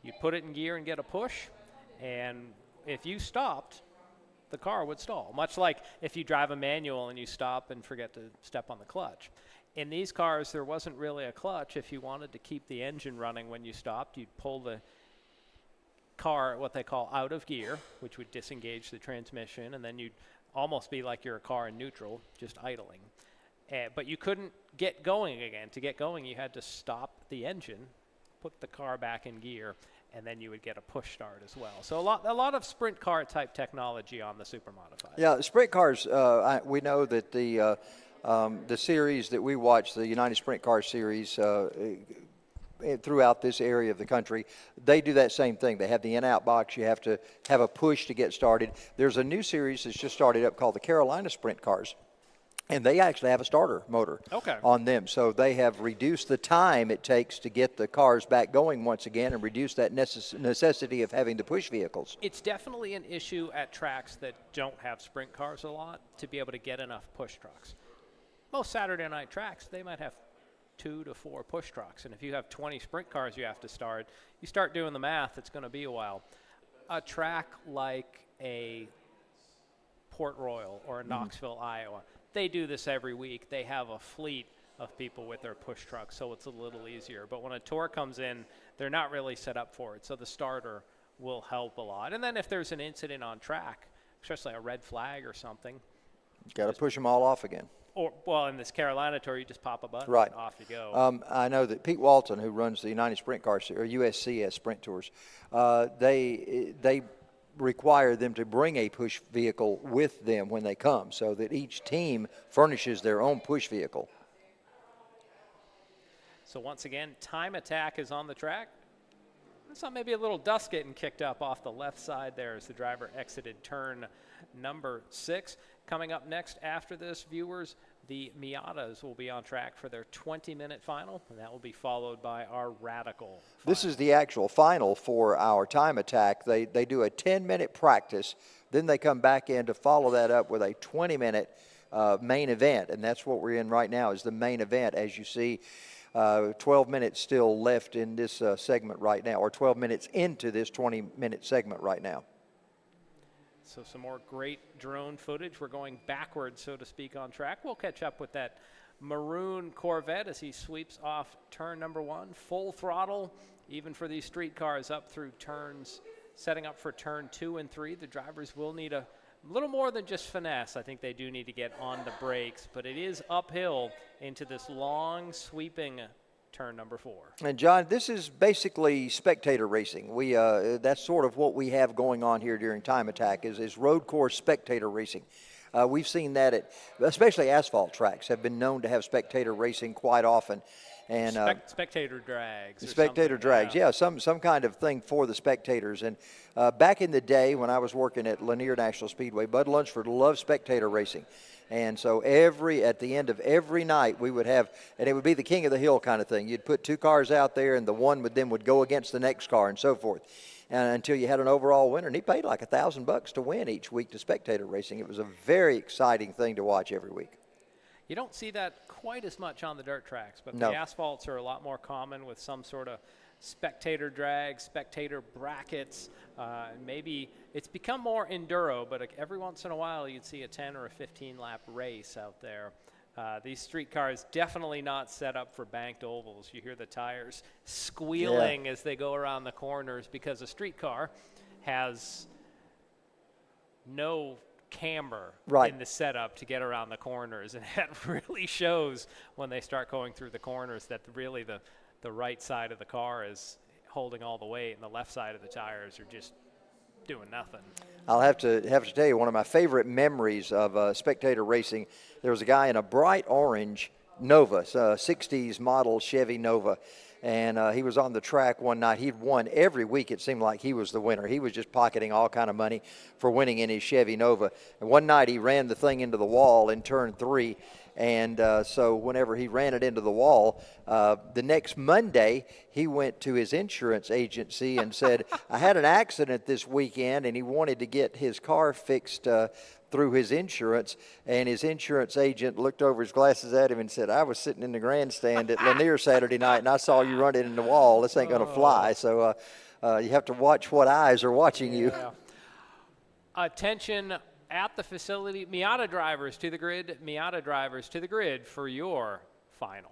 You'd put it in gear and get a push, and if you stopped, the car would stall, much like if you drive a manual and you stop and forget to step on the clutch. In these cars, there wasn't really a clutch. If you wanted to keep the engine running when you stopped, you'd pull the car, what they call out of gear, which would disengage the transmission, and then you'd almost be like you're a car in neutral, just idling. But you couldn't get going again. To get going, you had to stop the engine, put the car back in gear, and then you would get a push start as well. So a lot of sprint car type technology on the Super Modified. Yeah, sprint cars, we know that the series that we watch, the United Sprint Car Series, throughout this area of the country, they do that same thing. They have the in-out box. You have to have a push to get started. There's a new series that's just started up called the Carolina Sprint Cars, and they actually have a starter motor on them. So they have reduced the time it takes to get the cars back going once again and reduced that necessity of having to push vehicles. It's definitely an issue at tracks that don't have sprint cars a lot to be able to get enough push trucks. Most Saturday night tracks, they might have 2 to 4 push trucks, and if you have 20 sprint cars you have to start, you start doing the math, it's going to be a while. A track like a Port Royal or a Knoxville, Iowa, they do this every week. They have a fleet of people with their push trucks, so it's a little easier. But when a tour comes in, they're not really set up for it, so the starter will help a lot. And then if there's an incident on track, especially a red flag or something, got to push them all off again. Or, well, in this Carolina tour, you just pop a button, right, and off you go. I know that Pete Walton, who runs the United Sprint Car or USCS Sprint Tours, they require them to bring a push vehicle with them when they come, so that each team furnishes their own push vehicle. So once again, Time Attack is on the track. I saw maybe a little dust getting kicked up off the left side there as the driver exited turn number 6. Coming up next after this, viewers, the Miatas will be on track for their 20-minute final, and that will be followed by our Radical final. This is the actual final for our Time Attack. They do a 10-minute practice, then they come back in to follow that up with a 20-minute main event, and that's what we're in right now is the main event. As you see, 12 minutes still left in this segment right now, or 12 minutes into this 20-minute segment right now. So some more great drone footage. We're going backwards, so to speak, on track. We'll catch up with that maroon Corvette as he sweeps off turn number 1. Full throttle, even for these street cars up through turns, setting up for turn 2 and 3. The drivers will need a little more than just finesse. I think they do need to get on the brakes, but it is uphill into this long, sweeping turn number 4. And John, this is basically spectator racing. That's sort of what we have going on here during Time Attack is road course spectator racing. We've seen that especially asphalt tracks have been known to have spectator racing quite often. And spectator drags. Spectator drags, yeah, some kind of thing for the spectators. And back in the day when I was working at Lanier National Speedway, Bud Lunsford loved spectator racing. And so at the end of every night we would have, and it would be the king of the hill kind of thing. You'd put 2 cars out there and the one would go against the next car and so forth. And until you had an overall winner, and he paid like $1,000 to win each week to spectator racing. It was a very exciting thing to watch every week. You don't see that quite as much on the dirt tracks, but no. The asphalts are a lot more common with some sort of spectator drag, spectator brackets. Maybe it's become more enduro, but every once in a while you'd see a 10 or a 15-lap race out there. These street cars definitely not set up for banked ovals. You hear the tires squealing as they go around the corners because a street car has no camber in the setup to get around the corners, and that really shows when they start going through the corners that really the right side of the car is holding all the weight and the left side of the tires are just doing nothing. I'll have to tell you, one of my favorite memories of spectator racing, there was a guy in a bright orange Nova, 60s model Chevy Nova, and he was on the track one night. He'd won every week. It seemed like he was the winner. He was just pocketing all kind of money for winning in his Chevy Nova. And one night he ran the thing into the wall in turn 3, and so whenever he ran it into the wall, the next Monday he went to his insurance agency and said, I had an accident this weekend, and he wanted to get his car fixed through his insurance, and his insurance agent looked over his glasses at him and said, I was sitting in the grandstand at Lanier Saturday night, and I saw you run it in the wall. This ain't going to fly. So You have to watch what eyes are watching you. Attention at the facility. Miata drivers to the grid. Miata drivers to the grid for your final.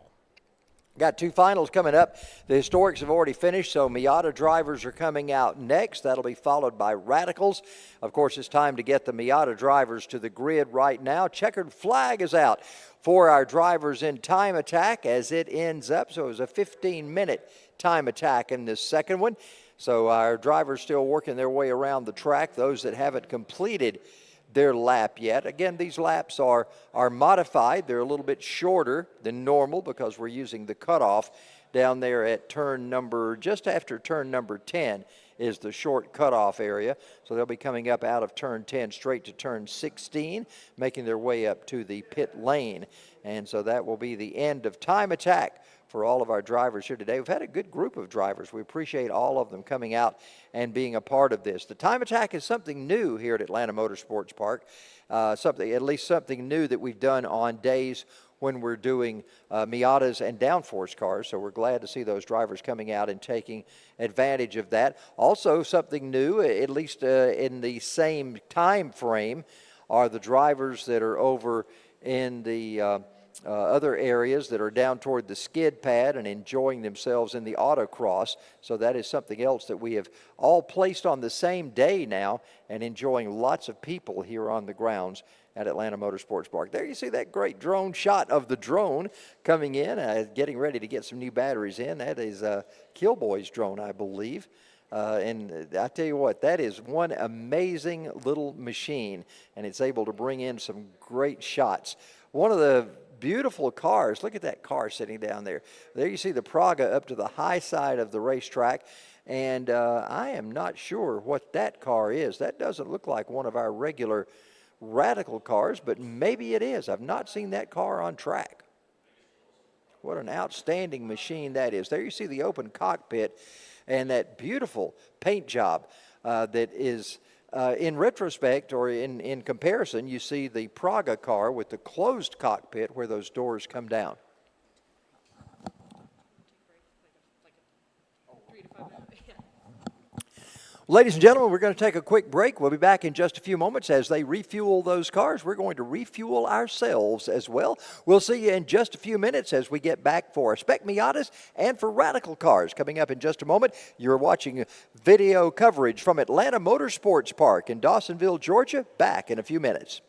Got 2 finals coming up. The Historics have already finished, so Miata drivers are coming out next. That'll be followed by Radicals. Of course, it's time to get the Miata drivers to the grid right now. Checkered flag is out for our drivers in time attack as it ends up. So it was a 15-minute time attack in this second one. So our drivers still working their way around the track, those that haven't completed their lap yet. Again, these laps are modified. They're a little bit shorter than normal because we're using the cutoff down there at just after turn number 10 is the short cutoff area. So they'll be coming up out of turn 10 straight to turn 16, making their way up to the pit lane. And so that will be the end of time attack for all of our drivers here today. We've had a good group of drivers. We appreciate all of them coming out and being a part of this. The time attack is something new here at Atlanta Motorsports Park, at least something new that we've done on days when we're doing Miatas and Downforce cars. So we're glad to see those drivers coming out and taking advantage of that. Also something new, at least in the same time frame, are the drivers that are over in the other areas that are down toward the skid pad and enjoying themselves in the Autocross. So that is something else that we have all placed on the same day now and enjoying lots of people here on the grounds at Atlanta Motorsports Park. There you see that great drone shot of the drone coming in, getting ready to get some new batteries in. That is Killboy's drone, I believe. And I tell you what, that is one amazing little machine, and it's able to bring in some great shots. One of the beautiful cars, look at that car sitting down there. There you see the Praga up to the high side of the racetrack, and I am not sure what that car is. That doesn't look like one of our regular Radical cars, but maybe it is. I've not seen that car on track. What an outstanding machine that is. There you see the open cockpit and that beautiful paint job that is, in retrospect or in comparison, you see the Praga car with the closed cockpit where those doors come down. Ladies and gentlemen, we're going to take a quick break. We'll be back in just a few moments as they refuel those cars. We're going to refuel ourselves as well. We'll see you in just a few minutes as we get back for Spec Miatas and for Radical cars. Coming up in just a moment, you're watching video coverage from Atlanta Motorsports Park in Dawsonville, Georgia. Back in a few minutes.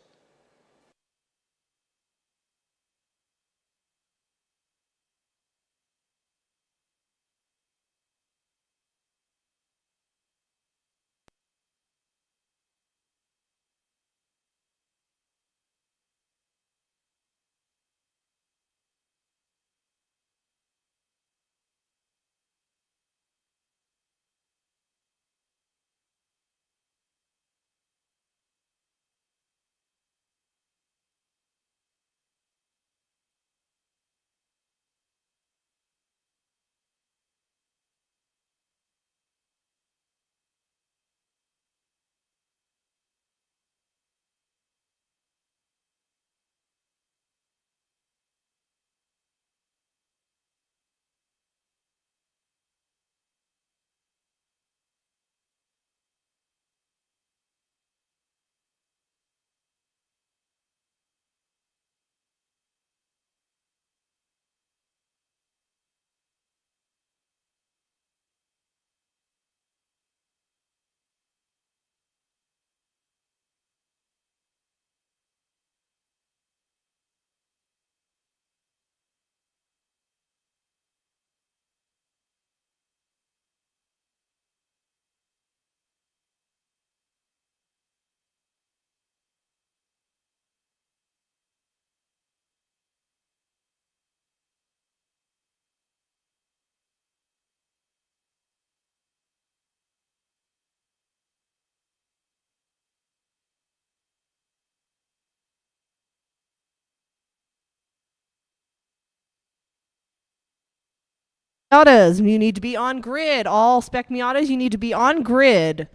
Miatas, you need to be on grid. All Spec Miatas, you need to be on grid.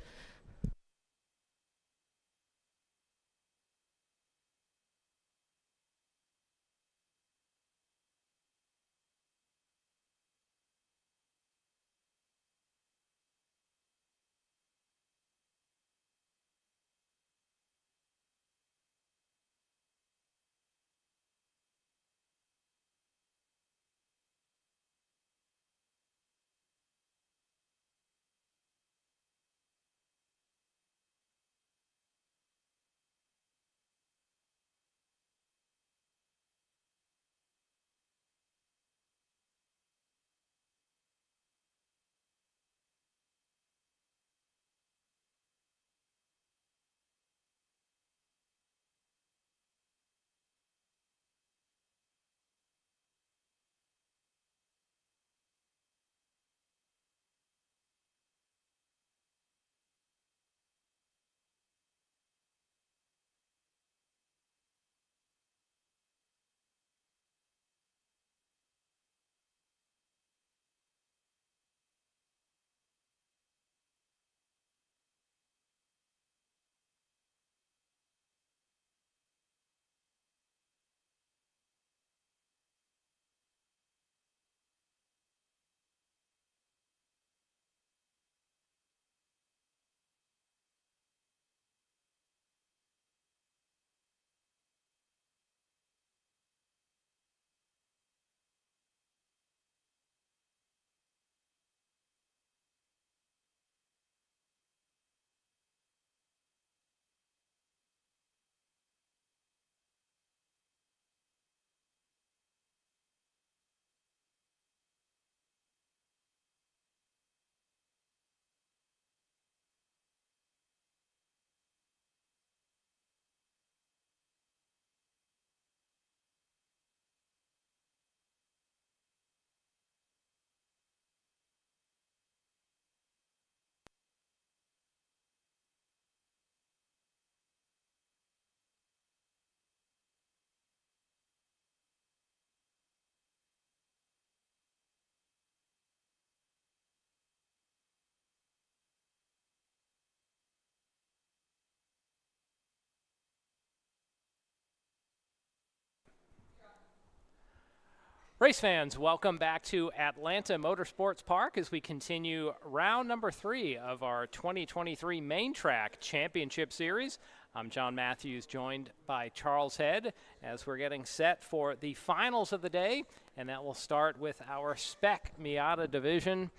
Race fans, welcome back to Atlanta Motorsports Park as we continue round number 3 of our 2023 Main Track Championship Series. I'm John Matthews, joined by Charles Head as we're getting set for the finals of the day, and that will start with our Spec Miata division.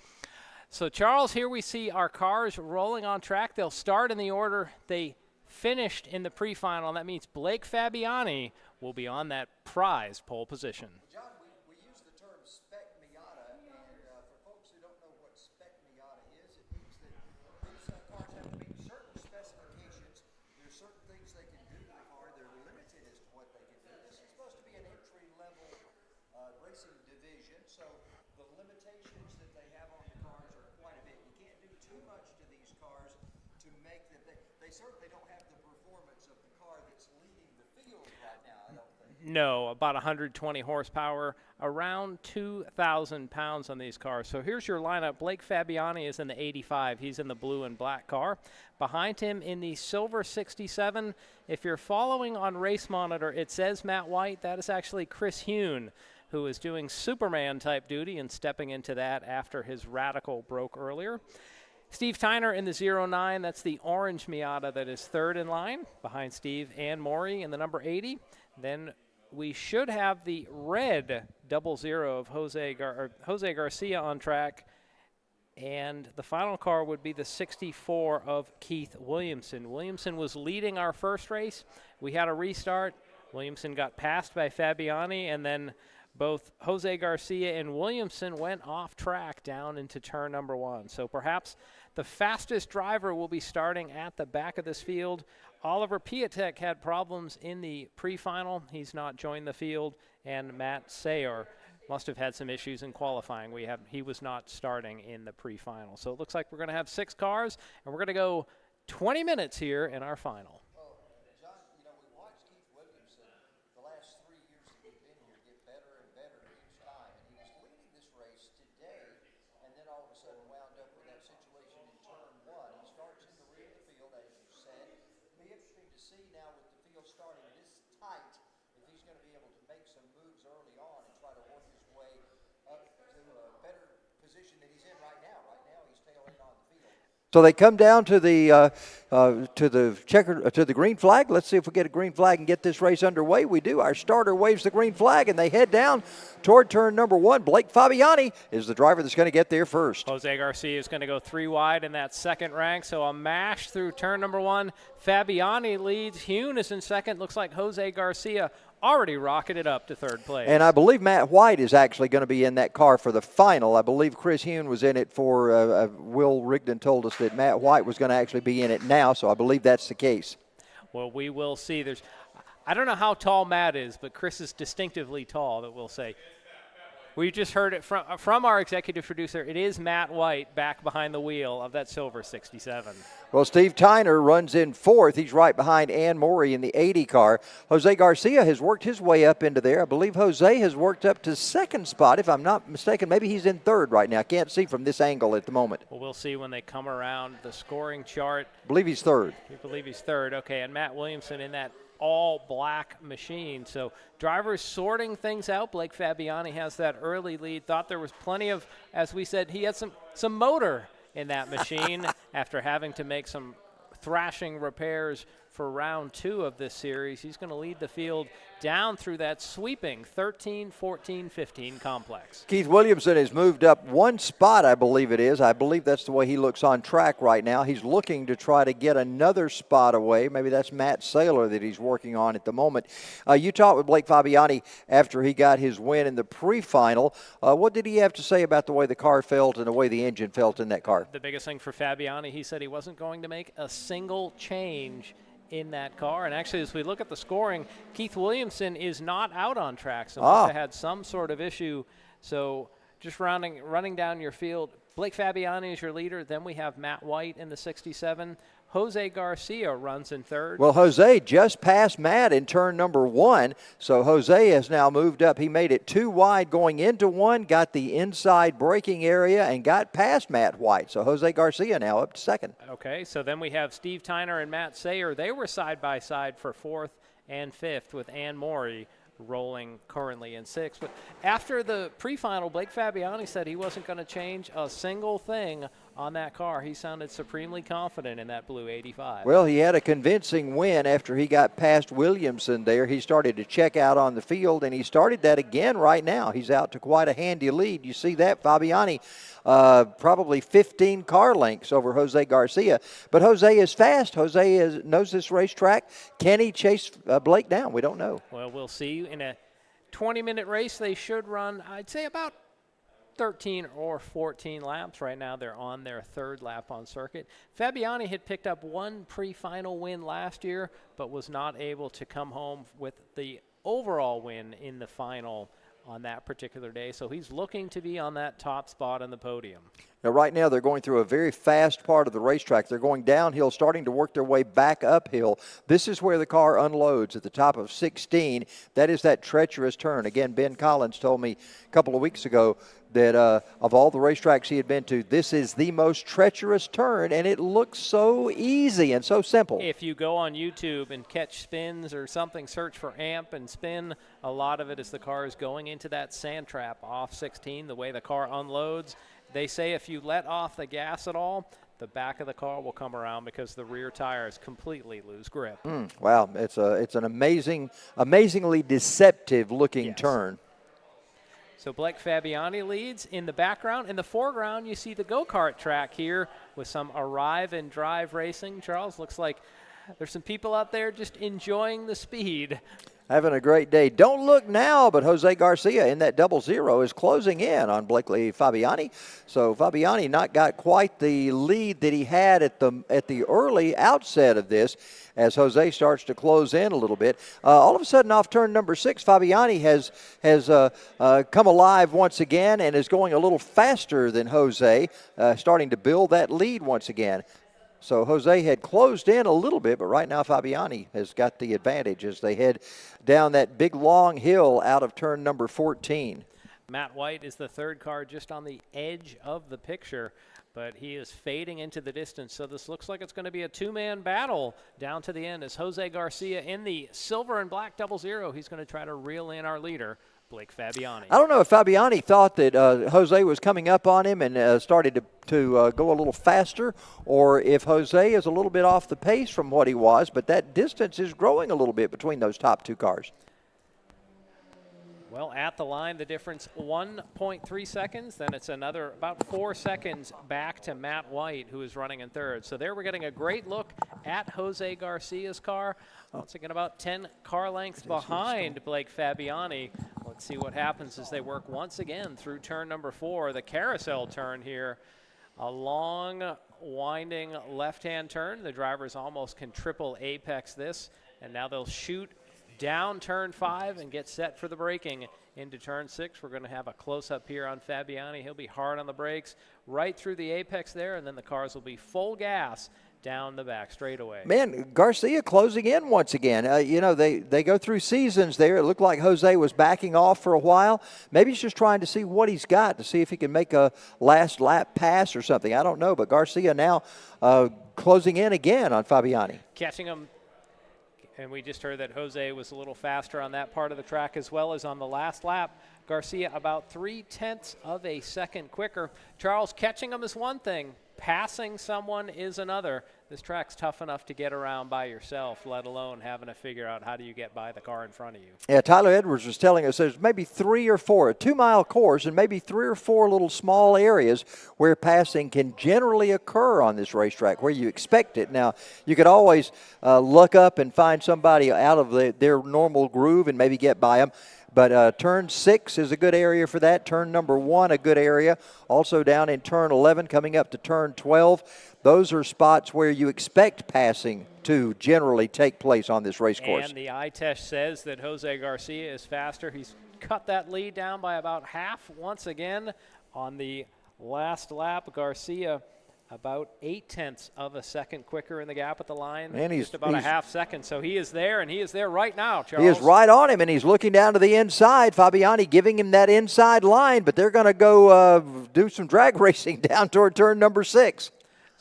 So Charles, here we see our cars rolling on track. They'll start in the order they finished in the pre-final. That means Blake Fabiani will be on that prized pole position. No, about 120 horsepower, around 2,000 pounds on these cars. So here's your lineup. Blake Fabiani is in the 85. He's in the blue and black car. Behind him in the silver 67, if you're following on Race Monitor, it says Matt White. That is actually Chris Hune, who is doing Superman-type duty and stepping into that after his Radical broke earlier. Steve Tyner in the 09, that's the orange Miata that is third in line. Behind Steve, Ann Maury in the number 80. Then we should have the red 00 of Jose Garcia on track. And the final car would be the 64 of Keith Williamson. Williamson was leading our first race. We had a restart. Williamson got passed by Fabiani, and then both Jose Garcia and Williamson went off track down into turn number 1. So perhaps the fastest driver will be starting at the back of this field. Oliver Piatek had problems in the pre-final. He's not joined the field. And Matt Sayer must have had some issues in qualifying. He was not starting in the pre-final. So it looks like we're going to have 6 cars, and we're going to go 20 minutes here in our final. So they come down to the green flag. Let's see if we get a green flag and get this race underway. We do. Our starter waves the green flag, and they head down toward turn number 1. Blake Fabiani is the driver that's going to get there first. Jose Garcia is going to go 3 wide in that second rank, so a mash through turn number 1. Fabiani leads. Hune is in second. Looks like Jose Garcia already rocketed up to third place. And I believe Matt White is actually going to be in that car for the final. I believe Chris Hune was in it for, Will Rigdon told us that Matt White was going to actually be in it now, so I believe that's the case. Well, we will see. I don't know how tall Matt is, but Chris is distinctively tall, that we'll say. We just heard it from our executive producer. It is Matt White back behind the wheel of that silver 67. Well, Steve Tyner runs in 4th. He's right behind Ann Maury in the 80 car. Jose Garcia has worked his way up into there. I believe Jose has worked up to 2nd spot, if I'm not mistaken. Maybe he's in 3rd right now. Can't see from this angle at the moment. Well, we'll see when they come around the scoring chart. I believe he's 3rd. You believe he's 3rd. Okay, and Matt Williamson in that all-black machine. So drivers sorting things out. Blake Fabiani has that early lead. Thought there was plenty of, as we said, he had some motor in that machine after having to make some thrashing repairs for round 2 of this series. He's going to lead the field down through that sweeping 13, 14, 15 complex. Keith Williamson has moved up 1 spot, I believe it is. I believe that's the way he looks on track right now. He's looking to try to get another spot away. Maybe that's Matt Saylor that he's working on at the moment. You talked with Blake Fabiani after he got his win in the pre-final. What did he have to say about the way the car felt and the way the engine felt in that car? The biggest thing for Fabiani, he said he wasn't going to make a single change in that car. And actually, as we look at the scoring, Keith Williamson is not out on track, so must have had some sort of issue. So just running down your field, Blake Fabiani is your leader. Then we have Matt White in the 67. Jose Garcia runs in 3rd. Well, Jose just passed Matt in turn number 1, so Jose has now moved up. He made it 2 wide going into 1, got the inside braking area, and got past Matt White. So Jose Garcia now up to 2nd. Okay, so then we have Steve Tyner and Matt Sayer. They were side by side for 4th and 5th with Ann Maury rolling currently in 6th. But after the pre-final, Blake Fabiani said he wasn't going to change a single thing on that car. He sounded supremely confident in that blue 85. Well, he had a convincing win after he got past Williamson there. He started to check out on the field, and he started that again right now. He's out to quite a handy lead. You see that, Fabiani, probably 15 car lengths over Jose Garcia. But Jose is fast. Jose knows this racetrack. Can he chase Blake down? We don't know. Well, we'll see. In a 20-minute race, they should run, I'd say, about 13 or 14 laps. Right now they're on their 3rd lap on circuit. Fabiani had picked up one pre-final win last year, but was not able to come home with the overall win in the final on that particular day. So he's looking to be on that top spot on the podium. Now, right now, they're going through a very fast part of the racetrack. They're going downhill, starting to work their way back uphill. This is where the car unloads at the top of 16. That is that treacherous turn. Again, Ben Collins told me a couple of weeks ago that of all the racetracks he had been to, this is the most treacherous turn, and it looks so easy and so simple. If you go on YouTube and catch spins or something, search for amp and spin, a lot of it is the car is going into that sand trap off 16, the way the car unloads. They say if you let off the gas at all, the back of the car will come around because the rear tires completely lose grip. Wow, it's an amazingly deceptive-looking turn. So Blake Fabiani leads in the background. In the foreground, you see the go-kart track here with some arrive and drive racing. Charles, looks like there's some people out there just enjoying the speed. Having a great day. Don't look now, but Jose Garcia in that 00 is closing in on Blakely Fabiani. So Fabiani not got quite the lead that he had at the early outset of this, as Jose starts to close in a little bit. All of a sudden, off turn number 6, Fabiani has come alive once again and is going a little faster than Jose, starting to build that lead once again. So Jose had closed in a little bit, but right now Fabiani has got the advantage as they head down that big long hill out of turn number 14. Matt White is the 3rd car just on the edge of the picture, but he is fading into the distance. So this looks like it's going to be a 2-man battle down to the end as Jose Garcia in the silver and black 00. He's going to try to reel in our leader, Blake Fabiani. I don't know if Fabiani thought that Jose was coming up on him and started to go a little faster, or if Jose is a little bit off the pace from what he was, but that distance is growing a little bit between those top 2 cars. Well, at the line, the difference 1.3 seconds. Then it's another about 4 seconds back to Matt White, who is running in 3rd. So there we're getting a great look at Jose Garcia's car. Once again, about 10 car lengths behind Blake Fabiani. Let's see what happens as they work once again through turn number 4, the carousel turn here. A long, winding left-hand turn. The drivers almost can triple apex this, and now they'll shoot down turn 5 and get set for the braking into turn 6. We're going to have a close-up here on Fabiani. He'll be hard on the brakes right through the apex there, and then the cars will be full gas down the back straightaway. Man, Garcia closing in once again. They go through seasons there. It looked like Jose was backing off for a while. Maybe he's just trying to see what he's got, to see if he can make a last lap pass or something. I don't know, but Garcia now closing in again on Fabiani. Catching him. And we just heard that Jose was a little faster on that part of the track as well as on the last lap. Garcia about 0.3 of a second quicker. Charles, catching him is one thing. Passing someone is another. This track's tough enough to get around by yourself, let alone having to figure out how do you get by the car in front of you. Yeah, Tyler Edwards was telling us there's maybe 3 or 4, a 2-mile course, and maybe 3 or 4 little small areas where passing can generally occur on this racetrack, where you expect it. Now, you could always look up and find somebody out of their normal groove and maybe get by them. But turn 6 is a good area for that. Turn number 1, a good area. Also down in turn 11, coming up to turn 12. Those are spots where you expect passing to generally take place on this race course. And the eye test says that Jose Garcia is faster. He's cut that lead down by about half once again on the last lap. Garcia about 0.8 of a second quicker in the gap at the line. And he's just about a half second. So he is there, and he is there right now, Charles. He is right on him, and he's looking down to the inside. Fabiani giving him that inside line, but they're going to go do some drag racing down toward turn number 6.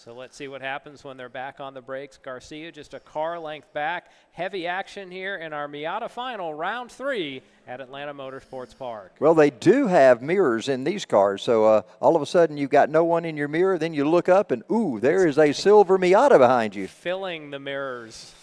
So let's see what happens when they're back on the brakes. Garcia just a car length back. Heavy action here in our Miata final, round 3 at Atlanta Motorsports Park. Well, they do have mirrors in these cars, so all of a sudden you've got no one in your mirror, then you look up and, ooh, there is a silver Miata behind you. Filling the mirrors.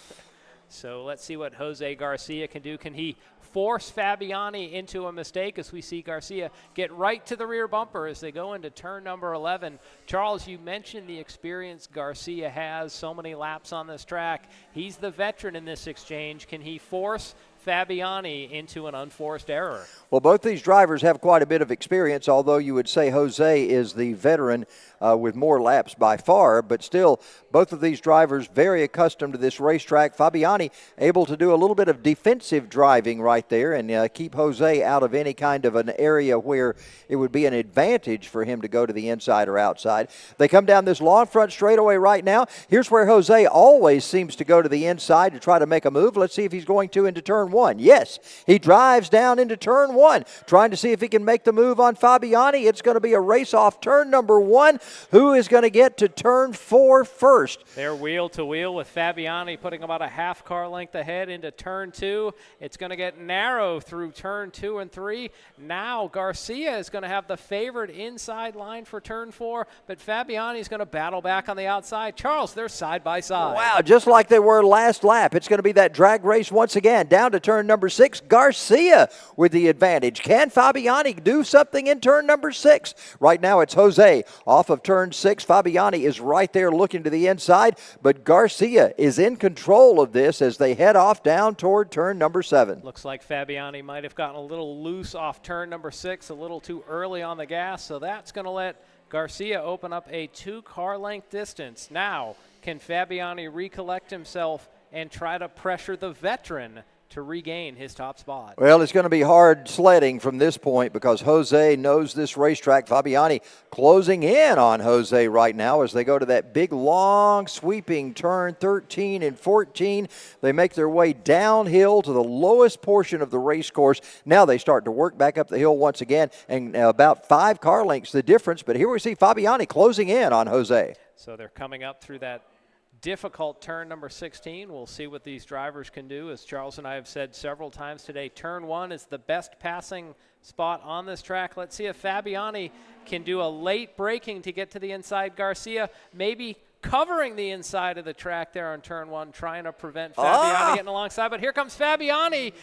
So let's see what Jose Garcia can do. Can he force Fabiani into a mistake as we see Garcia get right to the rear bumper as they go into turn number 11. Charles, you mentioned the experience Garcia has, so many laps on this track. He's the veteran in this exchange. Can he force Fabiani into an unforced error? Well, both these drivers have quite a bit of experience, although you would say Jose is the veteran with more laps by far, but still both of these drivers very accustomed to this racetrack. Fabiani able to do a little bit of defensive driving right there and keep Jose out of any kind of an area where it would be an advantage for him to go to the inside or outside. They come down this long front straightaway right now. Here's where Jose always seems to go to the inside to try to make a move. Let's see if he's going to into turn 1. Yes, he drives down into turn 1, trying to see if he can make the move on Fabiani. It's going to be a race off turn number 1. Who is going to get to turn 4 first? They're wheel to wheel with Fabiani putting about a half car length ahead into turn 2. It's going to get narrow through turn 2 and 3. Now Garcia is going to have the favored inside line for turn 4, but Fabiani is going to battle back on the outside. Charles, they're side by side. Wow, just like they were last lap. It's going to be that drag race once again. Down to turn number 6, Garcia with the advantage. Can Fabiani do something in turn number 6? Right now it's Jose off of turn 6. Fabiani is right there looking to the inside, but Garcia is in control of this as they head off down toward turn number 7. Looks like Fabiani might have gotten a little loose off turn number 6, a little too early on the gas, so that's going to let Garcia open up a 2-car length distance. Now, can Fabiani recollect himself and try to pressure the veteran to regain his top spot? Well, it's going to be hard sledding from this point because Jose knows this racetrack. Fabiani closing in on Jose right now as they go to that big, long, sweeping turn 13 and 14. They make their way downhill to the lowest portion of the race course. Now they start to work back up the hill once again, and about 5 car lengths the difference. But here we see Fabiani closing in on Jose. So they're coming up through that difficult turn number 16. We'll see what these drivers can do. As Charles and I have said several times today, turn 1 is the best passing spot on this track. Let's see if Fabiani can do a late braking to get to the inside. Garcia maybe covering the inside of the track there on turn 1, trying to prevent Fabiani getting alongside. But here comes Fabiani.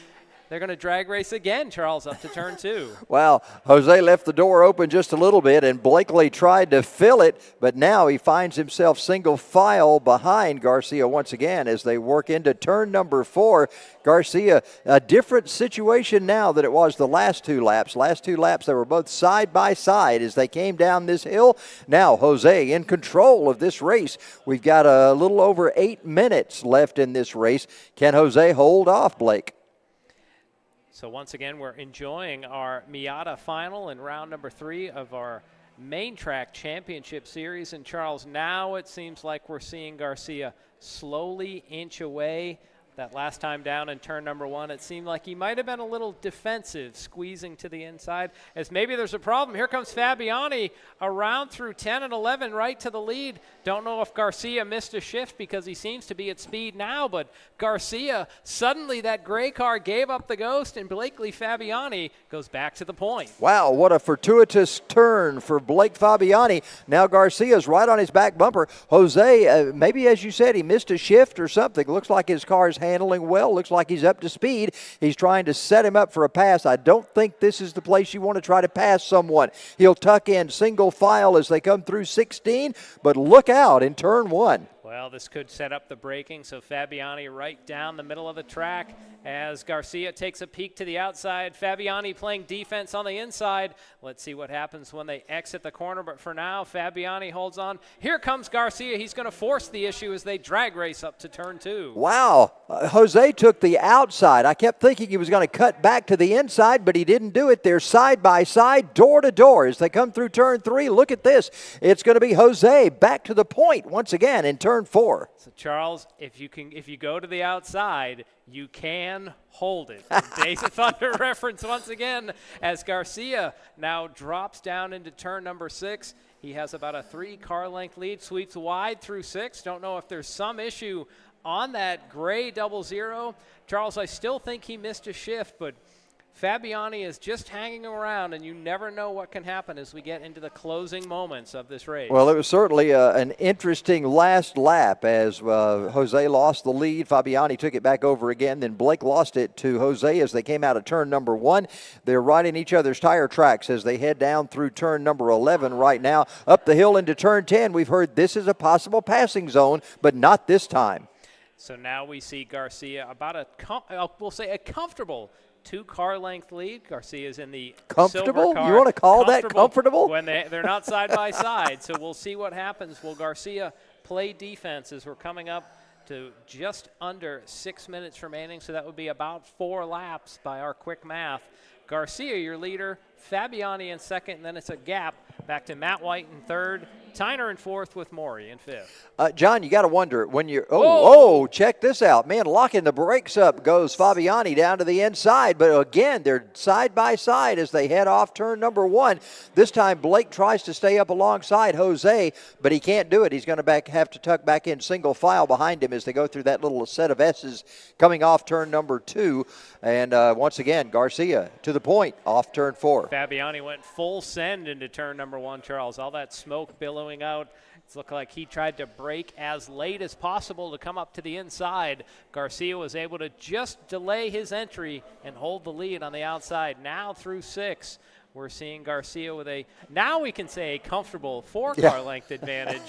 They're going to drag race again, Charles, up to turn 2. Well, Jose left the door open just a little bit, and Blakely tried to fill it, but now he finds himself single file behind Garcia once again as they work into turn number 4. Garcia, a different situation now than it was the last 2 laps. Last 2 laps, they were both side by side as they came down this hill. Now Jose in control of this race. We've got a little over 8 minutes left in this race. Can Jose hold off Blake? So once again, we're enjoying our Miata final in round number 3 of our main track championship series. And Charles, now it seems like we're seeing Garcia slowly inch away. That last time down in turn number 1, it seemed like he might have been a little defensive, squeezing to the inside, as maybe there's a problem. Here comes Fabiani around through 10 and 11 right to the lead. Don't know if Garcia missed a shift because he seems to be at speed now, but Garcia, suddenly that gray car gave up the ghost, and Blakely Fabiani goes back to the point. Wow, what a fortuitous turn for Blake Fabiani. Now Garcia's right on his back bumper. Jose, maybe as you said, he missed a shift or something. Looks like his car's handling well. Looks like he's up to speed. He's trying to set him up for a pass. I don't think this is the place you want to try to pass someone. He'll tuck in single file as they come through 16, but look out in turn 1. Well, this could set up the braking, so Fabiani right down the middle of the track as Garcia takes a peek to the outside. Fabiani playing defense on the inside. Let's see what happens when they exit the corner, but for now, Fabiani holds on. Here comes Garcia. He's going to force the issue as they drag race up to turn 2. Wow, Jose took the outside. I kept thinking he was going to cut back to the inside, but he didn't do it. They're side by side, door to door as they come through turn 3. Look at this. It's going to be Jose back to the point once again in turn 4. So Charles, if you go to the outside, you can hold it. Days of Thunder reference once again as Garcia now drops down into turn number 6. He has about a 3-car length lead, sweeps wide through 6. Don't know if there's some issue on that gray 00. Charles, I still think he missed a shift, but Fabiani is just hanging around, and you never know what can happen as we get into the closing moments of this race. Well, it was certainly an interesting last lap as Jose lost the lead. Fabiani took it back over again. Then Blake lost it to Jose as they came out of turn number 1. They're right in each other's tire tracks as they head down through turn number 11 right now. Up the hill into turn 10, we've heard this is a possible passing zone, but not this time. So now we see Garcia about we'll say a comfortable 2-car length lead. Garcia's in the comfortable. silver car. You want to call that comfortable? When they're not side by side. So we'll see what happens. Will Garcia play defense as we're coming up to just under 6 minutes remaining? So that would be about 4 laps by our quick math. Garcia, your leader, Fabiani in second, and then it's a gap back to Matt White in third, Tyner in fourth with Maury in fifth. John, you got to wonder when you're, check this out. Man, locking the brakes up goes Fabiani down to the inside. But again, they're side by side as they head off turn number 1. This time Blake tries to stay up alongside Jose, but he can't do it. He's going to have to tuck back in single file behind him as they go through that little set of S's coming off turn number 2. And once again, Garcia to the point off turn 4. Fabiani went full send into turn number 1, Charles. All that smoke billowing out. It's looked like he tried to brake as late as possible to come up to the inside. Garcia was able to just delay his entry and hold the lead on the outside. Now through 6, we're seeing Garcia with now we can say a comfortable 4-car length advantage.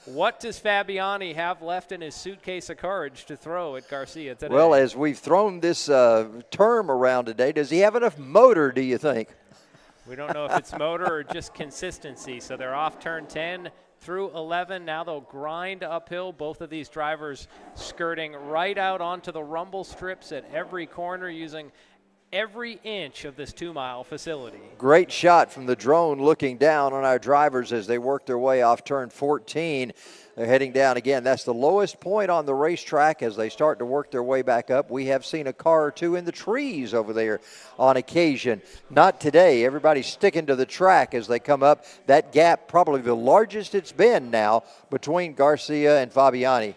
What does Fabiani have left in his suitcase of courage to throw at Garcia today? Well, as we've thrown this term around today, does he have enough motor, do you think? We don't know if it's motor or just consistency. So they're off turn 10 through 11. Now they'll grind uphill. Both of these drivers skirting right out onto the rumble strips at every corner using every inch of this 2-mile facility. Great shot from the drone looking down on our drivers as they work their way off turn 14. They're heading down again. That's the lowest point on the racetrack as they start to work their way back up. We have seen a car or two in the trees over there on occasion. Not today. Everybody's sticking to the track as they come up. That gap probably the largest it's been now between Garcia and Fabiani.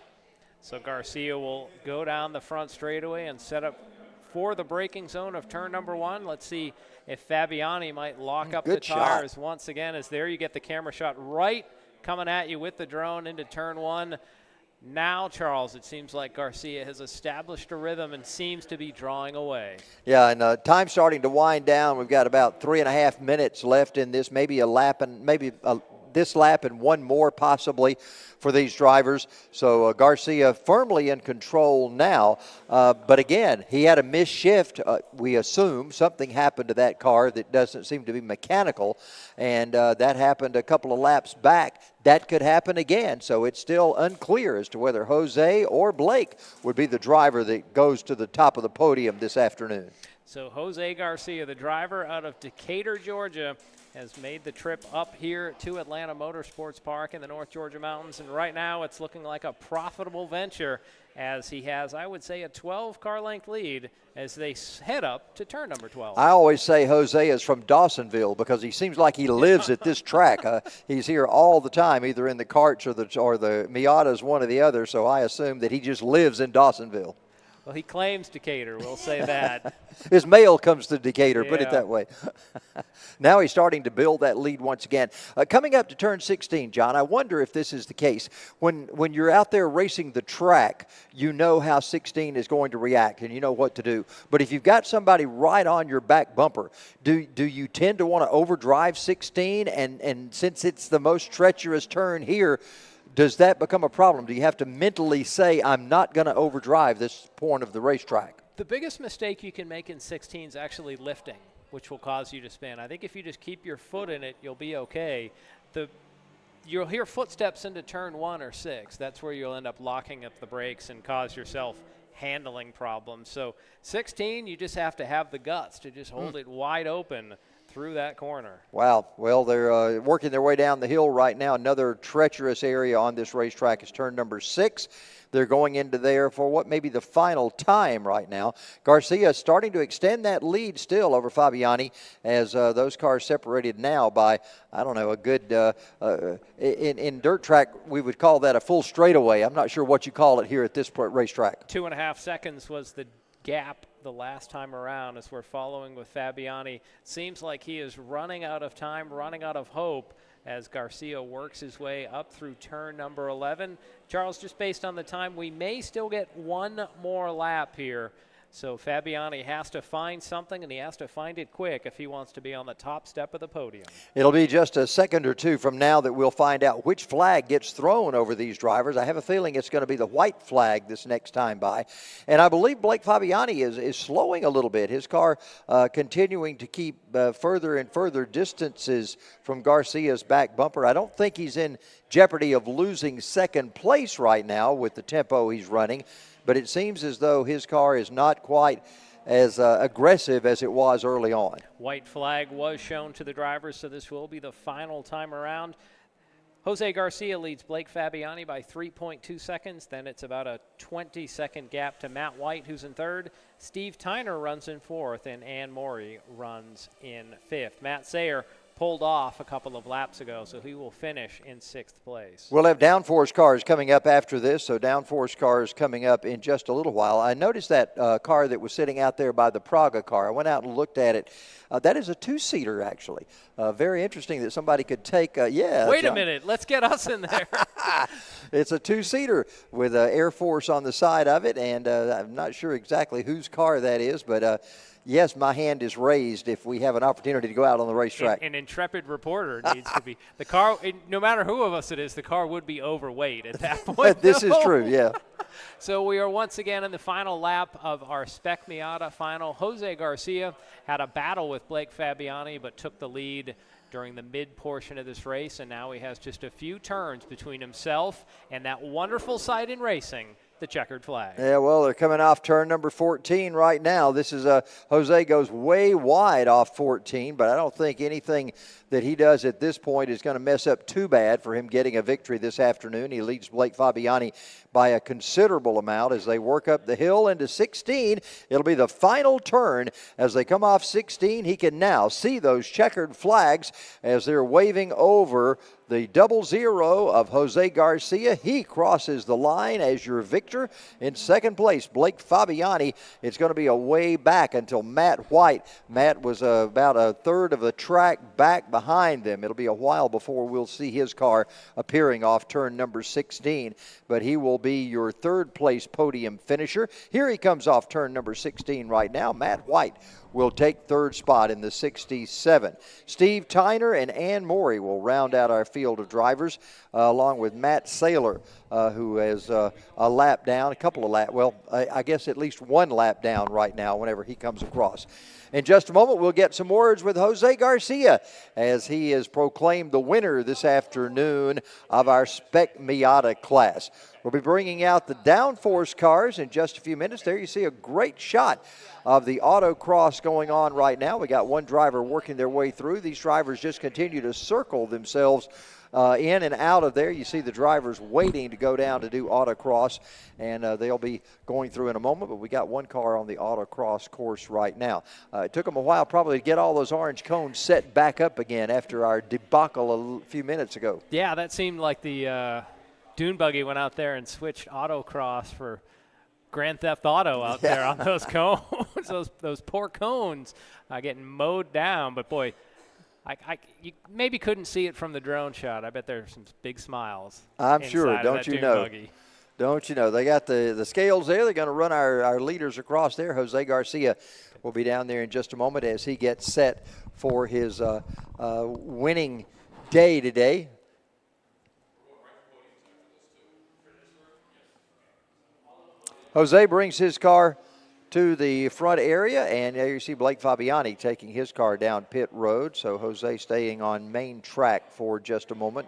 So Garcia will go down the front straightaway and set up for the braking zone of turn number 1. Let's see if Fabiani might lock up the tires once again, as there you get the camera shot right coming at you with the drone into turn 1. Now, Charles, it seems like Garcia has established a rhythm and seems to be drawing away. Yeah, and time starting to wind down. We've got about 3.5 minutes left in this, maybe a lap and this lap and one more possibly for these drivers. So Garcia firmly in control now. But again, he had a missed shift. We assume something happened to that car that doesn't seem to be mechanical. And that happened a couple of laps back. That could happen again. So it's still unclear as to whether Jose or Blake would be the driver that goes to the top of the podium this afternoon. So Jose Garcia, the driver out of Decatur, Georgia, has made the trip up here to Atlanta Motorsports Park in the North Georgia Mountains. And right now it's looking like a profitable venture as he has, I would say, a 12-car length lead as they head up to turn number 12. I always say Jose is from Dawsonville because he seems like he lives at this track. He's here all the time, either in the karts or the Miatas, one or the other. So I assume that he just lives in Dawsonville. Well, he claims Decatur, we'll say that. His mail comes to Decatur, put it that way. Now he's starting to build that lead once again. Coming up to turn 16, John, I wonder if this is the case. When you're out there racing the track, you know how 16 is going to react and you know what to do. But if you've got somebody right on your back bumper, do you tend to want to overdrive 16? And since it's the most treacherous turn here, does that become a problem? Do you have to mentally say, I'm not going to overdrive this point of the racetrack? The biggest mistake you can make in 16 is actually lifting, which will cause you to spin. I think if you just keep your foot in it, you'll be okay. You'll hear footsteps into turn 1 or 6. That's where you'll end up locking up the brakes and cause yourself handling problems. So 16, you just have to have the guts to just hold it wide open. through that corner. Wow. Well, they're working their way down the hill right now. Another treacherous area on this racetrack is turn number 6. They're going into there for what may be the final time right now. Garcia starting to extend that lead still over Fabiani as those cars separated now by, I don't know, a good, in dirt track, we would call that a full straightaway. I'm not sure what you call it here at this racetrack. 2.5 seconds was the gap the last time around as we're following with Fabiani. Seems like he is running out of time, running out of hope as Garcia works his way up through turn number 11. Charles, just based on the time, we may still get one more lap here. So Fabiani has to find something, and he has to find it quick if he wants to be on the top step of the podium. It'll be just a second or two from now that we'll find out which flag gets thrown over these drivers. I have a feeling it's going to be the white flag this next time by. And I believe Blake Fabiani is slowing a little bit. His car continuing to keep further and further distances from Garcia's back bumper. I don't think he's in jeopardy of losing second place right now with the tempo he's running. But it seems as though his car is not quite as aggressive as it was early on. White flag was shown to the drivers, so this will be the final time around. Jose Garcia leads Blake Fabiani by 3.2 seconds. Then it's about a 20-second gap to Matt White, who's in third. Steve Tyner runs in fourth, and Ann Morey runs in fifth. Matt Sayer pulled off a couple of laps ago, so he will finish in sixth place. We'll have Downforce cars coming up after this, so Downforce cars coming up in just a little while. I noticed that car that was sitting out there by the Praga car. I went out and looked at it. That is a two-seater, actually. Very interesting that somebody could take, Wait a minute, let's get us in there. It's a two-seater with Air Force on the side of it, and I'm not sure exactly whose car that is, but yes, my hand is raised if we have an opportunity to go out on the racetrack. An intrepid reporter needs to be. The car, no matter who of us it is, the car would be overweight at that point. This is true, yeah. So we are once again in the final lap of our Spec Miata final. Jose Garcia had a battle with Blake Fabiani, but took the lead during the mid portion of this race, and now he has just a few turns between himself and that wonderful sight in racing, the checkered flag. Yeah, well, they're coming off turn number 14 right now. This is Jose goes way wide off 14, but I don't think anything that he does at this point is going to mess up too bad for him getting a victory this afternoon. He leads Blake Fabiani by a considerable amount as they work up the hill into 16. It'll be the final turn. As they come off 16, he can now see those checkered flags as they're waving over the 00 of Jose Garcia. He crosses the line as your victor. In second place, Blake Fabiani. It's going to be a way back until Matt White. Matt was about a third of the track back behind them. It'll be a while before we'll see his car appearing off turn number 16, but he will be your third place podium finisher. Here he comes off turn number 16 right now. Matt White will take third spot in the 67. Steve Tyner and Ann Morey will round out our field of drivers, along with Matt Saylor, who has a lap down, a couple of laps, well, I guess at least one lap down right now whenever he comes across. In just a moment, we'll get some words with Jose Garcia as he is proclaimed the winner this afternoon of our Spec Miata class. We'll be bringing out the Downforce cars in just a few minutes. There you see a great shot of the Autocross going on right now. We got one driver working their way through. These drivers just continue to circle themselves in and out of there. You see the drivers waiting to go down to do Autocross, and they'll be going through in a moment, but we got one car on the Autocross course right now. It took them a while probably to get all those orange cones set back up again after our debacle a few minutes ago. Yeah, that seemed like the dune buggy went out there and switched Autocross for Grand Theft Auto out there on those cones. those poor cones getting mowed down, but boy, you maybe couldn't see it from the drone shot. I bet there's some big smiles. I'm sure, don't you know? Buggy. Don't you know? They got the scales there. They're going to run our leaders across there. Jose Garcia will be down there in just a moment as he gets set for his winning day today. Jose brings his car to the front area, and there you see Blake Fabiani taking his car down pit road. So Jose staying on main track for just a moment.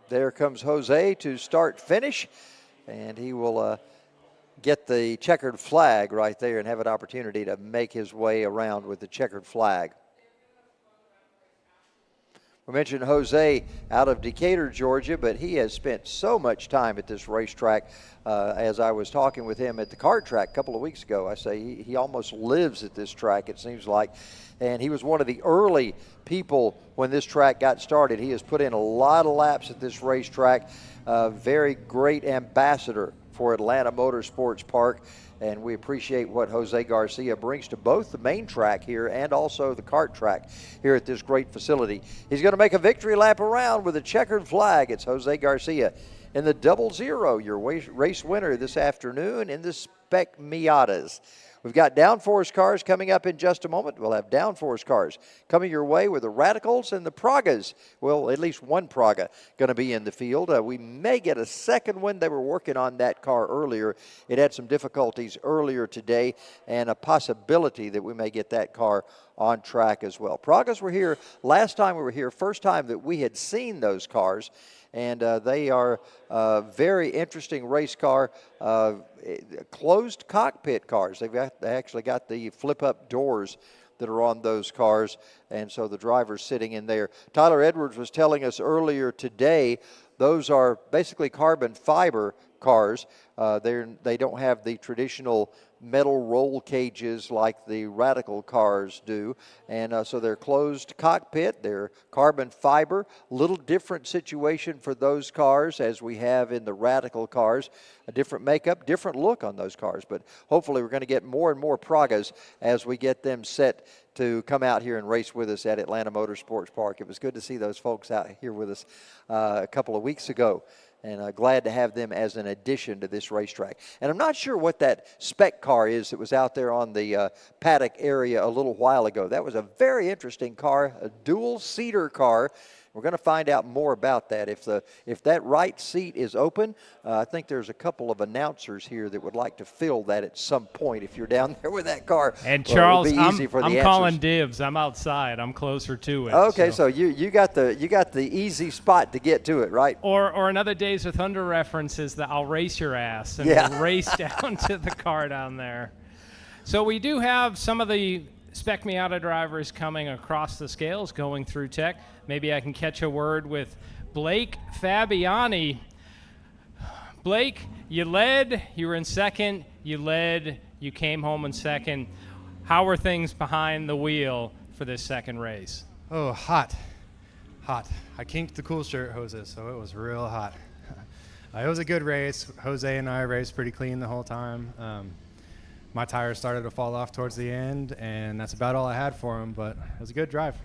There comes Jose to start finish, and he will get the checkered flag right there and have an opportunity to make his way around with the checkered flag. We mentioned Jose out of Decatur, Georgia, but he has spent so much time at this racetrack. As I was talking with him at the kart track a couple of weeks ago, I say he almost lives at this track, it seems like. And he was one of the early people when this track got started. He has put in a lot of laps at this racetrack. Very great ambassador for Atlanta Motorsports Park. And we appreciate what Jose Garcia brings to both the main track here and also the kart track here at this great facility. He's going to make a victory lap around with a checkered flag. It's Jose Garcia in the 00, your race winner this afternoon in the Spec Miatas. We've got Downforce cars coming up in just a moment. We'll have Downforce cars coming your way with the Radicals and the Pragas. Well, at least one Praga going to be in the field. We may get a second one. They were working on that car earlier. It had some difficulties earlier today, and a possibility that we may get that car on track as well. Pragas were here last time we were here, first time that we had seen those cars. And they are a very interesting race car, closed cockpit cars. They actually got the flip-up doors that are on those cars, and so the driver's sitting in there. Tyler Edwards was telling us earlier today those are basically carbon fiber cars. They don't have the traditional metal roll cages like the Radical cars do, and so they're closed cockpit, they're carbon fiber. Little different situation for those cars as we have in the Radical cars. A different makeup, different look on those cars, but hopefully we're going to get more and more Pragas as we get them set to come out here and race with us at Atlanta Motorsports Park. It was good to see those folks out here with us a couple of weeks ago, and glad to have them as an addition to this racetrack. And I'm not sure what that spec car is that was out there on the paddock area a little while ago. That was a very interesting car, a dual-seater car. We're going to find out more about that. If that right seat is open, I think there's a couple of announcers here that would like to fill that at some point. If you're down there with that car, and Charles, it would be easy for the I'm answers. calling dibs. I'm outside. I'm closer to it. Okay, so you got the easy spot to get to it, right? Or another Days of Thunder reference is that I'll race your ass and we'll race down to the car down there. So we do have some of the Spec Miata drivers coming across the scales, going through tech. Maybe I can catch a word with Blake Fabiani. Blake, you led, you were in second, you led, you came home in second. How were things behind the wheel for this second race? Oh, hot. I kinked the cool shirt hoses, so it was real hot. It was a good race. Jose and I raced pretty clean the whole time. My tires started to fall off towards the end, and that's about all I had for him, but it was a good drive.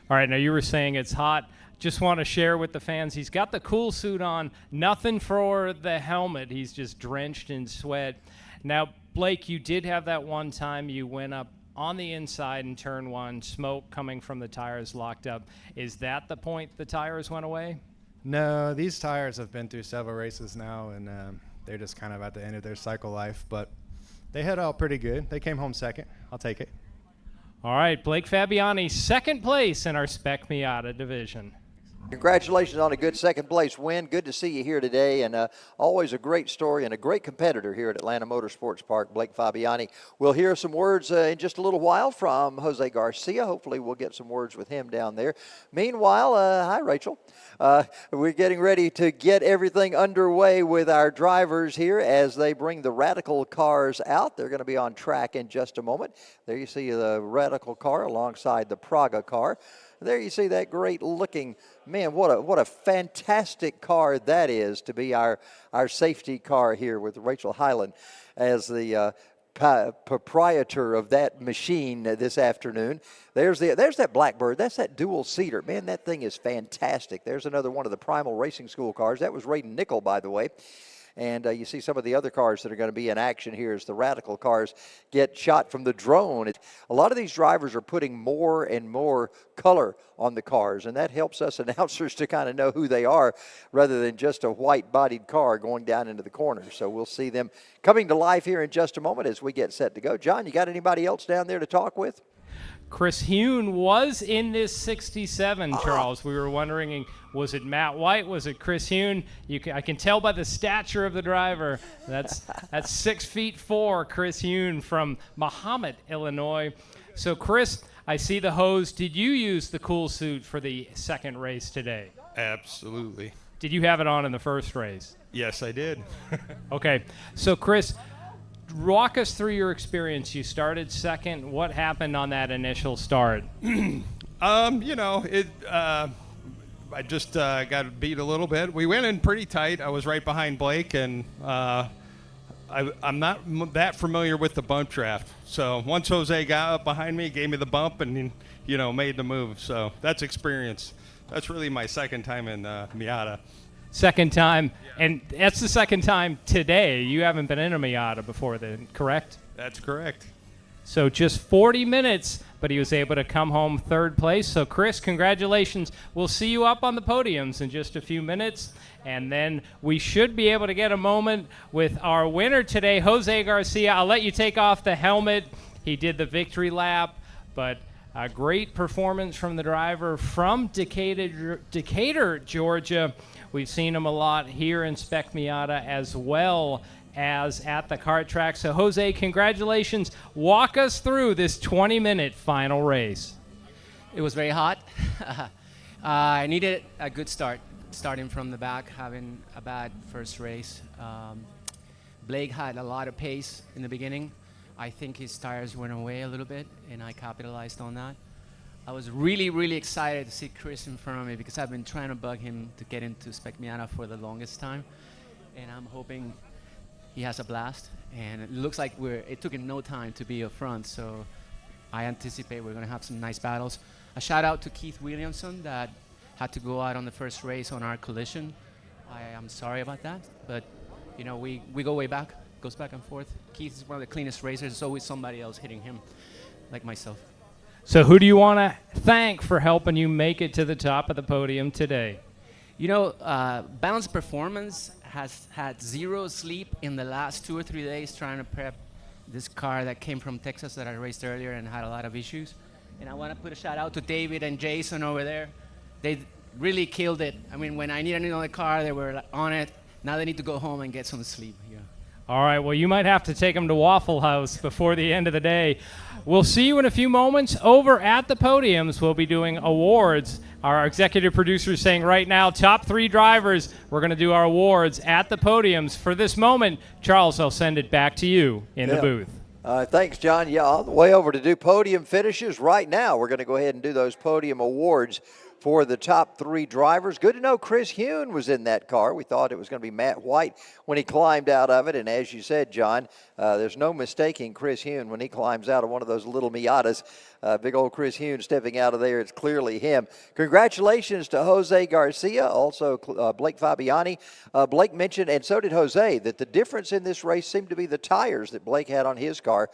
All right, now you were saying it's hot. Just want to share with the fans, he's got the cool suit on, nothing for the helmet. He's just drenched in sweat. Now, Blake, you did have that one time you went up on the inside in turn one, smoke coming from the tires locked up. Is that the point the tires went away? No, these tires have been through several races now, and they're just kind of at the end of their cycle life, but they hit out pretty good. They came home second. I'll take it. All right, Blake Fabiani, second place in our Spec Miata division. Congratulations on a good second place win. Good to see you here today, and always a great story and a great competitor here at Atlanta Motorsports Park, Blake Fabiani. We'll hear some words in just a little while from Jose Garcia. Hopefully we'll get some words with him down there. Meanwhile, hi, Rachel. We're getting ready to get everything underway with our drivers here as they bring the Radical cars out. They're going to be on track in just a moment. There you see the Radical car alongside the Praga car. There you see that great looking, man, what a fantastic car that is to be our safety car here with Rachel Hyland as the proprietor of that machine this afternoon. There's that Blackbird. That's that dual seater. Man, that thing is fantastic. There's another one of the Primal Racing School cars. That was Raiden Nickel, by the way. And you see some of the other cars that are going to be in action here as the Radical cars get shot from the drone. A lot of these drivers are putting more and more color on the cars, and that helps us announcers to kind of know who they are rather than just a white-bodied car going down into the corner. So we'll see them coming to life here in just a moment as we get set to go. John, you got anybody else down there to talk with? Chris Hune was in this 67, Charles. We were wondering, was it Matt White? Was it Chris Hune? I can tell by the stature of the driver. That's 6'4", Chris Hune from Mahomet, Illinois. So, Chris, I see the hose. Did you use the cool suit for the second race today? Absolutely. Did you have it on in the first race? Yes, I did. Okay. So, Chris, walk us through your experience. You started second. What happened on that initial start? I just got beat a little bit. We went in pretty tight. I was right behind Blake, and I'm not that familiar with the bump draft. So once Jose got up behind me, gave me the bump, and made the move. So that's experience. That's really my second time in Miata. Second time, and that's the second time today. You haven't been in a Miata before then, correct? That's correct. So just 40 minutes, but he was able to come home third place. So, Chris, congratulations. We'll see you up on the podiums in just a few minutes, and then we should be able to get a moment with our winner today, Jose Garcia. I'll let you take off the helmet. He did the victory lap, but a great performance from the driver from Decatur, Georgia. We've seen him a lot here in Spec Miata as well as at the kart track. So, Jose, congratulations. Walk us through this 20-minute final race. It was very hot. I needed a good start, starting from the back, having a bad first race. Blake had a lot of pace in the beginning. I think his tires went away a little bit, and I capitalized on that. I was really, really excited to see Chris in front of me because I've been trying to bug him to get into Spec Miata for the longest time, and I'm hoping he has a blast. And it looks like it took him no time to be up front, so I anticipate we're going to have some nice battles. A shout out to Keith Williamson that had to go out on the first race on our collision. I am sorry about that, but we go way back, goes back and forth. Keith is one of the cleanest racers. There's always somebody else hitting him, like myself. So who do you want to thank for helping you make it to the top of the podium today? Balanced Performance has had zero sleep in the last 2 or 3 days trying to prep this car that came from Texas that I raced earlier and had a lot of issues. And I want to put a shout out to David and Jason over there. They really killed it. I mean, when I needed another car, they were on it. Now they need to go home and get some sleep. Yeah. All right, well, you might have to take them to Waffle House before the end of the day. We'll see you in a few moments. Over at the podiums, we'll be doing awards. Our executive producer is saying right now, top 3 drivers, we're going to do our awards at the podiums. For this moment, Charles, I'll send it back to you in the booth. Thanks, John. Yeah, on the way over to do podium finishes right now. We're going to go ahead and do those podium awards for the top 3 drivers. Good to know Chris Hune was in that car. We thought it was going to be Matt White when he climbed out of it. And as you said, John, there's no mistaking Chris Hune when he climbs out of one of those little Miatas. Big old Chris Hune stepping out of there. It's clearly him. Congratulations to Jose Garcia, also Blake Fabiani. Blake mentioned, and so did Jose, that the difference in this race seemed to be the tires that Blake had on his car.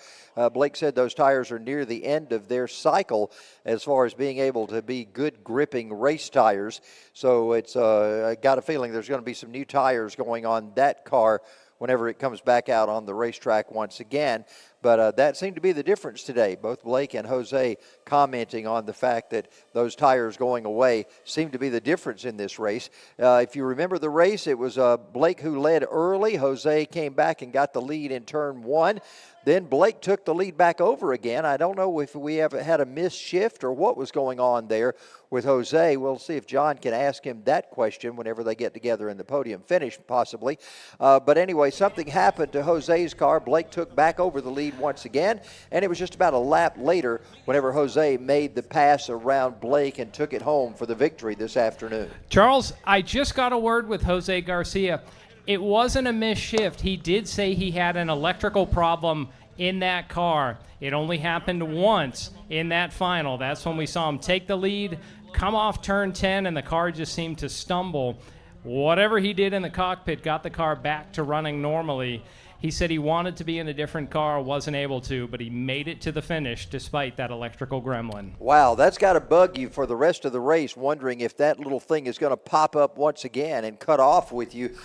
Blake said those tires are near the end of their cycle as far as being able to be good gripping race tires. So it's I got a feeling there's going to be some new tires going on that car whenever it comes back out on the racetrack once again. But that seemed to be the difference today. Both Blake and Jose commenting on the fact that those tires going away seemed to be the difference in this race. If you remember the race, it was Blake who led early. Jose came back and got the lead in turn 1. Then Blake took the lead back over again. I don't know if we ever had a missed shift or what was going on there with Jose. We'll see if John can ask him that question whenever they get together in the podium finish, possibly. But anyway, something happened to Jose's car. Blake took back over the lead once again, and it was just about a lap later whenever Jose made the pass around Blake and took it home for the victory this afternoon. Charles, I just got a word with Jose Garcia. It wasn't a missed shift. He did say he had an electrical problem in that car. It only happened once in that final. That's when we saw him take the lead, come off turn 10, and the car just seemed to stumble. Whatever he did in the cockpit got the car back to running normally. He said he wanted to be in a different car, wasn't able to, but he made it to the finish despite that electrical gremlin. Wow, that's got to bug you for the rest of the race, wondering if that little thing is going to pop up once again and cut off with you.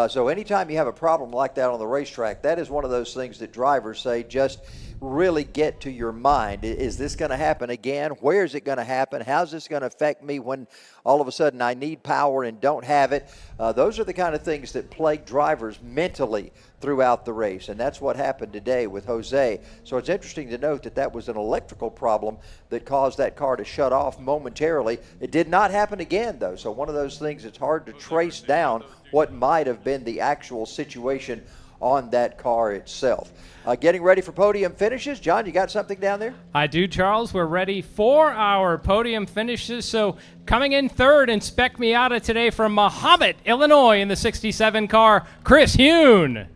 So anytime you have a problem like that on the racetrack, that is one of those things that drivers say just really get to your mind. Is this going to happen again? Where is it going to happen? How's this going to affect me when all of a sudden I need power and don't have it? Those are the kind of things that plague drivers mentally throughout the race, and that's what happened today with Jose. So it's interesting to note that that was an electrical problem that caused that car to shut off momentarily. It did not happen again, though, so one of those things it's hard to trace down what might have been the actual situation on that car itself. Getting ready for podium finishes. John, you got something down there? I do, Charles. We're ready for our podium finishes. So coming in third in Spec Miata today from Mahomet, Illinois in the 67 car, Chris Hune.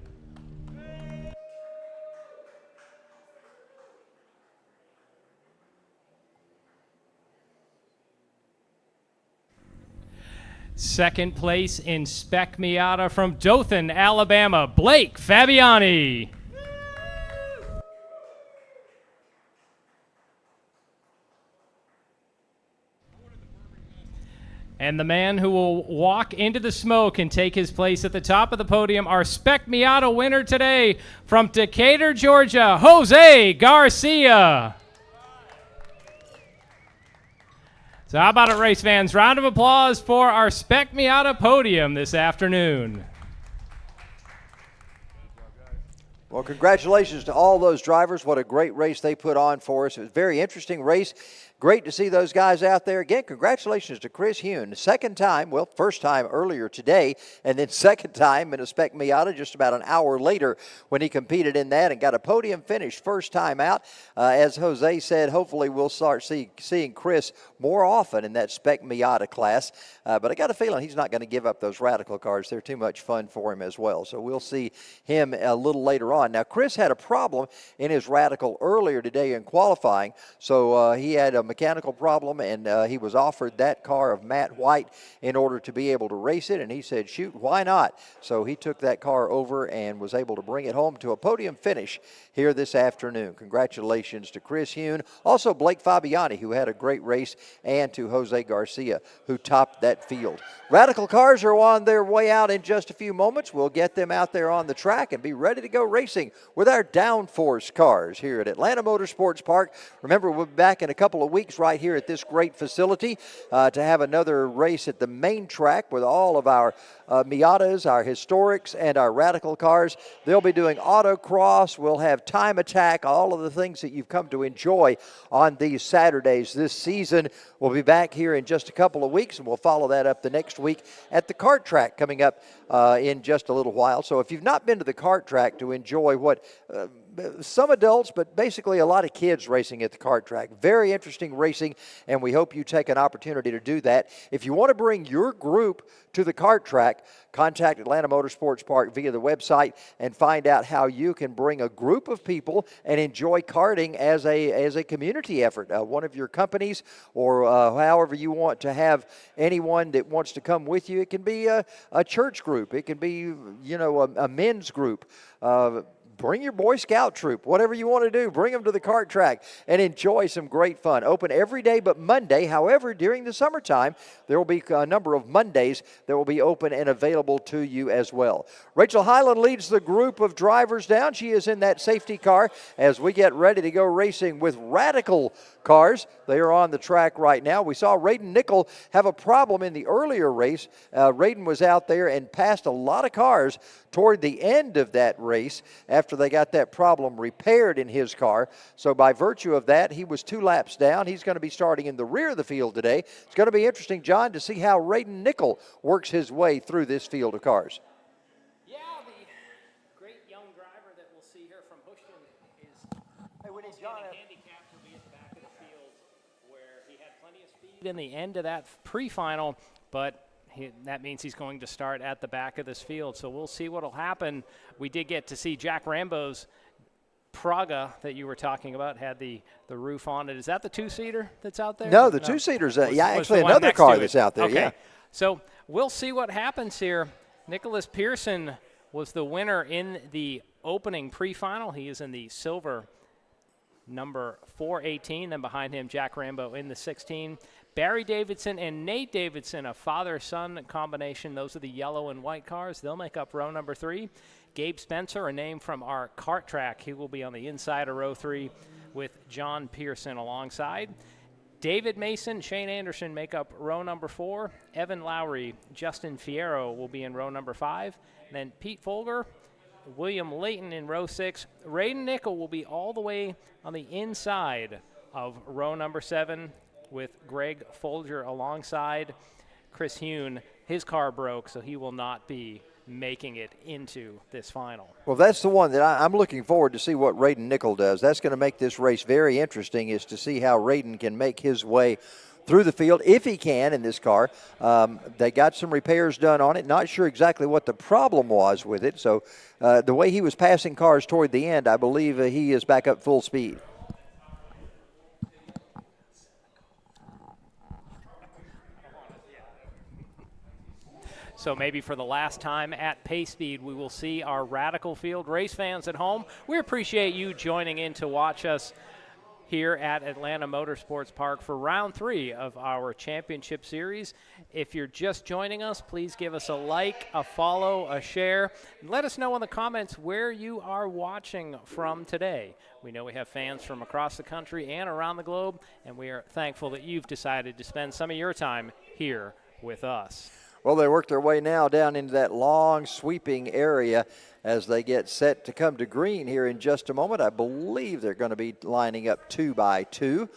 Second place in Spec Miata from Dothan, Alabama, Blake Fabiani. And the man who will walk into the smoke and take his place at the top of the podium, our Spec Miata winner today from Decatur, Georgia, Jose Garcia. So how about it, race fans? Round of applause for our Spec Miata podium this afternoon. Well, congratulations to all those drivers. What a great race they put on for us. It was a very interesting race. Great to see those guys out there. Again, congratulations to Chris Hune. Second time, well, first time earlier today, and then second time in a Spec Miata just about an hour later when he competed in that and got a podium finish first time out. As Jose said, hopefully we'll start seeing Chris more often in that Spec Miata class. But I got a feeling he's not going to give up those Radical cars. They're too much fun for him as well. So we'll see him a little later on. Now, Chris had a problem in his Radical earlier today in qualifying. So he had a mechanical problem, and he was offered that car of Matt White in order to be able to race it, and he said, shoot, why not? So he took that car over and was able to bring it home to a podium finish here this afternoon. Congratulations to Chris Hune. Also Blake Fabiani, who had a great race, and to Jose Garcia, who topped that field. Radical cars are on their way out in just a few moments. We'll get them out there on the track and be ready to go racing with our Downforce cars here at Atlanta Motorsports Park. Remember, we'll be back in a couple of weeks right here at this great facility to have another race at the main track with all of our Miatas, our Historics, and our Radical cars. They'll be doing Autocross. We'll have Time Attack, all of the things that you've come to enjoy on these Saturdays this season. We'll be back here in just a couple of weeks, and we'll follow that up the next week at the kart track coming up in just a little while. So if you've not been to the kart track to enjoy what some adults, but basically a lot of kids racing at the kart track. Very interesting racing, and we hope you take an opportunity to do that. If you want to bring your group to the kart track, contact Atlanta Motorsports Park via the website and find out how you can bring a group of people and enjoy karting as a community effort. One of your companies or however you want to have anyone that wants to come with you. It can be a church group. It can be, a men's group. Bring your Boy Scout troop, whatever you want to do, bring them to the kart track and enjoy some great fun. Open every day but Monday. However, during the summertime, there will be a number of Mondays that will be open and available to you as well. Rachel Highland leads the group of drivers down. She is in that safety car as we get ready to go racing with Radical cars. They are on the track right now. We saw Rayden Nickel have a problem in the earlier race. Rayden was out there and passed a lot of cars toward the end of that race after they got that problem repaired in his car. So by virtue of that, he was 2 laps down. He's going to be starting in the rear of the field today. It's going to be interesting, John, to see how Rayden Nickel works his way through this field of cars. Yeah, the great young driver that we'll see here from Houston is handicapped to be at the back of the field where he had plenty of speed in the end of that pre-final, but that means he's going to start at the back of this field. So we'll see what will happen. We did get to see Jack Rambo's Praga that you were talking about, had the roof on it. Is that the 2-seater that's out there? No, the 2-seater's actually another car that's out there. Okay. Yeah. So we'll see what happens here. Nicholas Pearson was the winner in the opening pre-final. He is in the silver number 418. Then behind him, Jack Rambo in the 16. Barry Davidson and Nate Davidson, a father-son combination. Those are the yellow and white cars. They'll make up row number 3. Gabe Spencer, a name from our kart track. He will be on the inside of row 3 with John Pearson alongside. David Mason, Shane Anderson make up row number 4. Evan Lowry, Justin Fierro will be in row number 5. And then Pete Folger, William Layton in row 6. Raiden Nickel will be all the way on the inside of row number 7 with Greg Folger alongside. Chris Hune, his car broke, so he will not be making it into this final. Well, that's the one that I'm looking forward to see what Raiden Nickel does. That's going to make this race very interesting, is to see how Raiden can make his way through the field, if he can, in this car. They got some repairs done on it. Not sure exactly what the problem was with it. So the way he was passing cars toward the end, I believe he is back up full speed. So maybe for the last time at pace speed, we will see our Radical Field race fans at home. We appreciate you joining in to watch us here at Atlanta Motorsports Park for round 3 of our championship series. If you're just joining us, please give us a like, a follow, a share, and let us know in the comments where you are watching from today. We know we have fans from across the country and around the globe, and we are thankful that you've decided to spend some of your time here with us. Well, they work their way now down into that long sweeping area as they get set to come to green here in just a moment. I believe they're going to be lining up 2 by 2.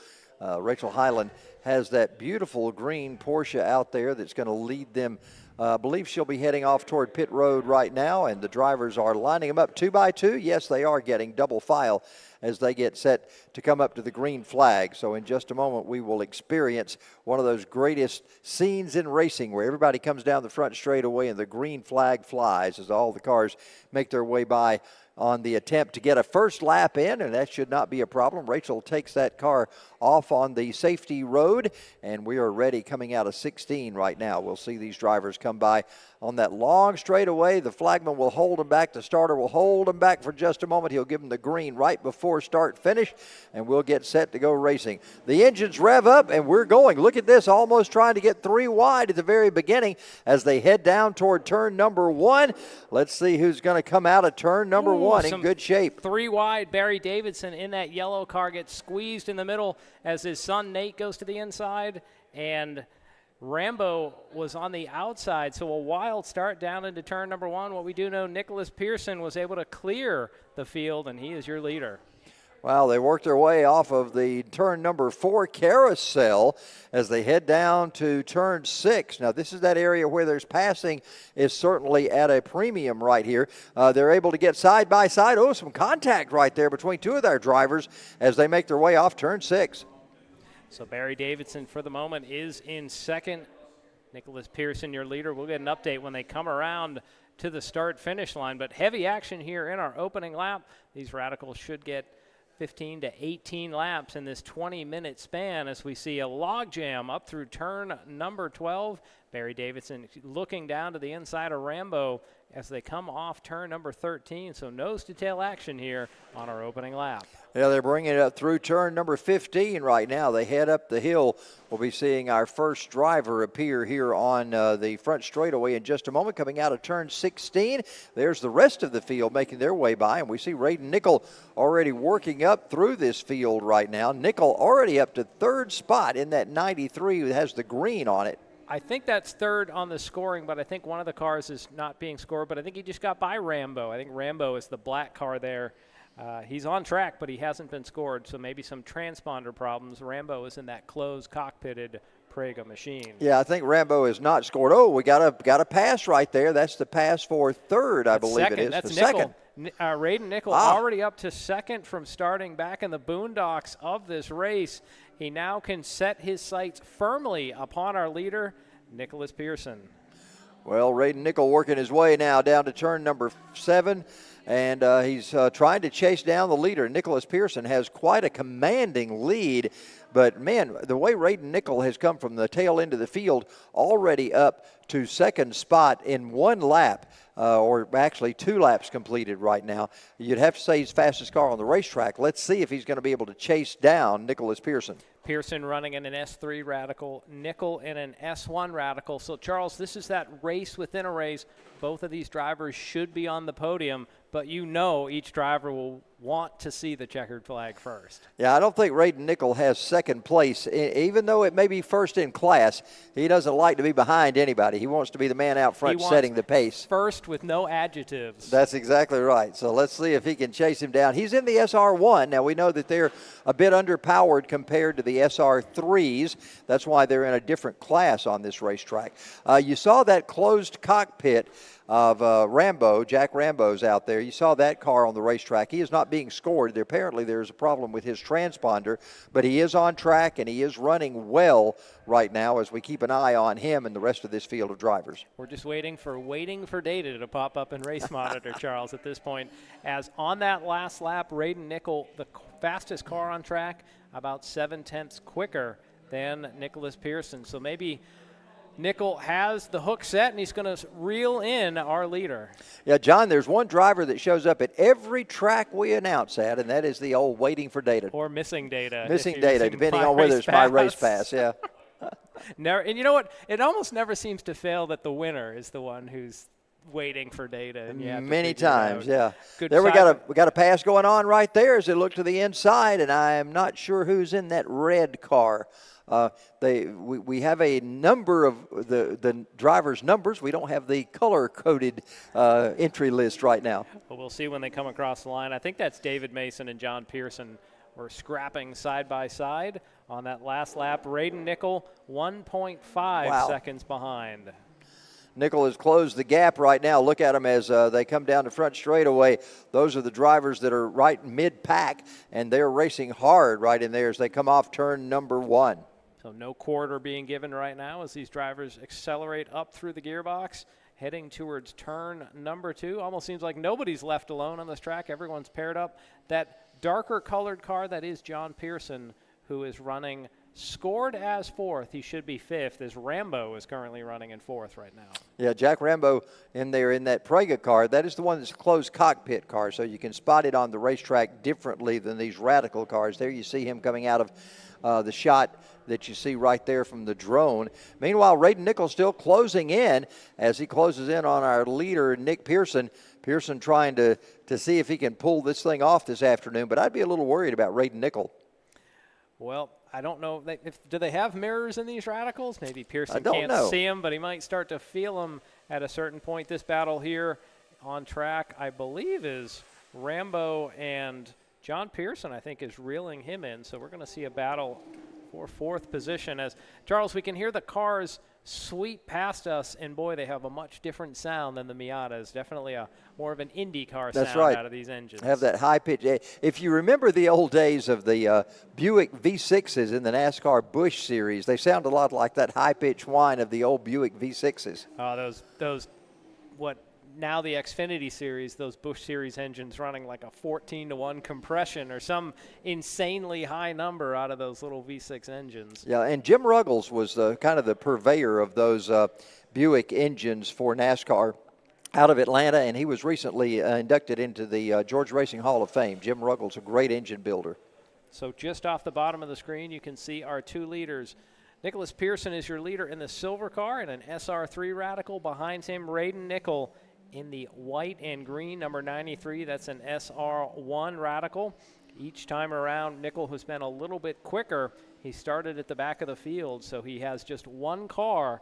Rachel Hyland has that beautiful green Porsche out there that's going to lead them. I believe she'll be heading off toward pit road right now, and the drivers are lining them up 2 by 2. Yes, they are getting double file as they get set to come up to the green flag. So in just a moment, we will experience one of those greatest scenes in racing where everybody comes down the front straightaway and the green flag flies as all the cars make their way by on the attempt to get a first lap in, and that should not be a problem. Rachel takes that car off on the safety road, and we are ready coming out of 16 right now. We'll see these drivers come by on that long straightaway. The flagman will hold them back. The starter will hold them back for just a moment. He'll give them the green right before start finish, and we'll get set to go racing. The engines rev up, and we're going. Look at this, almost trying to get 3 wide at the very beginning as they head down toward turn number 1. Let's see who's going to come out of turn number 1 in good shape. 3 wide. Barry Davidson in that yellow car gets squeezed in the middle as his son Nate goes to the inside, and Rambo was on the outside, so a wild start down into turn number 1. What we do know, Nicholas Pearson was able to clear the field, and he is your leader. Well, they worked their way off of the turn number 4 carousel as they head down to turn 6. Now, this is that area where there's passing is certainly at a premium right here. They're able to get side by side. Oh, some contact right there between 2 of their drivers as they make their way off turn 6. So Barry Davidson, for the moment, is in second. Nicholas Pearson, your leader. We'll get an update when they come around to the start-finish line. But heavy action here in our opening lap. These Radicals should get 15 to 18 laps in this 20-minute span as we see a logjam up through turn number 12. Barry Davidson looking down to the inside of Rambo as they come off turn number 13. So nose-to-tail action here on our opening lap. Yeah, they're bringing it up through turn number 15 right now. They head up the hill. We'll be seeing our first driver appear here on the front straightaway in just a moment. Coming out of turn 16, there's the rest of the field making their way by, and we see Raiden Nickel already working up through this field right now. Nickel already up to 3rd spot in that 93 that has the green on it. I think that's 3rd on the scoring, but I think one of the cars is not being scored, but I think he just got by Rambo. I think Rambo is the black car there. He's on track, but he hasn't been scored, so maybe some transponder problems. Rambo is in that closed, cockpitted Prega machine. Yeah, I think Rambo is not scored. Oh, we got a pass right there. That's the pass for 3rd, I believe second. it is. That's the Nickel. second. Raiden Nickel already up to 2nd from starting back in the boondocks of this race. He now can set his sights firmly upon our leader, Nicholas Pearson. Well, Raiden Nickel working his way now down to turn number 7, and he's trying to chase down the leader. Nicholas Pearson has quite a commanding lead But, man, the way Raiden Nickel has come from the tail end of the field already up to second spot in one lap, or actually 2 laps completed right now. You'd have to say he's fastest car on the racetrack. Let's see if he's going to be able to chase down Nicholas Pearson. Pearson running in an S3 Radical, Nickel in an S1 Radical. So, Charles, this is that race within a race. Both of these drivers should be on the podium, but you know each driver will want to see the checkered flag first. Yeah, I don't think Raiden Nickel has second place. Even though it may be first in class, he doesn't like to be behind anybody. He wants to be the man out front setting the pace. First with no adjectives. That's exactly right. So let's see if he can chase him down. He's in the SR1. Now, we know that they're a bit underpowered compared to the SR3s. That's why they're in a different class on this racetrack. You saw that closed cockpit of Rambo. Jack Rambo's out there. You saw that car on the racetrack. He is not being scored. Apparently there's a problem with his transponder, but he is on track and he is running well right now as we keep an eye on him and the rest of this field of drivers. We're just waiting for data to pop up in Race Monitor, Charles, at this point. As on that last lap, Raiden Nickel, the fastest car on track, about 7/10 quicker than Nicholas Pearson. So maybe Nickel has the hook set, and he's going to reel in our leader. Yeah, John, there's one driver that shows up at every track we announce at, and that is the old waiting for data. Or missing data. Missing data, depending on whether it's my race pass, yeah. Never, and you know what? It almost never seems to fail that the winner is the one who's waiting for data. And you have many times, yeah. Good there we got a pass going on right there as they look to the inside, and I am not sure who's in that red car. We have a number of the drivers' numbers. We don't have the color-coded entry list right now. Well, we'll see when they come across the line. I think that's David Mason and John Pearson were scrapping side by side on that last lap. Raiden Nickel 1.5 seconds behind. Nickel has closed the gap right now. Look at them as they come down the front straightaway. Those are the drivers that are right mid-pack, and they're racing hard right in there as they come off turn number 1. So no quarter being given right now as these drivers accelerate up through the gearbox, heading towards turn number 2. Almost seems like nobody's left alone on this track. Everyone's paired up. That darker colored car, that is John Pearson, who is running scored as 4th. He should be 5th, as Rambo is currently running in 4th right now. Yeah, Jack Rambo in there in that Praga car. That is the one that's a closed cockpit car, so you can spot it on the racetrack differently than these Radical cars. There you see him coming out of the shot that you see right there from the drone. Meanwhile, Raiden Nickel still closing in as he closes in on our leader, Nick Pearson. Pearson trying to see if he can pull this thing off this afternoon, but I'd be a little worried about Raiden Nickel. Well, I don't know. Do they have mirrors in these Radicals? Maybe Pearson can't see them, but he might start to feel them at a certain point. This battle here on track, I believe, is Rambo and John Pearson, I think, is reeling him in. So we're going to see a battle for 4th position. As Charles, we can hear the cars sweep past us, and boy, they have a much different sound than the Miatas. Definitely more of an Indy car sound out of these engines. Have that high pitch. If you remember the old days of the Buick V6s in the NASCAR Busch series, they sound a lot like that high pitch whine of the old Buick V6s. Those what now the Xfinity series, those Busch series engines running like a 14-to-1 compression or some insanely high number out of those little V6 engines. Yeah, and Jim Ruggles was kind of the purveyor of those Buick engines for NASCAR out of Atlanta, and he was recently inducted into the Georgia Racing Hall of Fame. Jim Ruggles, a great engine builder. So just off the bottom of the screen, you can see our 2 leaders. Nicholas Pearson is your leader in the silver car in an SR3 Radical. Behind him, Raiden Nickel in the white and green, number 93. That's an SR1 Radical. Each time around, Nickel has been a little bit quicker. He started at the back of the field, so he has just one car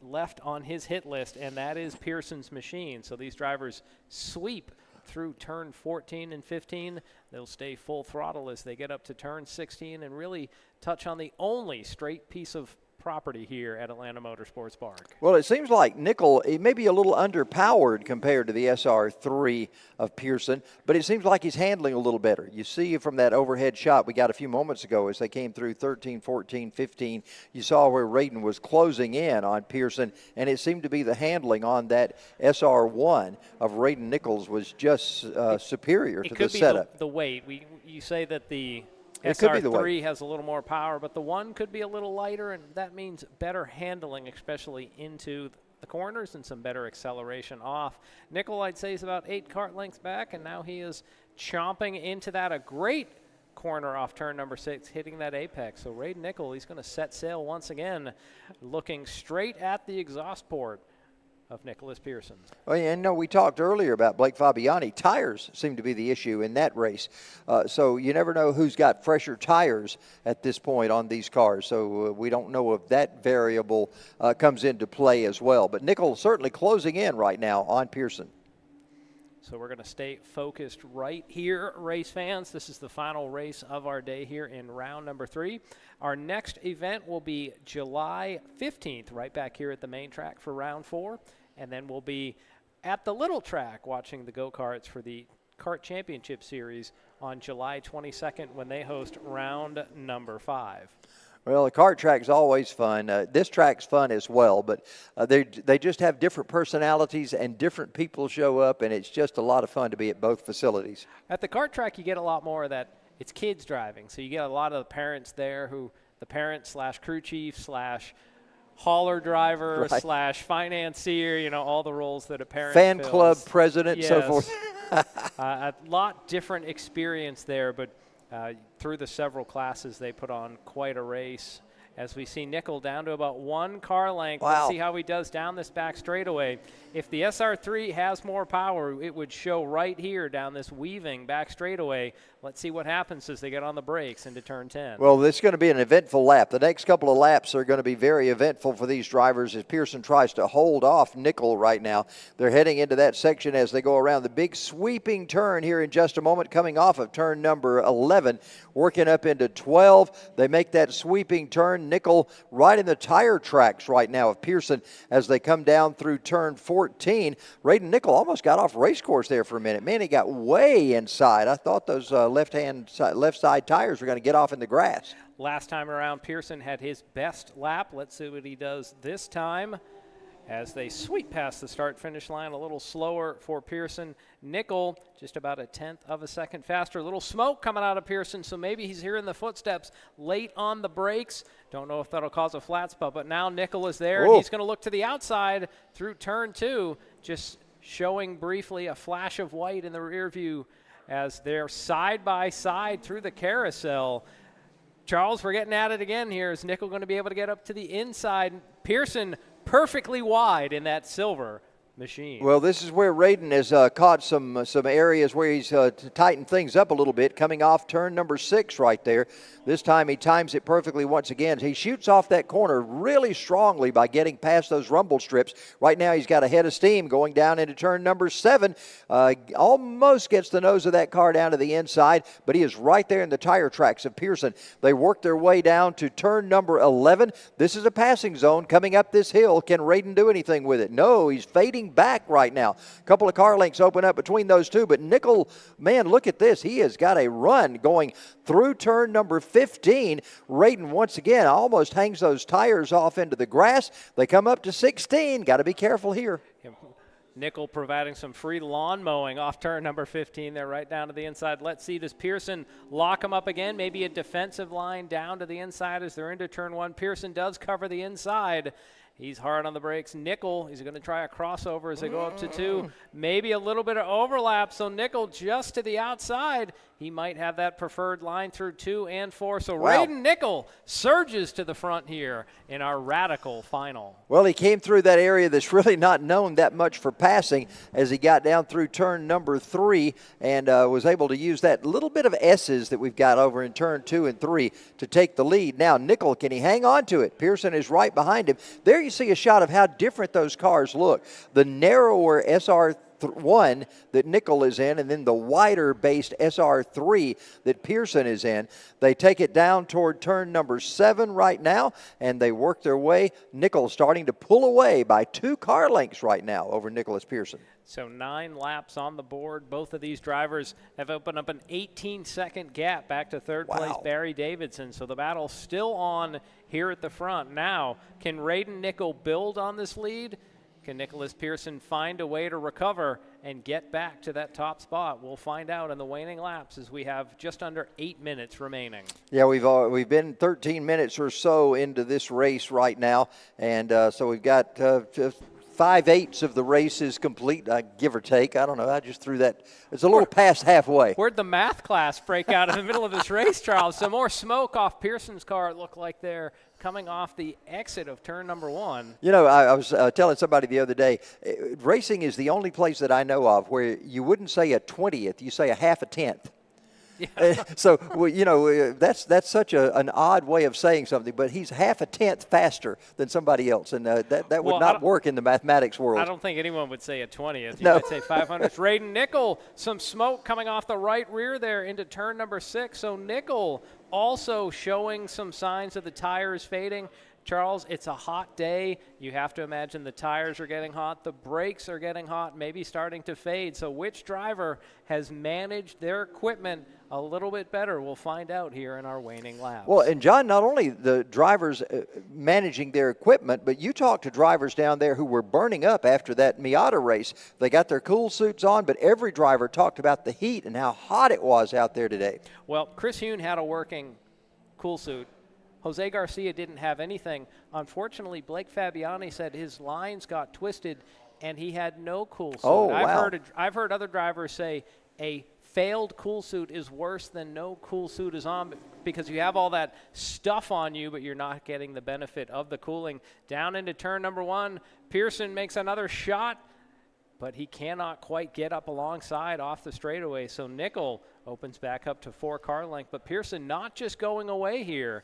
left on his hit list, and that is Pearson's machine. So these drivers sweep through turn 14 and 15. They'll stay full throttle as they get up to turn 16 and really touch on the only straight piece of property here at Atlanta Motorsports Park. Well, it seems like Nickel, he may be a little underpowered compared to the SR3 of Pearson, but it seems like he's handling a little better. You see from that overhead shot we got a few moments ago as they came through 13, 14, 15, you saw where Raiden was closing in on Pearson, and it seemed to be the handling on that SR1 of Raiden Nichols was just superior to the setup. The weight. You say that the It could be the weight. SR3 has a little more power, but the 1 could be a little lighter, and that means better handling, especially into the corners, and some better acceleration off. Nickel, I'd say, is about 8 kart lengths back, and now he is chomping into that. A great corner off turn number 6, hitting that apex. So Raiden Nickel, he's going to set sail once again, looking straight at the exhaust port of Nicholas Pearson. Well, and we talked earlier about Blake Fabiani. Tires seem to be the issue in that race. So you never know who's got fresher tires at this point on these cars. So we don't know if that variable comes into play as well. But Nickel certainly closing in right now on Pearson. So we're going to stay focused right here, race fans. This is the final race of our day here in round number 3. Our next event will be July 15th, right back here at the main track for round 4. And then we'll be at the little track watching the go-karts for the Kart Championship Series on July 22nd when they host round number 5. Well, the kart track's always fun. This track's fun as well, but they just have different personalities and different people show up, and it's just a lot of fun to be at both facilities. At the kart track, you get a lot more of that. It's kids driving, so you get a lot of the parents there who the parents / crew chief / hauler driver / financier, all the roles that a parent Fan fills. club president, yes. so forth. A lot different experience there, but through the several classes, they put on quite a race. As we see Nickel down to about 1 car length. Wow. Let's see how he does down this back straightaway. If the SR3 has more power, it would show right here down this weaving back straightaway. Let's see what happens as they get on the brakes into turn 10. Well, this is going to be an eventful lap. The next couple of laps are going to be very eventful for these drivers as Pearson tries to hold off Nickel right now. They're heading into that section as they go around the big sweeping turn here in just a moment, coming off of turn number 11, working up into 12. They make that sweeping turn. Nickel right in the tire tracks right now of Pearson as they come down through turn 14. Raiden Nickel almost got off race course there for a minute. Man, he got way inside. I thought those left side tires were going to get off in the grass. Last time around, Pearson had his best lap. Let's see what he does this time as they sweep past the start-finish line. A little slower for Pearson. Nickel just about 1/10 of a second faster. A little smoke coming out of Pearson, so maybe he's hearing the footsteps late on the brakes. Don't know if that'll cause a flat spot, but now Nickel is there, and he's going to look to the outside through turn 2, just showing briefly a flash of white in the rear view as they're side by side through the carousel. Charles, we're getting at it again here. Is Nickel going to be able to get up to the inside? Pearson perfectly wide in that silver machine. Well, this is where Raiden has caught some areas where he's tightened things up a little bit, coming off turn number 6 right there. This time he times it perfectly once again. He shoots off that corner really strongly by getting past those rumble strips. Right now he's got a head of steam going down into turn number 7. Almost gets the nose of that car down to the inside, but he is right there in the tire tracks of Pearson. They work their way down to turn number 11. This is a passing zone coming up this hill. Can Raiden do anything with it? No, he's fading back right now. A couple of car lengths open up between those two, but Nickel, man, look at this. He has got a run going through turn number 15. Raiden once again almost hangs those tires off into the grass. They come up to 16. Got to be careful here. Nickel providing some free lawn mowing off turn number 15 there, right down to the inside. Let's see, does Pearson lock him up again? Maybe a defensive line down to the inside as they're into turn 1. Pearson does cover the inside. He's hard on the brakes. Nickel, he's going to try a crossover as they go up to 2. Maybe a little bit of overlap, so Nickel just to the outside. He might have that preferred line through 2 and 4. So Raiden Nickel surges to the front here in our radical final. Well, he came through that area that's really not known that much for passing as he got down through turn number 3 and was able to use that little bit of S's that we've got over in turn 2 and 3 to take the lead. Now, Nickel, can he hang on to it? Pearson is right behind him. There you see a shot of how different those cars look. The narrower SR1 that Nickel is in, and then the wider based SR3 that Pearson is in. They take it down toward turn number 7 right now, and they work their way. Nickel starting to pull away by 2 car lengths right now over Nicholas Pearson. So 9 laps on the board. Both of these drivers have opened up an 18-second gap back to third place Barry Davidson. So the battle's still on here at the front. Now, can Raiden Nickel build on this lead? Can Nicholas Pearson find a way to recover and get back to that top spot? We'll find out in the waning laps as we have just under 8 minutes remaining. Yeah, we've been 13 minutes or so into this race right now, and so we've got 5/8 of the race is complete, give or take. I don't know. I just threw that. It's a little past halfway. Where'd the math class break out in the middle of this race, Charles? Some more smoke off Pearson's car, it looked like they're coming off the exit of turn number 1. You know, I was telling somebody the other day, racing is the only place that I know of where you wouldn't say a 20th, you say a half a tenth. Yeah. So, well, you know, that's such an odd way of saying something, but he's half a tenth faster than somebody else, and that would not work in the mathematics world. I don't think anyone would say a 20th. You No. might say 500th. Raiden Nickel, some smoke coming off the right rear there into turn number 6. So Nickel also showing some signs of the tires fading. Charles, it's a hot day. You have to imagine the tires are getting hot. The brakes are getting hot, maybe starting to fade. So which driver has managed their equipment a little bit better? We'll find out here in our waning laps. Well, and John, not only the drivers managing their equipment, but you talked to drivers down there who were burning up after that Miata race. They got their cool suits on, but every driver talked about the heat and how hot it was out there today. Well, Chris Huhn had a working cool suit. Jose Garcia didn't have anything. Unfortunately, Blake Fabiani said his lines got twisted and he had no cool suit. Oh, wow. I've heard other drivers say a failed cool suit is worse than no cool suit is on because you have all that stuff on you, but you're not getting the benefit of the cooling. Down into turn number 1, Pearson makes another shot, but he cannot quite get up alongside off the straightaway. So Nickel opens back up to 4 car length, but Pearson not just going away here.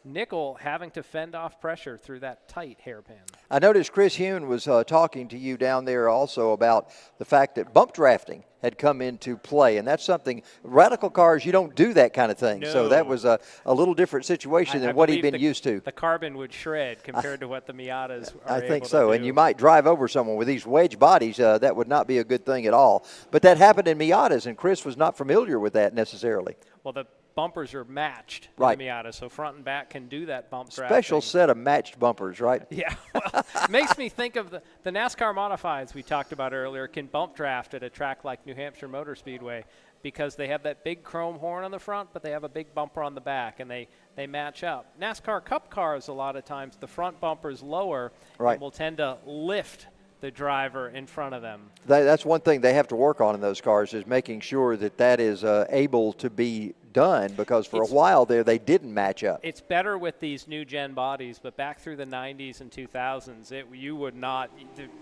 Nickel having to fend off pressure through that tight hairpin. I noticed Chris Huhn was talking to you down there also about the fact that bump drafting had come into play, and that's something, radical cars, you don't do that kind of thing. No. So that was a little different situation than what he'd been used to. The carbon would shred compared to what the Miatas are I think able so, to and do. you might drive over someone with these wedge bodies. That would not be a good thing at all. But that happened in Miatas, and Chris was not familiar with that necessarily. Well, the bumpers are matched Right. in the Miata, so front and back can do that bump drafting. Special set of matched bumpers, right? Yeah, well, makes me think of the NASCAR modifieds we talked about earlier can bump draft at a track like New Hampshire Motor Speedway because they have that big chrome horn on the front, but they have a big bumper on the back, and they match up. NASCAR Cup cars, a lot of times, the front bumper is lower Right. and will tend to lift the driver in front of them. That's one thing they have to work on in those cars is making sure that is able to be done because for a while there they didn't match up. It's better with these new gen bodies, but back through the 90s and 2000s, you would not,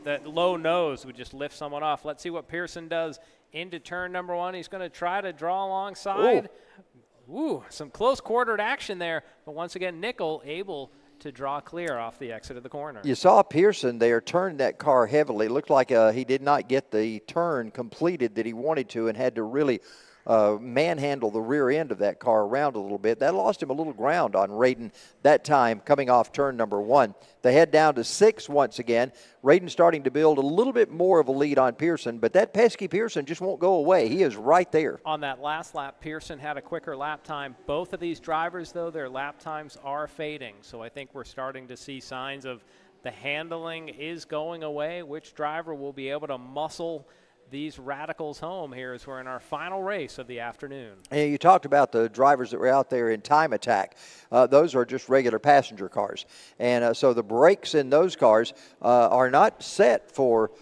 that low nose would just lift someone off. Let's see what Pearson does into turn number 1. He's going to try to draw alongside. Ooh, some close quartered action there, but once again, Nickel able to draw clear off the exit of the corner. You saw Pearson there turn that car heavily. It looked like he did not get the turn completed that he wanted to and had to really manhandle the rear end of that car around a little bit. That lost him a little ground on Raiden that time coming off turn number 1. They head down to 6 once again. Raiden starting to build a little bit more of a lead on Pearson, but that pesky Pearson just won't go away. He is right there. On that last lap, Pearson had a quicker lap time. Both of these drivers, though, their lap times are fading. So I think we're starting to see signs of the handling is going away. Which driver will be able to muscle these radicals home here as we're in our final race of the afternoon. And you talked about the drivers that were out there in time attack. Those are just regular passenger cars. And so the brakes in those cars are not set for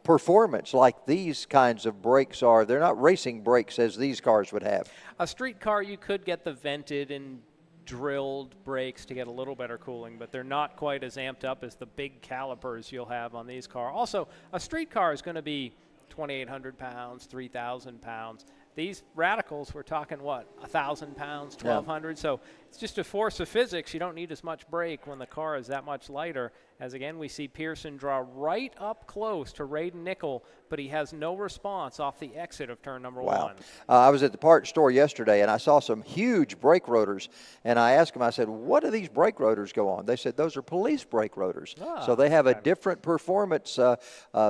performance like these kinds of brakes are. They're not racing brakes as these cars would have. A street car, you could get the vented and drilled brakes to get a little better cooling, but they're not quite as amped up as the big calipers you'll have on these cars. Also, a street car is going to be 2,800 pounds, 3,000 pounds. These radicals, we're talking, what, 1,000 pounds, 1,200? Yeah. So it's just a force of physics. You don't need as much brake when the car is that much lighter. As, again, we see Pearson draw right up close to Raiden Nickel, but he has no response off the exit of turn number 1. I was at the parts store yesterday, and I saw some huge brake rotors. And I asked them, I said, what do these brake rotors go on? They said, those are police brake rotors. So they have a different performance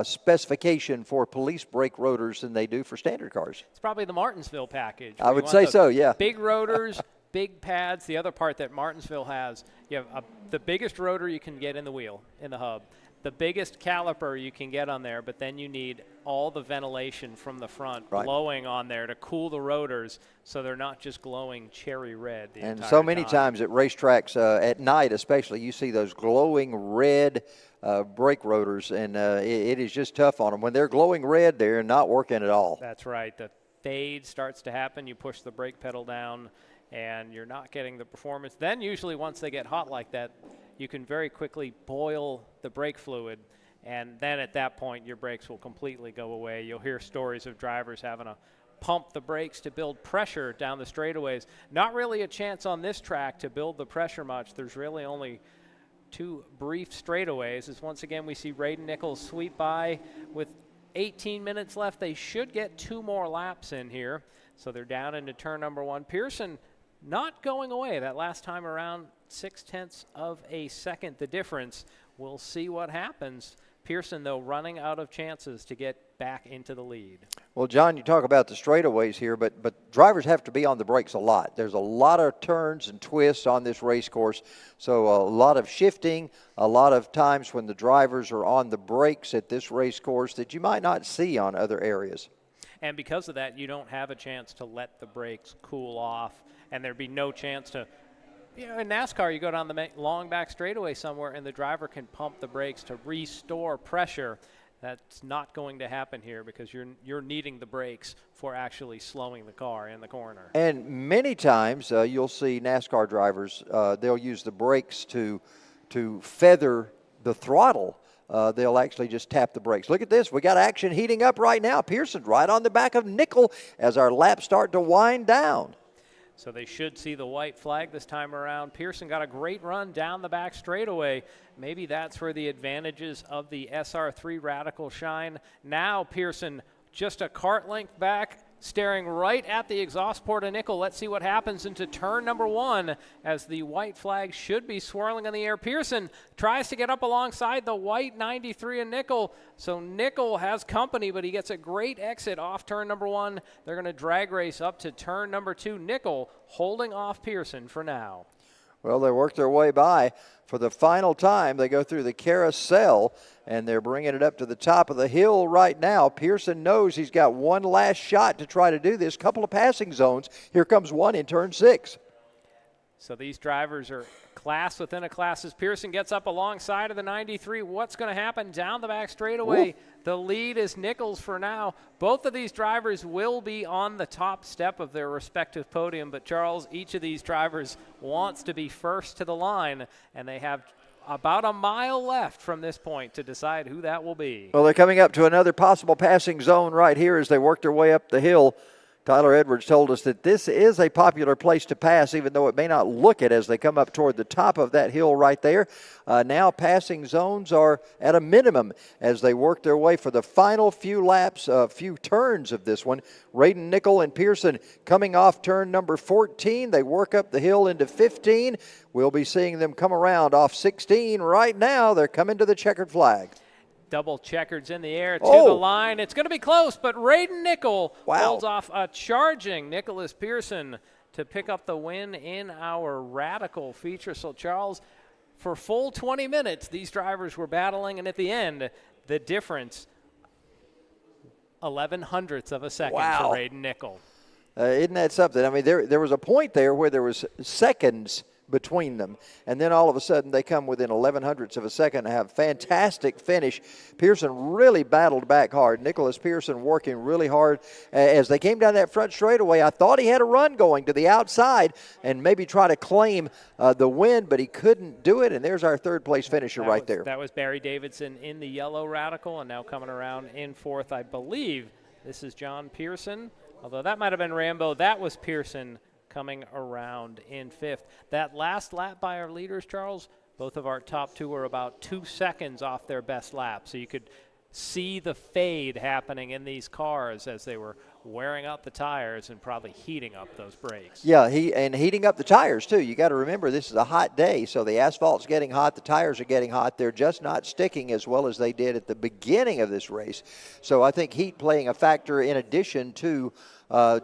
specification for police brake rotors than they do for standard cars. It's probably the Martinsville package. I would say so, yeah. Big rotors, big pads. The other part that Martinsville has, you have the biggest rotor you can get in the wheel, in the hub, the biggest caliper you can get on there, but then you need all the ventilation from the front blowing on there to cool the rotors so they're not just glowing cherry red the And entire so many time. times at racetracks, at night especially, you see those glowing red brake rotors, and it is just tough on them. When they're glowing red, they're not working at all. That's right. The fade starts to happen. You push the brake pedal down, and you're not getting the performance. Then usually once they get hot like that, you can very quickly boil the brake fluid, and then at that point your brakes will completely go away. You'll hear stories of drivers having to pump the brakes to build pressure down the straightaways. Not really a chance on this track to build the pressure much. There's really only 2 brief straightaways. As once again we see Raiden Nichols sweep by with 18 minutes left. They should get 2 more laps in here. So they're down into turn number 1. Pearson not going away that last time around, 0.6 of a second the difference. We'll see what happens. Pearson, though, running out of chances to get back into the lead. Well, John, you talk about the straightaways here, but drivers have to be on the brakes a lot. There's a lot of turns and twists on this race course, so a lot of shifting, a lot of times when the drivers are on the brakes at this race course that you might not see on other areas. And because of that, you don't have a chance to let the brakes cool off, and there'd be no chance to, you know, in NASCAR, you go down the long back straightaway somewhere, and the driver can pump the brakes to restore pressure. That's not going to happen here because you're needing the brakes for actually slowing the car in the corner. And many times you'll see NASCAR drivers, they'll use the brakes to feather the throttle. They'll actually just tap the brakes. Look at this. We got action heating up right now. Pearson's right on the back of Nickel as our laps start to wind down. So they should see the white flag this time around. Pearson got a great run down the back straightaway. Maybe that's where the advantages of the SR3 Radical shine. Now Pearson just a kart length back, staring right at the exhaust port of Nickel. Let's see what happens into turn number 1 as the white flag should be swirling in the air. Pearson tries to get up alongside the white 93 in Nickel. So Nickel has company, but he gets a great exit off turn number 1. They're going to drag race up to turn number 2. Nickel holding off Pearson for now. Well, they work their way by. For the final time, they go through the carousel, and they're bringing it up to the top of the hill right now. Pearson knows he's got one last shot to try to do this. Couple of passing zones. Here comes one in turn 6. So these drivers are class within a class. As Pearson gets up alongside of the 93, what's going to happen down the back straightaway? The lead is Nichols for now. Both of these drivers will be on the top step of their respective podium, but Charles, each of these drivers wants to be first to the line, and they have about a mile left from this point to decide who that will be. Well, they're coming up to another possible passing zone right here as they work their way up the hill. Tyler Edwards told us that this is a popular place to pass, even though it may not look it as they come up toward the top of that hill right there. Now passing zones are at a minimum as they work their way for the final few laps, few turns of this one. Raiden Nickel and Pearson coming off turn number 14. They work up the hill into 15. We'll be seeing them come around off 16 right now. They're coming to the checkered flag. Double checkers in the air to the line. It's going to be close, but Raiden Nickel holds off a charging Nicholas Pearson to pick up the win in our Radical feature. So, Charles, for full 20 minutes, these drivers were battling, and at the end, the difference, 0.11 of a second for Raiden Nickel. Isn't that something? I mean, there was a point there where there was seconds between them, and then all of a sudden they come within 0.11 of a second and have fantastic finish. Pearson really battled back hard. Nicholas Pearson working really hard as they came down that front straightaway. I thought he had a run going to the outside and maybe try to claim the win, but he couldn't do it, and there's our third place finisher there. That was Barry Davidson in the yellow Radical, and now coming around in fourth, I believe this is John Pearson, although that might have been Rambo. That was Pearson coming around in fifth. That last lap by our leaders, Charles, both of our top two were about 2 seconds off their best lap. So you could see the fade happening in these cars as they were wearing out the tires and probably heating up those brakes. Yeah, heating up the tires too. You got to remember this is a hot day, so the asphalt's getting hot, the tires are getting hot. They're just not sticking as well as they did at the beginning of this race. So I think heat playing a factor in addition to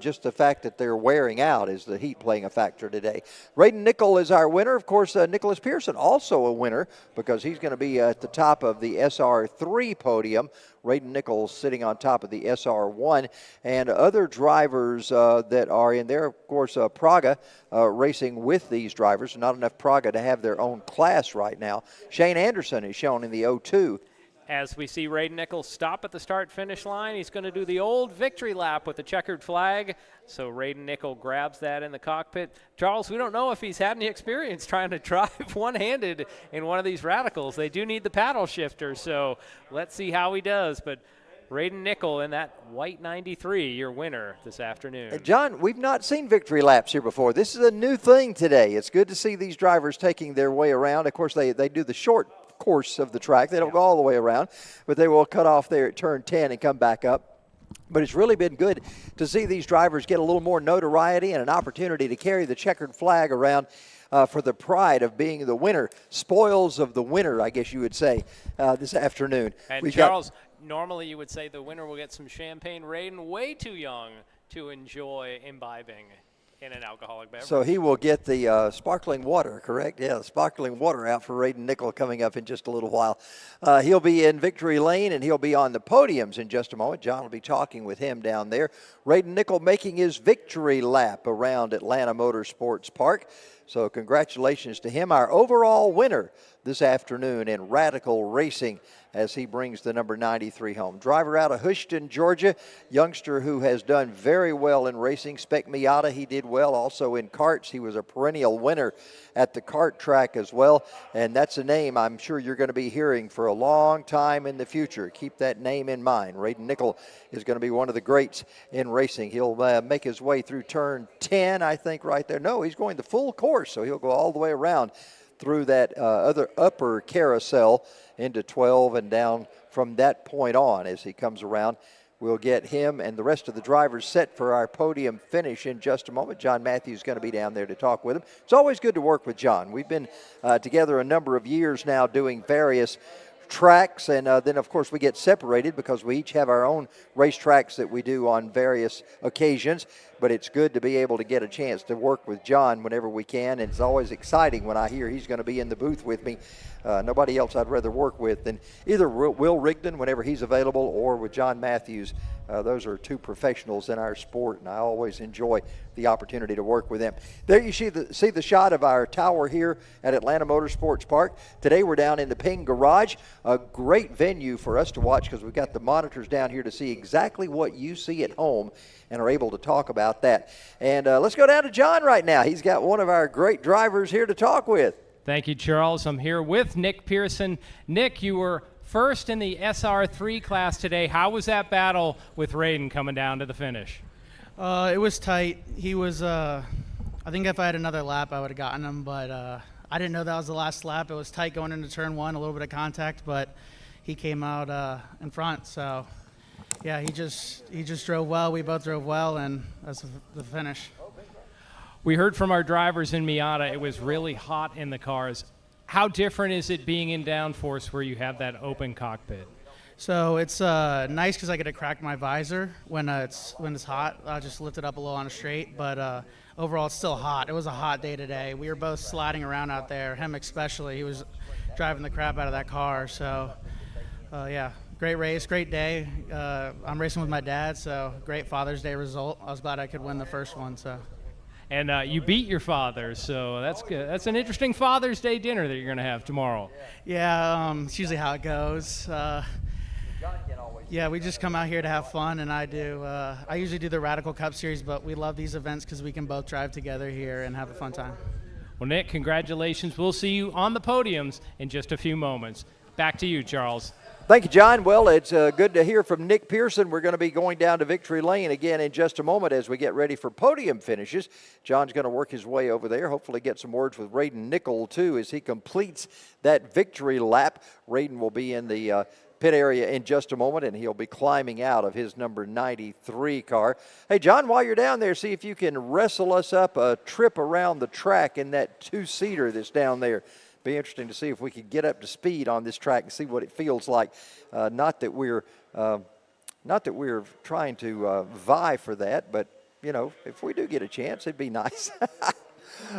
Just the fact that they're wearing out is the heat playing a factor today. Braden Nickel is our winner. Of course, Nicholas Pearson also a winner because he's going to be at the top of the SR3 podium. Braden Nichols sitting on top of the SR1. And other drivers that are in there, of course, Praga racing with these drivers. Not enough Praga to have their own class right now. Shane Anderson is shown in the 02. As we see Braden Nichols stop at the start-finish line, he's going to do the old victory lap with the checkered flag. So Braden Nichols grabs that in the cockpit. Charles, we don't know if he's had any experience trying to drive one-handed in one of these radicals. They do need the paddle shifter, so let's see how he does. But Braden Nichols in that white 93, your winner this afternoon. John, we've not seen victory laps here before. This is a new thing today. It's good to see these drivers taking their way around. Of course, they do the short course of the track. They don't go all the way around, but they will cut off there at turn 10 and come back up. But it's really been good to see these drivers get a little more notoriety and an opportunity to carry the checkered flag around for the pride of being the winner. Spoils of the winner, I guess you would say, this afternoon. And Charles, normally you would say the winner will get some champagne. Braden, way too young to enjoy imbibing in an alcoholic beverage. So he will get the sparkling water, correct? Yeah, the sparkling water out for Braden Nichols coming up in just a little while. He'll be in victory lane, and he'll be on the podiums in just a moment. John will be talking with him down there. Braden Nichols making his victory lap around Atlanta Motorsports Park. So congratulations to him, our overall winner this afternoon in Radical Racing as he brings the number 93 home. Driver out of Houston, Georgia, youngster who has done very well in racing. Spec Miata, he did well also in karts. He was a perennial winner at the kart track as well, and that's a name I'm sure you're going to be hearing for a long time in the future. Keep that name in mind. Braden Nichols is going to be one of the greats in racing. He'll make his way through turn 10, I think, right there. No, he's going the full course, so he'll go all the way around through that other upper carousel into 12 and down from that point on as he comes around. We'll get him and the rest of the drivers set for our podium finish in just a moment. John Matthews is going to be down there to talk with him. It's always good to work with John. We've been together a number of years now doing various tracks, and then of course we get separated because we each have our own race tracks that we do on various occasions. But it's good to be able to get a chance to work with John whenever we can, and it's always exciting when I hear he's going to be in the booth with me. Nobody else I'd rather work with than either Will Rigdon whenever he's available or with John Matthews. Those are two professionals in our sport, and I always enjoy the opportunity to work with them. There you see the shot of our tower here at Atlanta Motorsports Park. Today we're down in the Ping Garage, a great venue for us to watch because we've got the monitors down here to see exactly what you see at home and are able to talk about that. And let's go down to John right now. He's got one of our great drivers here to talk with. Thank you, Charles. I'm here with Nick Pearson. Nick, you were first in the SR3 class today. How was that battle with Braden coming down to the finish? It was tight. He was, I think if I had another lap, I would have gotten him, but I didn't know that was the last lap. It was tight going into turn one, a little bit of contact, but he came out in front. So, yeah, he just drove well. We both drove well, and that's the finish. We heard from our drivers in Miata. It was really hot in the cars. How different is it being in Downforce where you have that open cockpit? So it's nice because I get to crack my visor when it's hot. I'll just lift it up a little on a straight, but overall it's still hot. It was a hot day today. We were both sliding around out there, him especially. He was driving the crap out of that car. So, yeah, great race, great day. I'm racing with my dad, so great Father's Day result. I was glad I could win the first one. So. And you beat your father, so that's good. That's an interesting Father's Day dinner that you're going to have tomorrow. Yeah, it's usually how it goes. Yeah, we just come out here to have fun, and I usually do the Radical Cup Series, but we love these events because we can both drive together here and have a fun time. Well, Nick, congratulations. We'll see you on the podiums in just a few moments. Back to you, Charles. Thank you, John. Well, it's good to hear from Nick Pearson. We're going to be going down to Victory Lane again in just a moment as we get ready for podium finishes. John's going to work his way over there, hopefully get some words with Braden Nichols, too, as he completes that victory lap. Braden will be in the pit area in just a moment, and he'll be climbing out of his number 93 car. Hey, John, while you're down there, see if you can wrestle us up a trip around the track in that two-seater that's down there. Be interesting to see if we could get up to speed on this track and see what it feels like. Not that we're Not that we're trying to vie for that, but, you know, if we do get a chance, it'd be nice.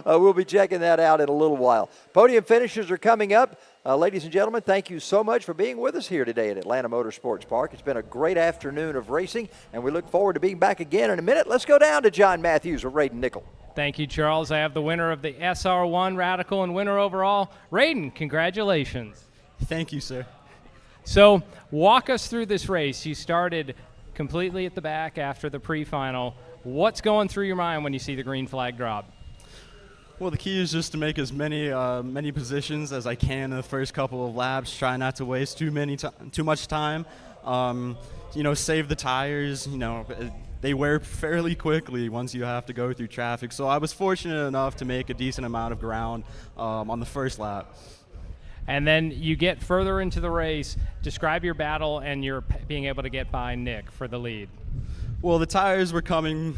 We'll be checking that out in a little while. Podium finishes are coming up. Ladies and gentlemen, thank you so much for being with us here today at Atlanta Motorsports Park. It's been a great afternoon of racing, and we look forward to being back again in a minute. Let's go down to John Matthews with Raiden Nickel. Thank you, Charles. I have the winner of the SR1 Radical and winner overall, Raiden. Congratulations. Thank you, sir. So walk us through this race. You started completely at the back after the pre-final. What's going through your mind when you see the green flag drop? Well, the key is just to make as many positions as I can in the first couple of laps. Try not to waste too much time. You know, save the tires. You know, they wear fairly quickly once you have to go through traffic. So I was fortunate enough to make a decent amount of ground on the first lap. And then you get further into the race. Describe your battle and your being able to get by Nick for the lead. Well, the tires were coming.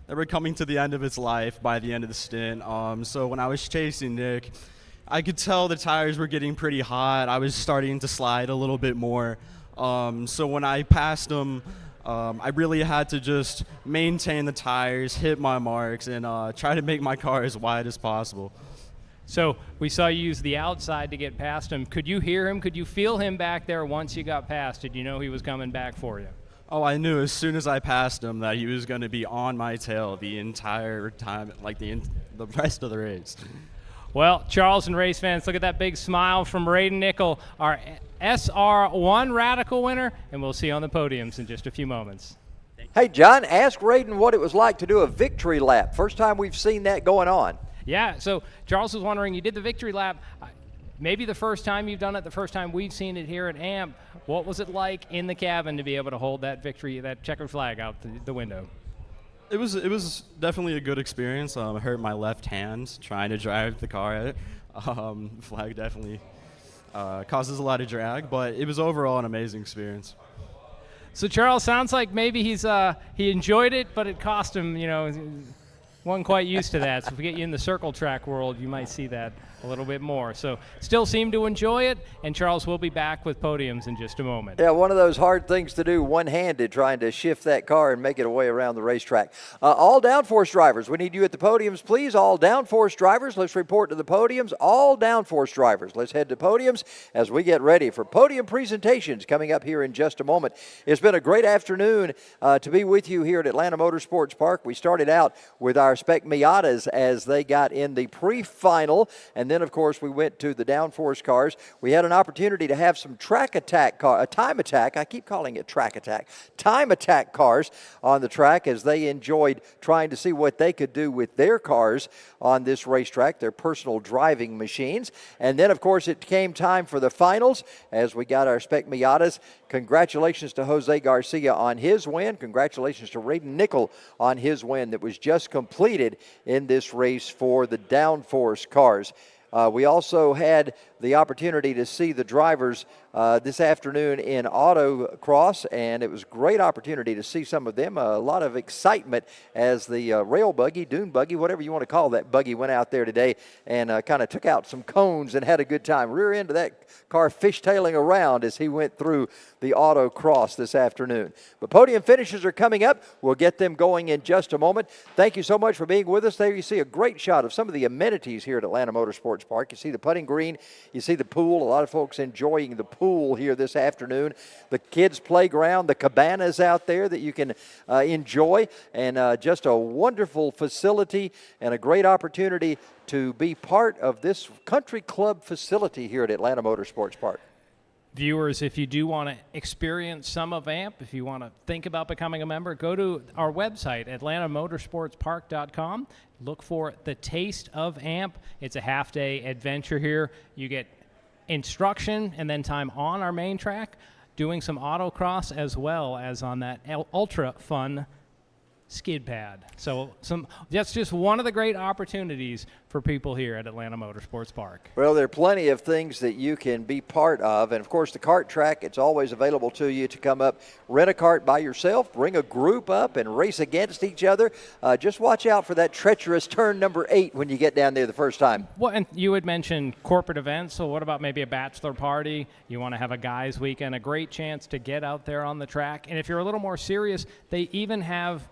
They were coming to the end of its life by the end of the stint. So when I was chasing Nick, I could tell the tires were getting pretty hot. I was starting to slide a little bit more. So when I passed him, I really had to just maintain the tires, hit my marks, and try to make my car as wide as possible. So we saw you use the outside to get past him. Could you hear him? Could you feel him back there once you got past? Did you know he was coming back for you? Oh, I knew as soon as I passed him that he was going to be on my tail the entire time, like the rest of the race. Well, Charles and race fans, look at that big smile from Raiden Nickel, our SR1 Radical winner, and we'll see you on the podiums in just a few moments. Hey, John, ask Raiden what it was like to do a victory lap. First time we've seen that going on. Yeah, so Charles was wondering, you did the victory lap. Maybe the first time you've done it, the first time we've seen it here at AMP. What was it like in the cabin to be able to hold that victory, that checkered flag out the window? It was definitely a good experience. I hurt my left hand trying to drive the car. The flag definitely causes a lot of drag, but it was overall an amazing experience. So Charles, sounds like maybe he enjoyed it, but it cost him, you know, wasn't quite used to that. So if we get you in the circle track world, you might see that a little bit more. So still seem to enjoy it, and Charles will be back with podiums in just a moment. Yeah, one of those hard things to do one-handed, trying to shift that car and make it away around the racetrack. All Downforce drivers, we need you at the podiums, please. All Downforce drivers, let's report to the podiums. All Downforce drivers, let's head to podiums as we get ready for podium presentations coming up here in just a moment. It's been a great afternoon to be with you here at Atlanta Motorsports Park. We started out with our Spec Miatas as they got in the pre-final, and then, of course, we went to the Downforce cars. We had an opportunity to have some time attack, I keep calling it track attack, time attack cars on the track as they enjoyed trying to see what they could do with their cars on this racetrack, their personal driving machines. And then, of course, it came time for the finals as we got our Spec Miatas. Congratulations to Jose Garcia on his win. Congratulations to Raiden Nickel on his win that was just completed in this race for the Downforce cars. We also had the opportunity to see the drivers this afternoon in Autocross, and it was a great opportunity to see some of them. A lot of excitement as the rail buggy, dune buggy, whatever you want to call that buggy, went out there today and kind of took out some cones and had a good time. Rear end of that car fishtailing around as he went through the Autocross this afternoon. But podium finishes are coming up. We'll get them going in just a moment. Thank you so much for being with us. There you see a great shot of some of the amenities here at Atlanta Motorsports Park. You see the putting green. You see the pool. A lot of folks enjoying the pool here this afternoon. The kids' playground, the cabanas out there that you can enjoy, and just a wonderful facility and a great opportunity to be part of this country club facility here at Atlanta Motorsports Park. Viewers, if you do want to experience some of AMP, if you want to think about becoming a member, go to our website, atlantamotorsportspark.com. Look for the Taste of AMP. It's a half-day adventure here. You get instruction and then time on our main track, doing some autocross as well as on that ultra-fun skid pad. So that's just one of the great opportunities for people here at Atlanta Motorsports Park. Well, there are plenty of things that you can be part of. And, of course, the kart track, it's always available to you to come up, rent a kart by yourself, bring a group up, and race against each other. Just watch out for that treacherous turn number 8 when you get down there the first time. Well, and you had mentioned corporate events, so what about maybe a bachelor party? You want to have a guys' weekend, a great chance to get out there on the track. And if you're a little more serious, they even have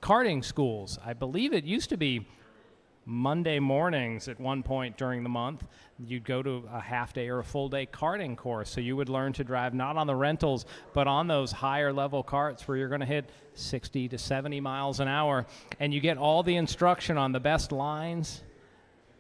karting schools. I believe it used to be Monday mornings at one point during the month. You'd go to a half-day or a full-day karting course, so you would learn to drive not on the rentals, but on those higher-level karts where you're going to hit 60 to 70 miles an hour, and you get all the instruction on the best lines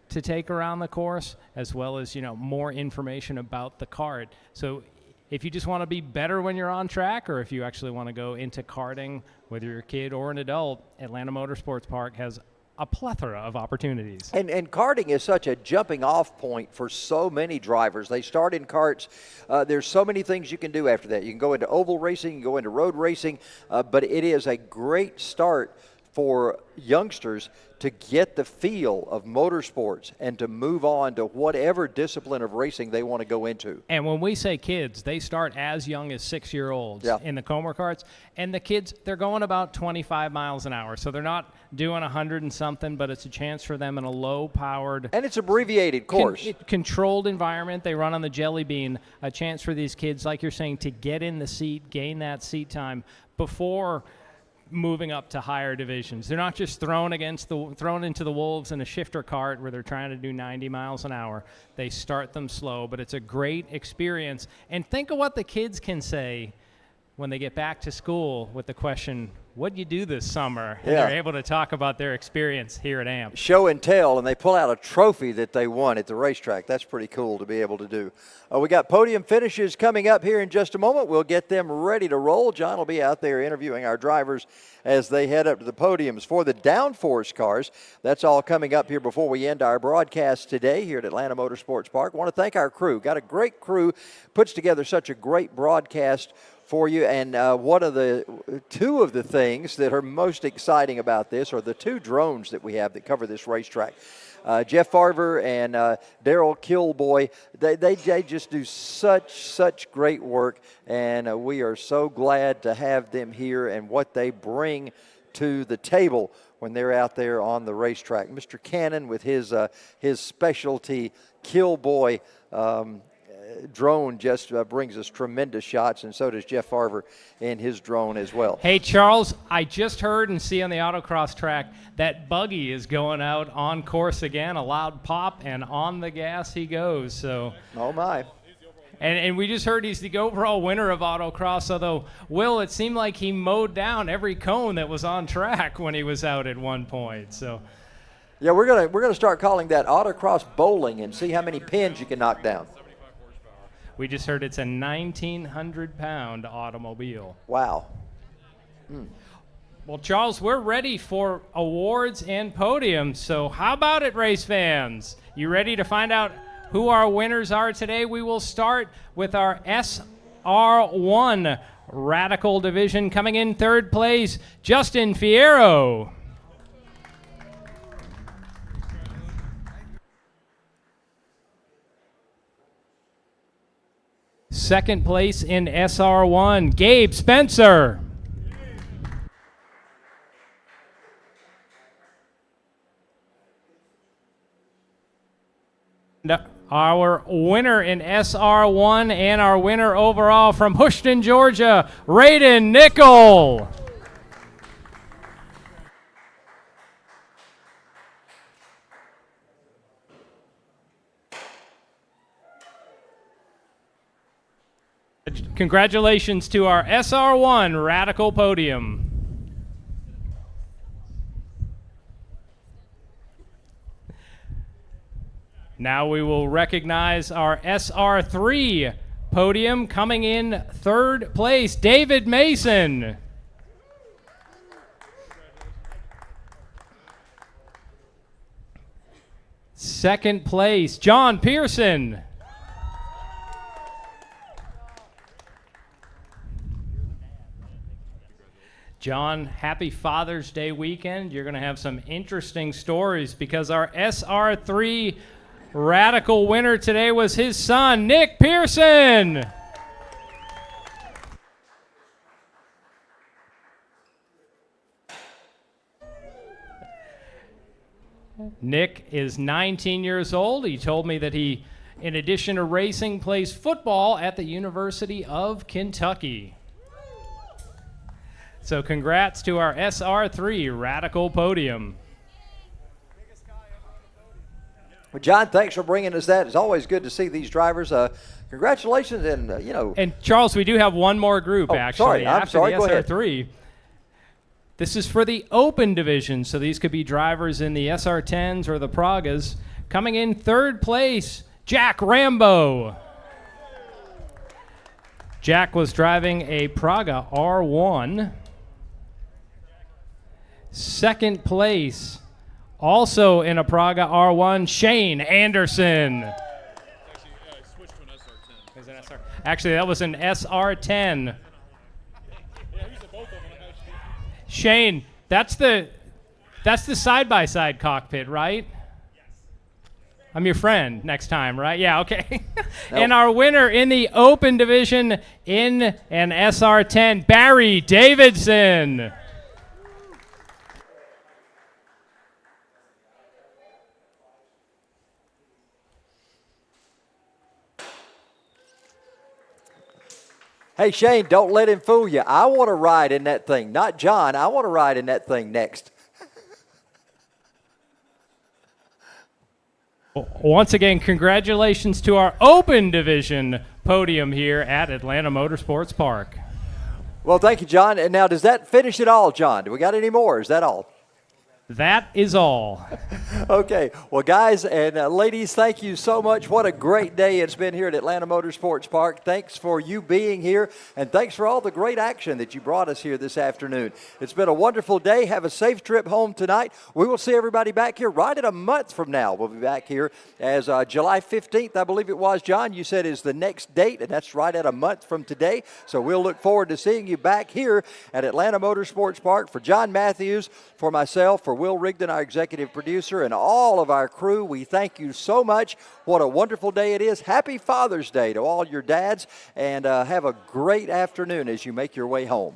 to take around the course, as well as, more information about the kart. So if you just want to be better when you're on track, or if you actually want to go into karting, whether you're a kid or an adult, Atlanta Motorsports Park has a plethora of opportunities. And karting is such a jumping off point for so many drivers. They start in karts. There's so many things you can do after that. You can go into oval racing, you can go into road racing, but it is a great start for youngsters to get the feel of motorsports and to move on to whatever discipline of racing they want to go into. And when we say kids, they start as young as 6-year-olds in the Comer karts. And the kids, they're going about 25 miles an hour. So they're not doing 100 and something, but it's a chance for them in a low-powered. And it's abbreviated course. Controlled environment. They run on the Jelly Bean. A chance for these kids, like you're saying, to get in the seat, gain that seat time before moving up to higher divisions. They're not just thrown into the wolves in a shifter cart where they're trying to do 90 miles an hour. They start them slow, but it's a great experience. And think of what the kids can say when they get back to school with the question, what'd you do this summer? And they're able to talk about their experience here at AMP. Show and tell, and they pull out a trophy that they won at the racetrack. That's pretty cool to be able to do. We got podium finishes coming up here in just a moment. We'll get them ready to roll. John will be out there interviewing our drivers as they head up to the podiums for the Downforce cars. That's all coming up here before we end our broadcast today here at Atlanta Motorsports Park. I want to thank our crew. Got a great crew, puts together such a great broadcast for you, and two of the things that are most exciting about this are the 2 drones that we have that cover this racetrack. Jeff Farver and Daryl Kilboy, they just do such great work, and we are so glad to have them here and what they bring to the table when they're out there on the racetrack. Mr. Cannon with his specialty Kilboy drone just brings us tremendous shots, and so does Jeff Farver in his drone as well. Hey, Charles, I just heard and see on the autocross track that Buggy is going out on course again, a loud pop, and on the gas he goes. So. Oh, my. And we just heard he's the overall winner of autocross, although, Will, it seemed like he mowed down every cone that was on track when he was out at one point. So. Yeah, we're gonna start calling that autocross bowling and see how many pins you can knock down. We just heard it's a 1,900-pound automobile. Wow. Well, Charles, we're ready for awards and podiums. So how about it, race fans? You ready to find out who our winners are today? We will start with our SR1 Radical Division. Coming in 3rd place, Justin Fierro. Second place in SR1, Gabe Spencer. Our winner in SR1 and our winner overall from Houston, Georgia, Raiden Nickel. Congratulations to our SR1 Radical Podium. Now we will recognize our SR3 Podium. Coming in 3rd place, David Mason. Second place, John Pearson. John, happy Father's Day weekend. You're going to have some interesting stories because our SR3 Radical winner today was his son, Nick Pearson. Nick is 19 years old. He told me that he, in addition to racing, plays football at the University of Kentucky. So congrats to our SR3 Radical Podium. Well, John, thanks for bringing us that. It's always good to see these drivers. Congratulations, and And Charles, we do have one more group actually. I'm sorry. The Go ahead. SR3. This is for the open division, so these could be drivers in the SR10s or the Pragas. Coming in third place, Jack Rambo. Jack was driving a Praga R1. Second place, also in a Praga R1, Shane Anderson. Actually, that was an SR10. Shane, that's the side-by-side cockpit, right? I'm your friend next time, right? Yeah, okay. And our winner in the open division in an SR10, Barry Davidson. Hey, Shane, don't let him fool you. I want to ride in that thing. Not John. I want to ride in that thing next. Once again, congratulations to our open division podium here at Atlanta Motorsports Park. Well, thank you, John. And now, does that finish it all, John? Do we got any more? Is that all? That is all. Okay. Well, guys and ladies, thank you so much. What a great day it's been here at Atlanta Motorsports Park. Thanks for you being here, and thanks for all the great action that you brought us here this afternoon. It's been a wonderful day. Have a safe trip home tonight. We will see everybody back here right at a month from now. We'll be back here as July 15th, I believe it was, John, you said is the next date, and that's right at a month from today. So we'll look forward to seeing you back here at Atlanta Motorsports Park. For John Matthews, for myself, for Will Rigdon, our executive producer, and all of our crew, we thank you so much. What a wonderful day it is. Happy Father's Day to all your dads, and have a great afternoon as you make your way home.